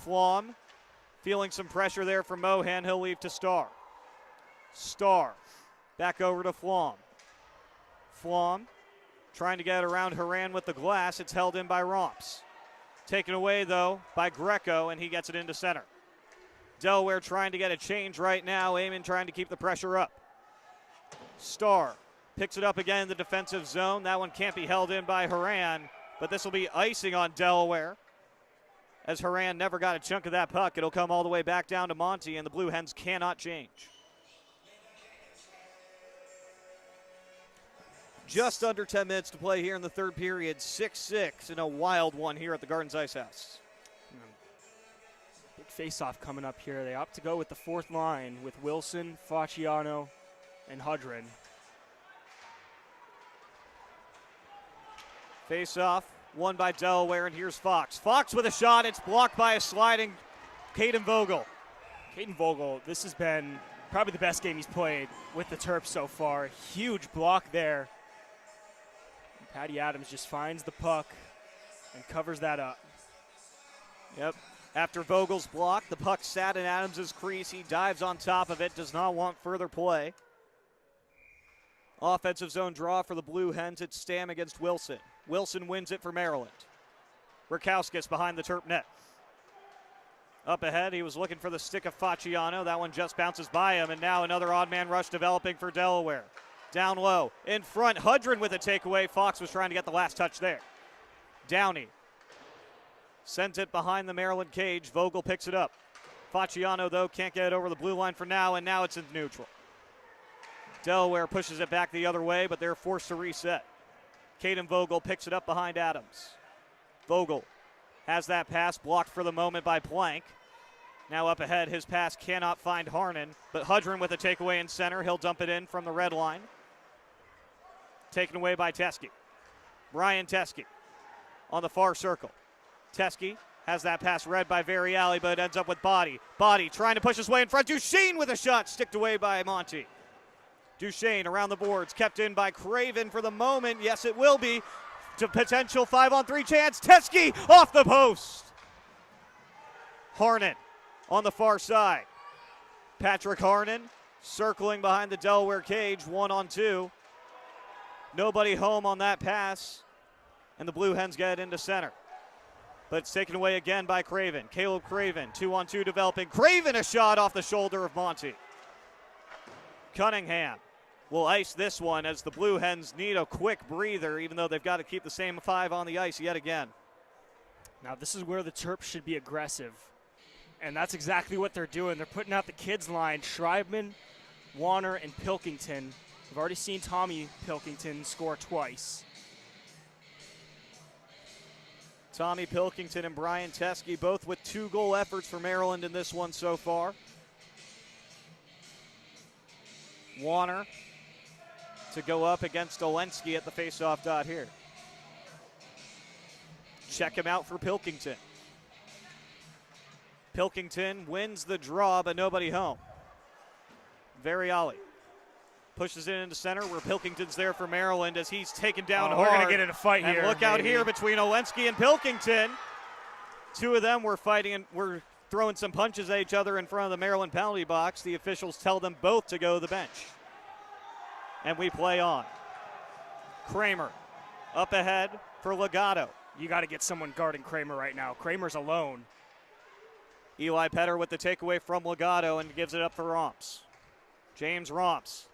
Flom feeling some pressure there from Mohan. He'll leave to Starr. Starr back over to Flom. Flom trying to get around Haran with the glass. It's held in by Romps. Taken away, though, by Greco, and he gets it into center. Delaware trying to get a change right now. Amon trying to keep the pressure up. Starr picks it up again in the defensive zone. That one can't be held in by Haran, but this will be icing on Delaware, as Haran never got a chunk of that puck. It'll come all the way back down to Monty, and the Blue Hens cannot change. Just under 10 minutes to play here in the third period. 6-6 in a wild one here at the Gardens Ice House. Big face-off coming up here. They opt to go with the fourth line with Wilson, Facciano, and Hudrin. Face-off, won by Delaware, and here's Fox. Fox with a shot. It's blocked by a sliding Caden Vogel. Caden Vogel, this has been probably the best game he's played with the Terps so far. Huge block there. Patty Adams just finds the puck and covers that up. Yep. After Vogel's block, the puck sat in Adams' crease. He dives on top of it, does not want further play. Offensive zone draw for the Blue Hens. It's Stam against Wilson. Wilson wins it for Maryland. Rakowskis behind the Terp net. Up ahead, he was looking for the stick of Facciano. That one just bounces by him, and now another odd man rush developing for Delaware. Down low, in front, Hudrin with a takeaway. Fox was trying to get the last touch there. Downey sent it behind the Maryland cage. Vogel picks it up. Facciano, though, can't get it over the blue line for now, and now it's in neutral. Delaware pushes it back the other way, but they're forced to reset. Caden Vogel picks it up behind Adams. Vogel has that pass blocked for the moment by Plank. Now up ahead, his pass cannot find Harnan, but Hudrin with a takeaway in center. He'll dump it in from the red line. Taken away by Teske. Brian Teske on the far circle. Teske has that pass read by Variali, but it ends up with Body. Body trying to push his way in front. Duchesne with a shot, sticked away by Monty. Duchesne around the boards, kept in by Craven for the moment. Yes, it will be. To potential 5-on-3 chance. Teske off the post. Harnan on the far side. Patrick Harnan circling behind the Delaware cage, 1-on-2. Nobody home on that pass, and the Blue Hens get it into center. But it's taken away again by Craven. Caleb Craven, 2-on-2 developing. Craven a shot off the shoulder of Monty. Cunningham will ice this one as the Blue Hens need a quick breather, even though they've got to keep the same 5 on the ice yet again. Now this is where the Terps should be aggressive, and that's exactly what they're doing. They're putting out the kids line. Schreibman, Warner, and Pilkington. We've already seen Tommy Pilkington score twice. Tommy Pilkington and Brian Teske both with 2-goal efforts for Maryland in this one so far. Warner to go up against Olensky at the faceoff dot here. Check him out for Pilkington. Pilkington wins the draw, but nobody home. Variali pushes it into center where Pilkington's there for Maryland as he's taken down hard. We're going to get in a fight and here. Look out here between Olensky and Pilkington. Two of them were fighting and were throwing some punches at each other in front of the Maryland penalty box. The officials tell them both to go to the bench. And we play on. Kramer up ahead for Legato. You got to get someone guarding Kramer right now. Kramer's alone. Eli Petter with the takeaway from Legato and gives it up for Romps. James Romps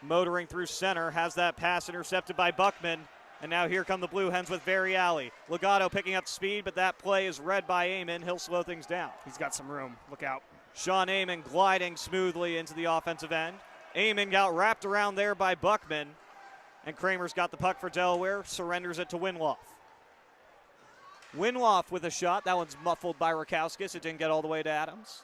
motoring through center, has that pass intercepted by Buckman, and now here come the Blue Hens with Variali. Legato picking up speed, but that play is read by Amon. He'll slow things down. He's got some room. Look out. Sean Amon gliding smoothly into the offensive end. Amon got wrapped around there by Buckman, and Kramer's got the puck for Delaware, surrenders it to Winloff. Winloff with a shot. That one's muffled by Rakowskis. It didn't get all the way to Adams.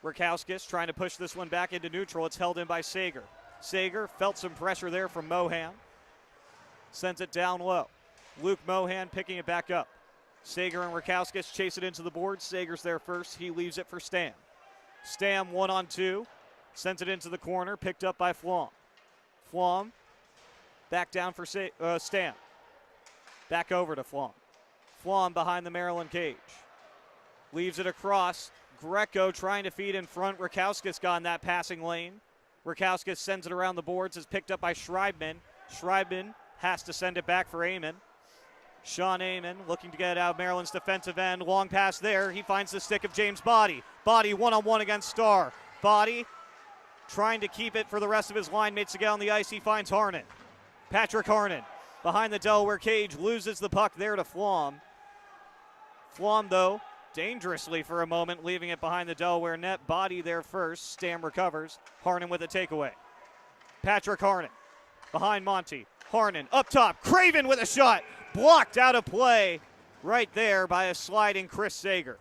Rakowskis trying to push this one back into neutral. It's held in by Sager. Sager felt some pressure there from Mohan. Sends it down low. Luke Mohan picking it back up. Sager and Rakowskis chase it into the board. Sager's there first. He leaves it for Stam. Stam 1-on-2. Sends it into the corner. Picked up by Flom. Flom back down for Stam. Back over to Flom. Flom behind the Maryland cage. Leaves it across. Greco trying to feed in front. Rakowskis got in that passing lane. Rakowskis sends it around the boards. Is picked up by Schreibman. Schreibman has to send it back for Amon. Sean Amon looking to get it out of Maryland's defensive end. Long pass there. He finds the stick of James Body. Body 1-on-1 against Starr. Body trying to keep it for the rest of his line mates to get on the ice. He finds Harnan. Patrick Harnan behind the Delaware cage loses the puck there to Flom. Flom, though, dangerously for a moment, leaving it behind the Delaware net. Body there first. Stam recovers. Harnan with a takeaway. Patrick Harnan behind Monty. Harnan up top. Craven with a shot. Blocked out of play right there by a sliding Chris Sager.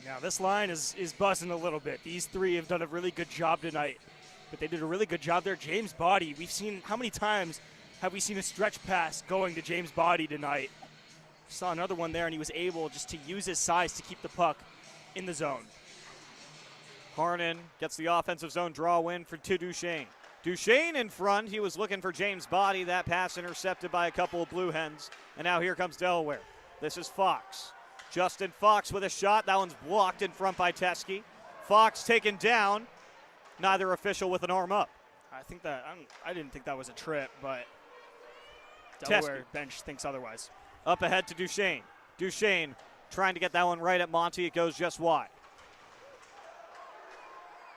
Now this line is buzzing a little bit. These three have done a really good job tonight, but they did a really good job there. James Body, we've seen, how many times have we seen a stretch pass going to James Body tonight? Saw another one there, and he was able just to use his size to keep the puck in the zone. Harnan gets the offensive zone draw win for Duchesne. Duchesne in front. He was looking for James Body. That pass intercepted by a couple of Blue Hens. And now here comes Delaware. This is Fox. Justin Fox with a shot. That one's blocked in front by Teske. Fox taken down. Neither official with an arm up. I didn't think that was a trip, but Delaware bench thinks otherwise. Up ahead to Duchesne. Duchesne trying to get that one right at Monty. It goes just wide.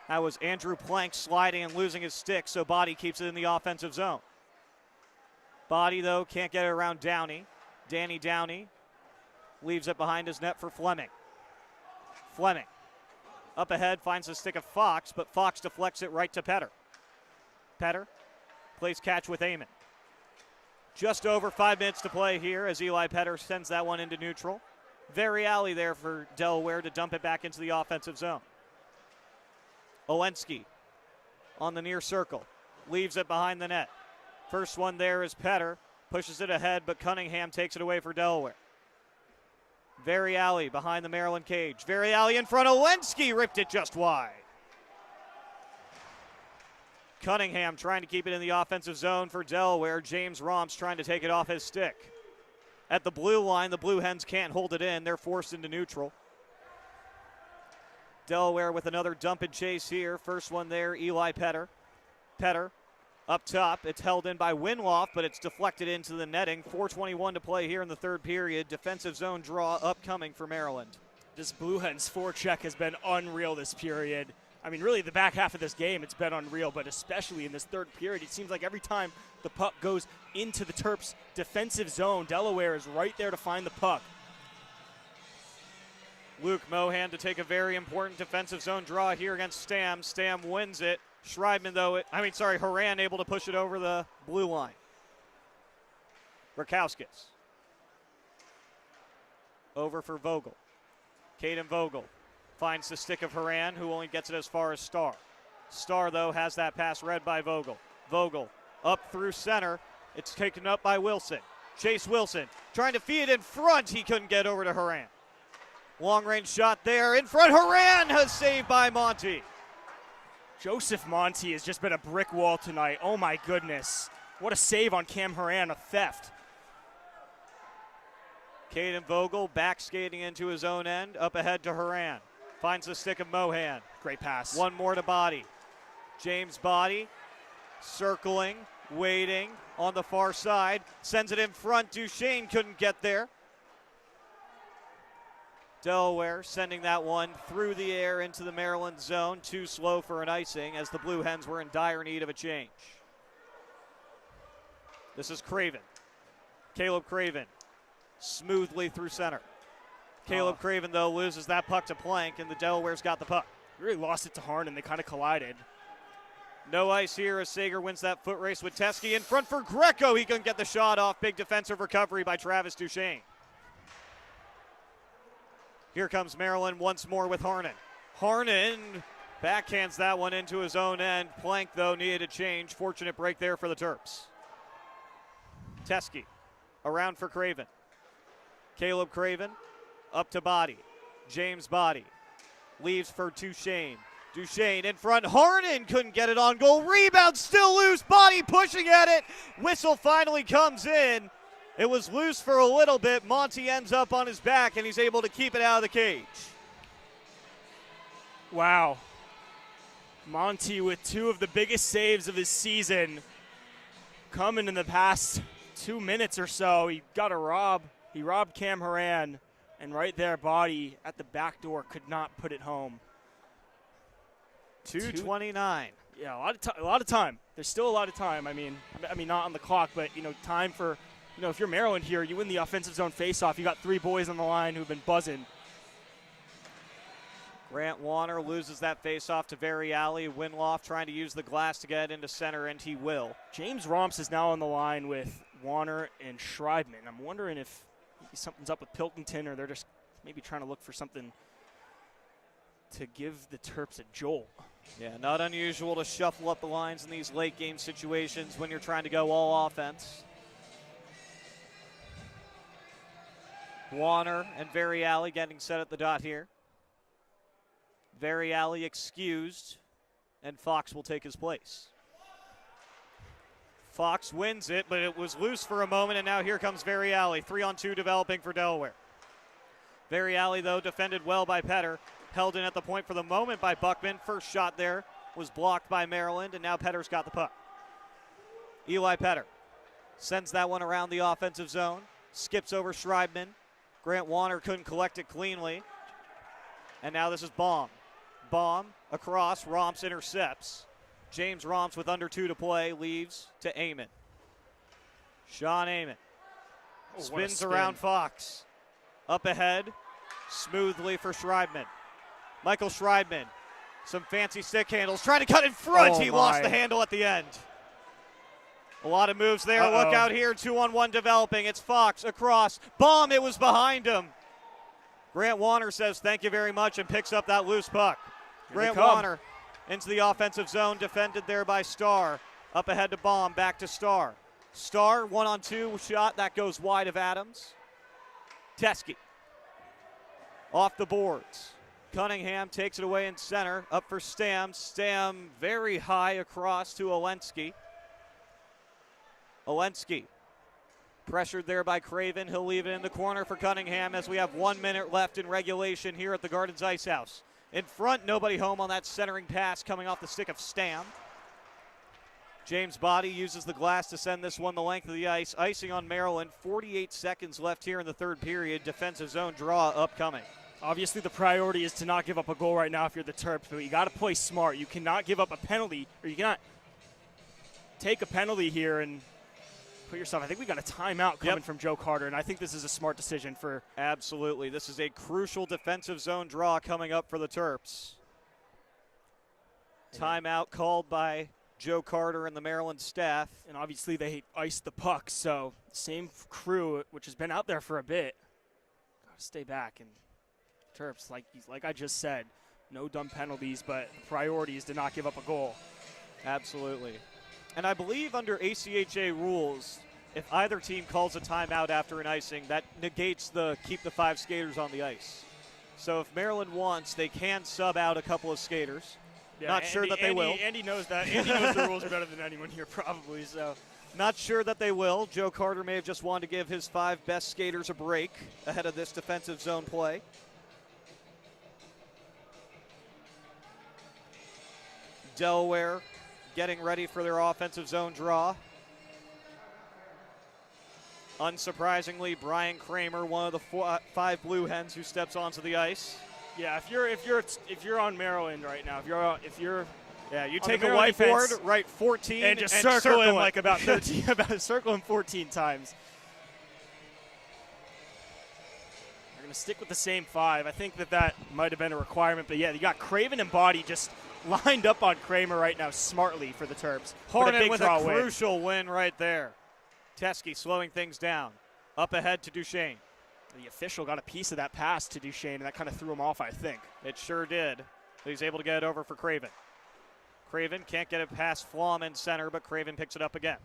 That was Andrew Plank sliding and losing his stick, so Body keeps it in the offensive zone. Body, though, can't get it around Downey. Danny Downey leaves it behind his net for Fleming. Fleming up ahead finds the stick of Fox, but Fox deflects it right to Petter. Petter plays catch with Amon. Just over 5 minutes to play here as Eli Petter sends that one into neutral. Very alley there for Delaware to dump it back into the offensive zone. Owensky on the near circle, leaves it behind the net. First one there is Petter, pushes it ahead, but Cunningham takes it away for Delaware. Very alley behind the Maryland cage. Very alley in front. Owensky ripped it just wide. Cunningham trying to keep it in the offensive zone for Delaware. James Romps trying to take it off his stick. At the blue line, the Blue Hens can't hold it in. They're forced into neutral. Delaware with another dump and chase here. First one there, Eli Petter. Petter up top. It's held in by Winloff, but it's deflected into the netting. 4:21 to play here in the third period. Defensive zone draw upcoming for Maryland. This Blue Hens forecheck has been unreal this period. I mean, really, the back half of this game, it's been unreal, but especially in this third period, it seems like every time the puck goes into the Terps' defensive zone, Delaware is right there to find the puck. Luke Mohan to take a very important defensive zone draw here against Stam. Stam wins it. Schreibman, though, Horan able to push it over the blue line. Rakowskis. Over for Vogel. Caden Vogel finds the stick of Horan, who only gets it as far as Starr. Starr, though, has that pass read by Vogel. Vogel up through center. It's taken up by Wilson. Chase Wilson trying to feed it in front. He couldn't get over to Horan. Long-range shot there in front. Horan has saved by Monty. Joseph Monty has just been a brick wall tonight. Oh, my goodness. What a save on Cam Horan, a theft. Caden Vogel back skating into his own end. Up ahead to Horan. Finds the stick of Mohan. Great pass. One more to Body. James Body circling, waiting on the far side. Sends it in front. Duchesne couldn't get there. Delaware sending that one through the air into the Maryland zone. Too slow for an icing as the Blue Hens were in dire need of a change. This is Craven. Caleb Craven smoothly through center. Caleb Craven, though, loses that puck to Plank, and the Delaware's got the puck. Really lost it to Harnan. They kind of collided. No ice here as Sager wins that foot race with Teskey in front for Greco. He couldn't get the shot off. Big defensive recovery by Travis Duchesne. Here comes Maryland once more with Harnan. Harnan backhands that one into his own end. Plank, though, needed a change. Fortunate break there for the Terps. Teskey around for Craven. Caleb Craven up to Body. James Body leaves for Duchesne. Duchesne in front. Harnan couldn't get it on goal. Rebound still loose. Body pushing at it. Whistle finally comes in. It was loose for a little bit. Monty ends up on his back, and he's able to keep it out of the cage. Wow. Monty with two of the biggest saves of his season coming in the past 2 minutes or so. He got a rob. He robbed Cam Horan, and right there, Body at the back door could not put it home. 2:29. Yeah, a lot of time. There's still a lot of time. I mean, not on the clock, but time for. If you're Maryland here, you win the offensive zone faceoff. You got three boys on the line who've been buzzing. Grant Warner loses that faceoff to Very Alley. Winloff trying to use the glass to get into center, and he will. James Romps is now on the line with Warner and Schreibman. I'm wondering if something's up with Pilkington, or they're just maybe trying to look for something to give the Terps a jolt. Yeah, not unusual to shuffle up the lines in these late game situations when you're trying to go all offense. Warner and Very Alley getting set at the dot here. Very Alley excused, and Fox will take his place. Fox wins it, but it was loose for a moment, and now here comes Very Alley. 3-on-2 developing for Delaware. Very Alley, though, defended well by Petter. Held in at the point for the moment by Buckman. First shot there was blocked by Maryland, and now Petter's got the puck. Eli Petter Sends that one around the offensive zone. Skips over Schreibman. Grant Warner couldn't collect it cleanly. And now this is Baum. Baum across. Romps intercepts. James Romps with under 2 to play. Leaves to Amon. Sean Amon. Spins around Fox. Up ahead. Smoothly for Schreibman. Michael Schreibman. Some fancy stick handles. Trying to cut in front. He lost the handle at the end. A lot of moves there. Look out here. 2-on-1 developing. It's Fox across. Baum. It was behind him. Grant Warner says thank you very much and picks up that loose puck. Grant Warner into the offensive zone. Defended there by Starr. Up ahead to Baum. Back to Starr. Starr, 1-on-2 shot. That goes wide of Adams. Teskey. Off the boards. Cunningham takes it away in center. Up for Stam. Stam very high across to Olensky. Olensky pressured there by Craven. He'll leave it in the corner for Cunningham as we have 1 minute left in regulation here at the Gardens Ice House. In front, nobody home on that centering pass coming off the stick of Stam. James Body uses the glass to send this one the length of the ice. Icing on Maryland. 48 seconds left here in the third period. Defensive zone draw upcoming. Obviously, the priority is to not give up a goal right now if you're the Terps, but you got to play smart. You cannot give up a penalty, or you cannot take a penalty here and put yourself. I think we got a timeout coming from Joe Carter, and I think this is a smart decision for. Absolutely. This is a crucial defensive zone draw coming up for the Terps. Timeout called by Joe Carter and the Maryland staff. And obviously, they iced the puck, so same crew, which has been out there for a bit, got to stay back. And Terps, like I just said, no dumb penalties, but the priority is to not give up a goal. Absolutely. And I believe under ACHA rules, if either team calls a timeout after an icing, that negates the keep the 5 skaters on the ice. So if Maryland wants, they can sub out a couple of skaters. Yeah, Not sure that they will. Andy knows that. Andy knows the rules better than anyone here probably. So, not sure that they will. Joe Carter may have just wanted to give his 5 best skaters a break ahead of this defensive zone play. Delaware getting ready for their offensive zone draw. Unsurprisingly, Brian Kramer, one of the 5 Blue Hens who steps onto the ice. Yeah, if you're on Maryland right now, you take a whiteboard, write 14 and just circle him like about 13, circle him 14 times. They're gonna stick with the same 5. I think that might have been a requirement, but yeah, you got Craven and Body just lined up on Kramer right now smartly for the Terps. Hornet with a crucial win right there. Teskey slowing things down. Up ahead to Duchesne. The official got a piece of that pass to Duchesne, and that kind of threw him off, I think. It sure did. But he's able to get it over for Craven. Craven can't get it past Flom in center, but Craven picks it up again.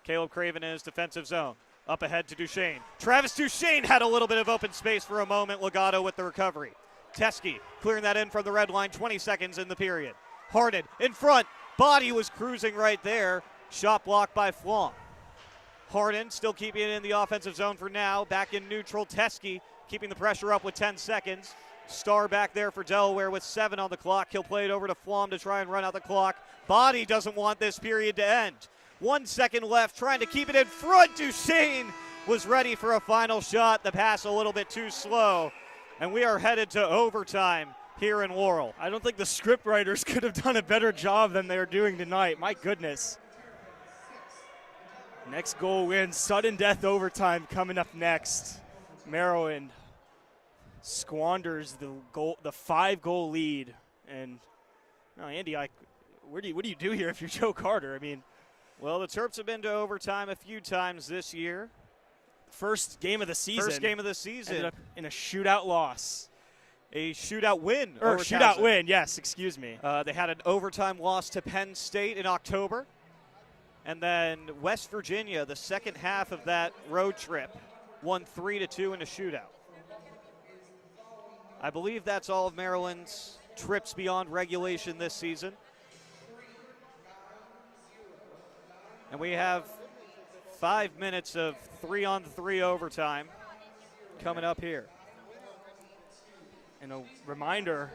Caleb Craven in his defensive zone. Up ahead to Duchesne. Travis Duchesne had a little bit of open space for a moment. Legato with the recovery. Teskey clearing that in from the red line. 20 seconds in the period. Harden in front. Body was cruising right there. Shot blocked by Flom. Harden still keeping it in the offensive zone for now. Back in neutral. Teskey keeping the pressure up with 10 seconds. Starr back there for Delaware with 7 on the clock. He'll play it over to Flom to try and run out the clock. Body doesn't want this period to end. 1 second left, trying to keep it in front. Duchesne was ready for a final shot. The pass a little bit too slow. And we are headed to overtime here in Laurel. I don't think the script writers could have done a better job than they're doing tonight. My goodness. Next goal wins. Sudden death overtime coming up next. Maryland squanders the 5-goal lead. And Andy, what do you do here if you're Joe Carter? I mean, well, the Terps have been to overtime a few times this year. First game of the season. First game of the season. Ended up in a shootout loss. A shootout win. Or shootout win, yes, excuse me. They had an overtime loss to Penn State in October. And then West Virginia, the second half of that road trip, won 3-2 in a shootout. I believe that's all of Maryland's trips beyond regulation this season. And we have 5 minutes of 3-on-3 overtime coming up here. And a reminder,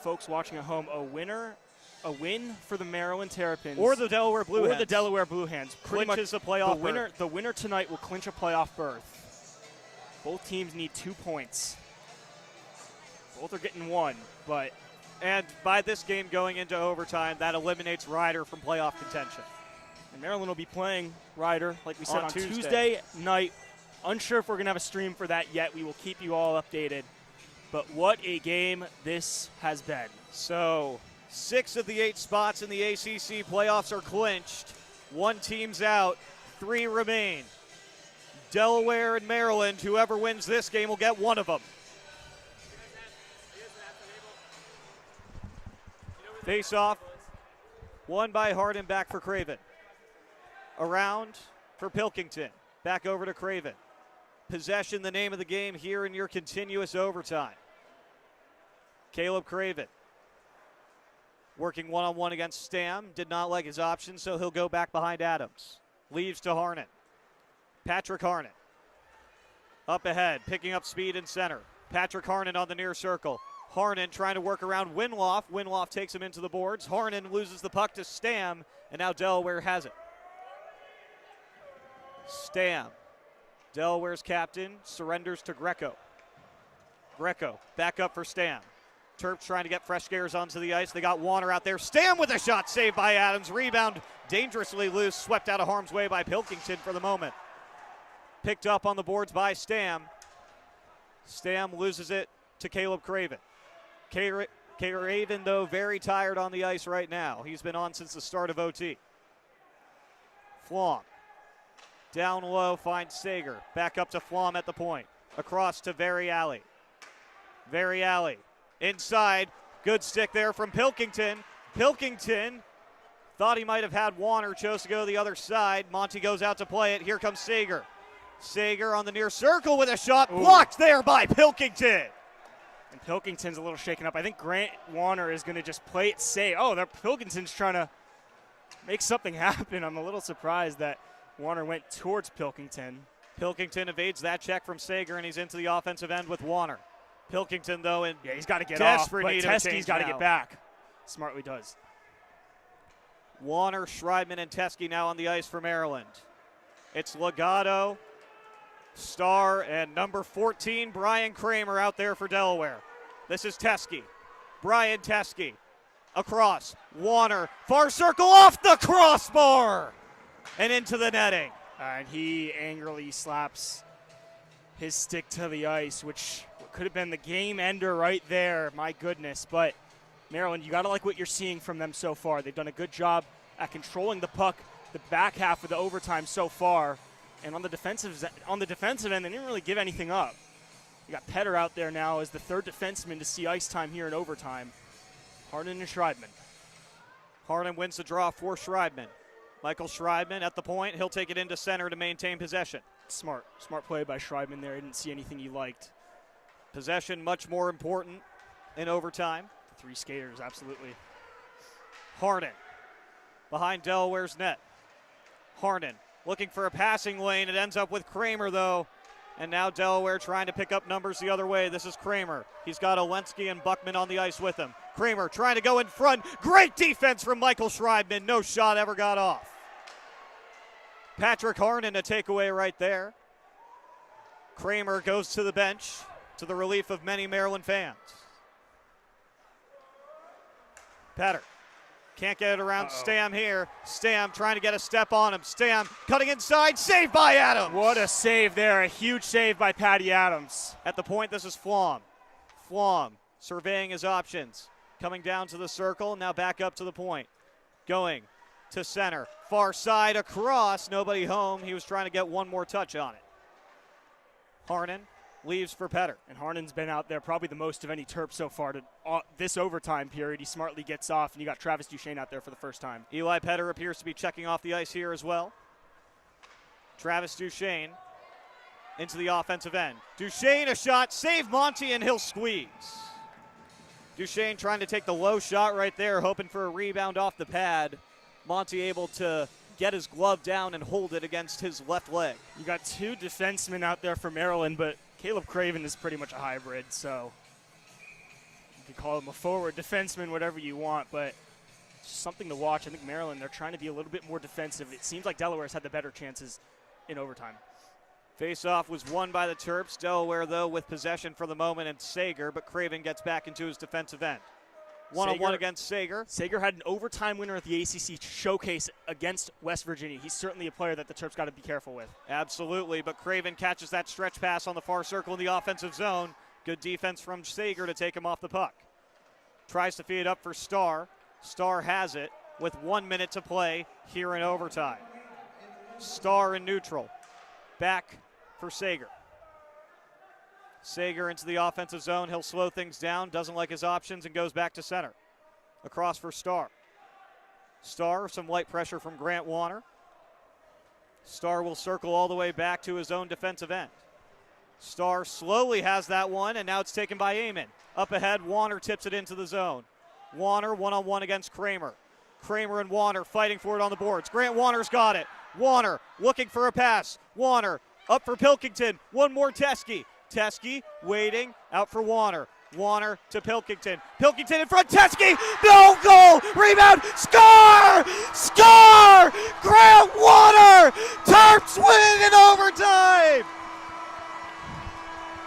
folks watching at home, a winner a win for the Maryland Terrapins Or the Delaware Blue or Hens. the Delaware Blue Hens Clinches a playoff berth. The winner tonight will clinch a playoff berth. Both teams need 2 points. Both are getting 1, but And by this game going into overtime, that eliminates Rider from playoff contention. and Maryland will be playing Rider, like we said, On on Tuesday. Tuesday night. Unsure if we're going to have a stream for that yet. We will keep you all updated. But what a game this has been. So 6 of the 8 spots in the ACC playoffs are clinched. 1 team's out, 3 remain. Delaware and Maryland, whoever wins this game will get 1 of them. Face off, won by Hardin, back for Craven. Around for Pilkington, back over to Craven. Possession, the name of the game here in your continuous overtime. Caleb Craven working one-on-one against Stam. Did not like his options, so he'll go back behind Adams. Leaves to Harnan. Patrick Harnan. Up ahead, picking up speed in center. Patrick Harnan on the near circle. Harnan trying to work around Winloff. Winloff takes him into the boards. Harnan loses the puck to Stam, and now Delaware has it. Stam, Delaware's captain, surrenders to Greco. Greco back up for Stam. Terps trying to get fresh gears onto the ice. They got Warner out there. Stam with a shot saved by Adams. Rebound dangerously loose, swept out of harm's way by Pilkington for the moment. Picked up on the boards by Stam. Stam loses it to Caleb Craven. Craven, though, very tired on the ice right now. He's been on since the start of OT. Flom. Down low, finds Sager. Back up to Flom at the point. Across to Variali. Variali. Inside. Good stick there from Pilkington. Pilkington thought he might have had Warner. Chose to go the other side. Monty goes out to play it. Here comes Sager. Sager on the near circle with a shot. Ooh. Blocked there by Pilkington. And Pilkington's a little shaken up. I think Grant Warner is going to just play it safe. Oh, Pilkington's trying to make something happen. I'm a little surprised that Warner went towards Pilkington. Pilkington evades that check from Sager, and he's into the offensive end with Warner. Pilkington, though, in Yeah, he's got to get off, desperate but need of a Teskey's change got to now. get back. Smartly does. Warner, Schreibman, and Teskey now on the ice for Maryland. It's Legato, Starr, and number 14, Brian Kramer out there for Delaware. This is Teskey. Brian Teskey. Across. Warner. Far circle off the crossbar. And into the netting. And he angrily slaps his stick to the ice, which could have been the game ender right there. My goodness. But Maryland, you got to like what you're seeing from them so far. They've done a good job at controlling the puck the back half of the overtime so far. And on the defensive end, they didn't really give anything up. You got Petter out there now as the third defenseman to see ice time here in overtime. Harden and Schreibman. Harden wins the draw for Schreibman. Michael Schreibman at the point. He'll take it into center to maintain possession. Smart play by Schreibman there. I didn't see anything he liked. Possession much more important in overtime. 3 skaters, absolutely. Harden behind Delaware's net. Harden looking for a passing lane. It ends up with Kramer, though. And now Delaware trying to pick up numbers the other way. This is Kramer. He's got Olensky and Buckman on the ice with him. Kramer trying to go in front. Great defense from Michael Schreibman. No shot ever got off. Patrick Harnan, a takeaway right there. Kramer goes to the bench to the relief of many Maryland fans. Patter. Can't get it around Stam here. Stam trying to get a step on him. Stam cutting inside. Saved by Adams. What a save there. A huge save by Patty Adams. At the point, this is Flom. Flom surveying his options. Coming down to the circle. Now back up to the point. Going to center. Far side across. Nobody home. He was trying to get one more touch on it. Harnan leaves for Petter. And Harnan's been out there probably the most of any Terp so far to this overtime period. He smartly gets off, and you got Travis Duchesne out there for the first time. Eli Petter appears to be checking off the ice here as well. Travis Duchesne into the offensive end. Duchesne, a shot, save Monty, and he'll squeeze. Duchesne trying to take the low shot right there, hoping for a rebound off the pad. Monty able to get his glove down and hold it against his left leg. You got 2 defensemen out there for Maryland, but Caleb Craven is pretty much a hybrid, so you can call him a forward defenseman, whatever you want, but something to watch. I think Maryland, they're trying to be a little bit more defensive. It seems like Delaware's had the better chances in overtime. Face-off was won by the Terps. Delaware, though, with possession for the moment, and Sager, but Craven gets back into his defensive end. One-on-one against Sager. Sager had an overtime winner at the ACC showcase against West Virginia. He's certainly a player that the Terps got to be careful with. Absolutely, but Craven catches that stretch pass on the far circle in the offensive zone. Good defense from Sager to take him off the puck. Tries to feed it up for Starr. Starr has it with 1 minute to play here in overtime. Starr in neutral. Back for Sager. Sager into the offensive zone. He'll slow things down, doesn't like his options, and goes back to center. Across for Starr. Starr, some light pressure from Grant Warner. Starr will circle all the way back to his own defensive end. Starr slowly has that one, and now it's taken by Amon. Up ahead, Warner tips it into the zone. Warner one-on-one against Kramer. Kramer and Warner fighting for it on the boards. Grant Warner's got it. Warner looking for a pass. Warner up for Pilkington. One more Teskey. Teskey waiting, out for Warner. Warner to Pilkington. Pilkington in front, Teskey! No goal! Rebound! Score! Score! Grant Warner! Terps win in overtime!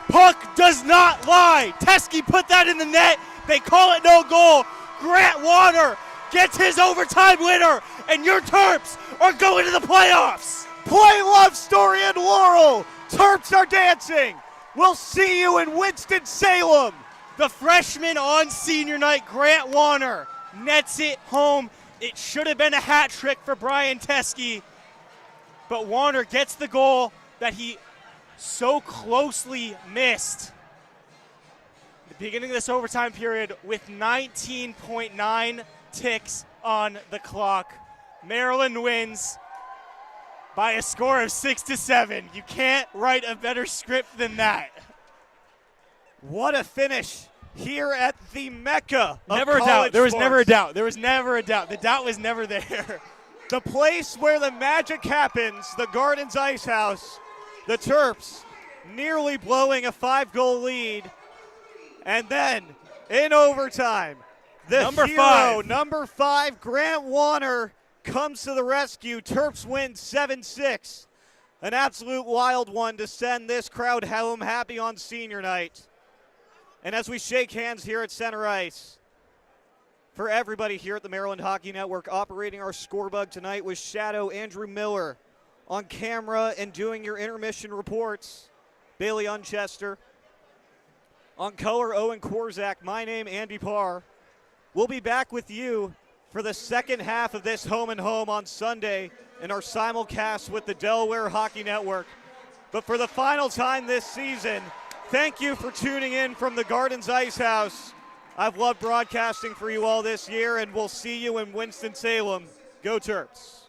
Puck does not lie. Teskey put that in the net. They call it no goal. Grant Warner gets his overtime winner, and your Terps are going to the playoffs. Play love story in Laurel. Terps are dancing. We'll see you in Winston-Salem. The freshman on senior night, Grant Warner, nets it home. It should have been a hat trick for Brian Teskey, but Warner gets the goal that he so closely missed. The beginning of this overtime period with 19.9 ticks on the clock. Maryland wins by a score of 6-7. You can't write a better script than that. What a finish here at the Mecca of Never a doubt. college There was sports. never a doubt. There was never a doubt. The doubt was never there. The place where the magic happens, the Gardens Ice House. The Terps nearly blowing a 5-goal lead. And then in overtime, the number 5, Grant Warner, comes to the rescue. Terps win 7-6. An absolute wild one to send this crowd home happy on senior night. And as we shake hands here at center ice, for everybody here at the Maryland Hockey Network, operating our scorebug tonight was Shadow Andrew Miller, on camera and doing your intermission reports, Bailey Unchester. On color, Owen Korzak. My name, Andy Parr. We'll be back with you for the second half of this Home and Home on Sunday in our simulcast with the Delaware Hockey Network. But for the final time this season, thank you for tuning in from the Gardens Ice House. I've loved broadcasting for you all this year, and we'll see you in Winston-Salem. Go Terps.